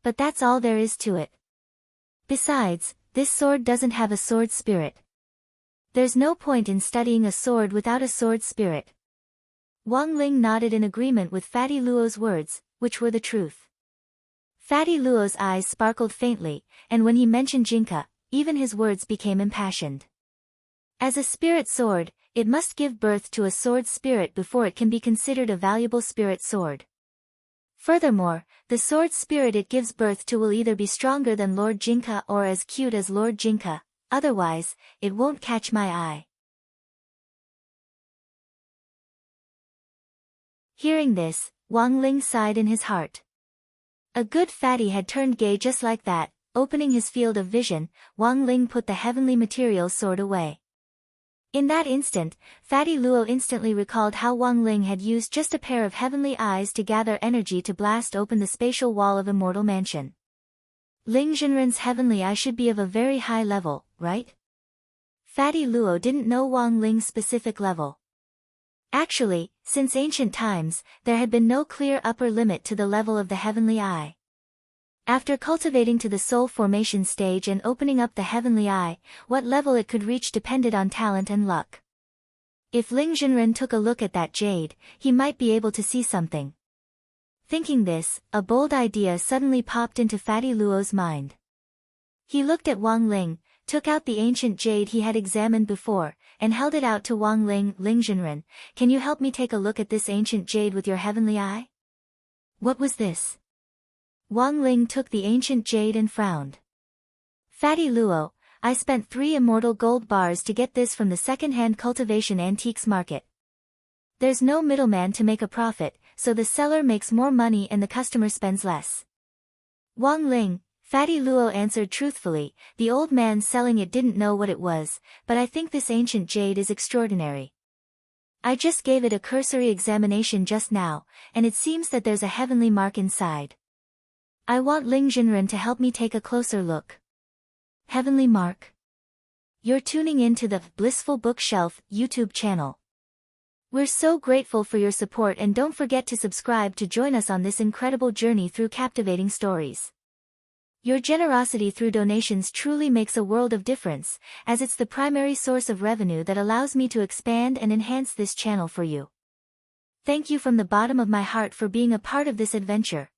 But that's all there is to it. Besides, this sword doesn't have a sword spirit. There's no point in studying a sword without a sword spirit." Wang Ling nodded in agreement with Fatty Luo's words, which were the truth. Fatty Luo's eyes sparkled faintly, and when he mentioned Jinka, even his words became impassioned. As a spirit sword, it must give birth to a sword spirit before it can be considered a valuable spirit sword. Furthermore, the sword spirit it gives birth to will either be stronger than Lord Jinka or as cute as Lord Jinka, otherwise, it won't catch my eye. Hearing this, Wang Ling sighed in his heart. A good fatty had turned gay just like that. Opening his field of vision, Wang Ling put the heavenly materials sword away. In that instant, Fatty Luo instantly recalled how Wang Ling had used just a pair of heavenly eyes to gather energy to blast open the spatial wall of Immortal Mansion. Ling Zhenren's heavenly eye should be of a very high level, right? Fatty Luo didn't know Wang Ling's specific level. Actually, since ancient times, there had been no clear upper limit to the level of the heavenly eye. After cultivating to the soul formation stage and opening up the heavenly eye, what level it could reach depended on talent and luck. If Ling Zhenren took a look at that jade, he might be able to see something. Thinking this, a bold idea suddenly popped into Fatty Luo's mind. He looked at Wang Ling, took out the ancient jade he had examined before, and held it out to Wang Ling. "Ling Zhenren, can you help me take a look at this ancient jade with your heavenly eye?" What was this? Wang Ling took the ancient jade and frowned. "Fatty Luo, I spent 3 immortal gold bars to get this from the second-hand cultivation antiques market. There's no middleman to make a profit, so the seller makes more money and the customer spends less." Wang Ling, Fatty Luo answered truthfully, "The old man selling it didn't know what it was, but I think this ancient jade is extraordinary. I just gave it a cursory examination just now, and it seems that there's a heavenly mark inside. I want Ling Zhenren to help me take a closer look." Heavenly mark? You're tuning in to the Blissful Bookshelf YouTube channel. We're so grateful for your support, and don't forget to subscribe to join us on this incredible journey through captivating stories. Your generosity through donations truly makes a world of difference, as it's the primary source of revenue that allows me to expand and enhance this channel for you. Thank you from the bottom of my heart for being a part of this adventure.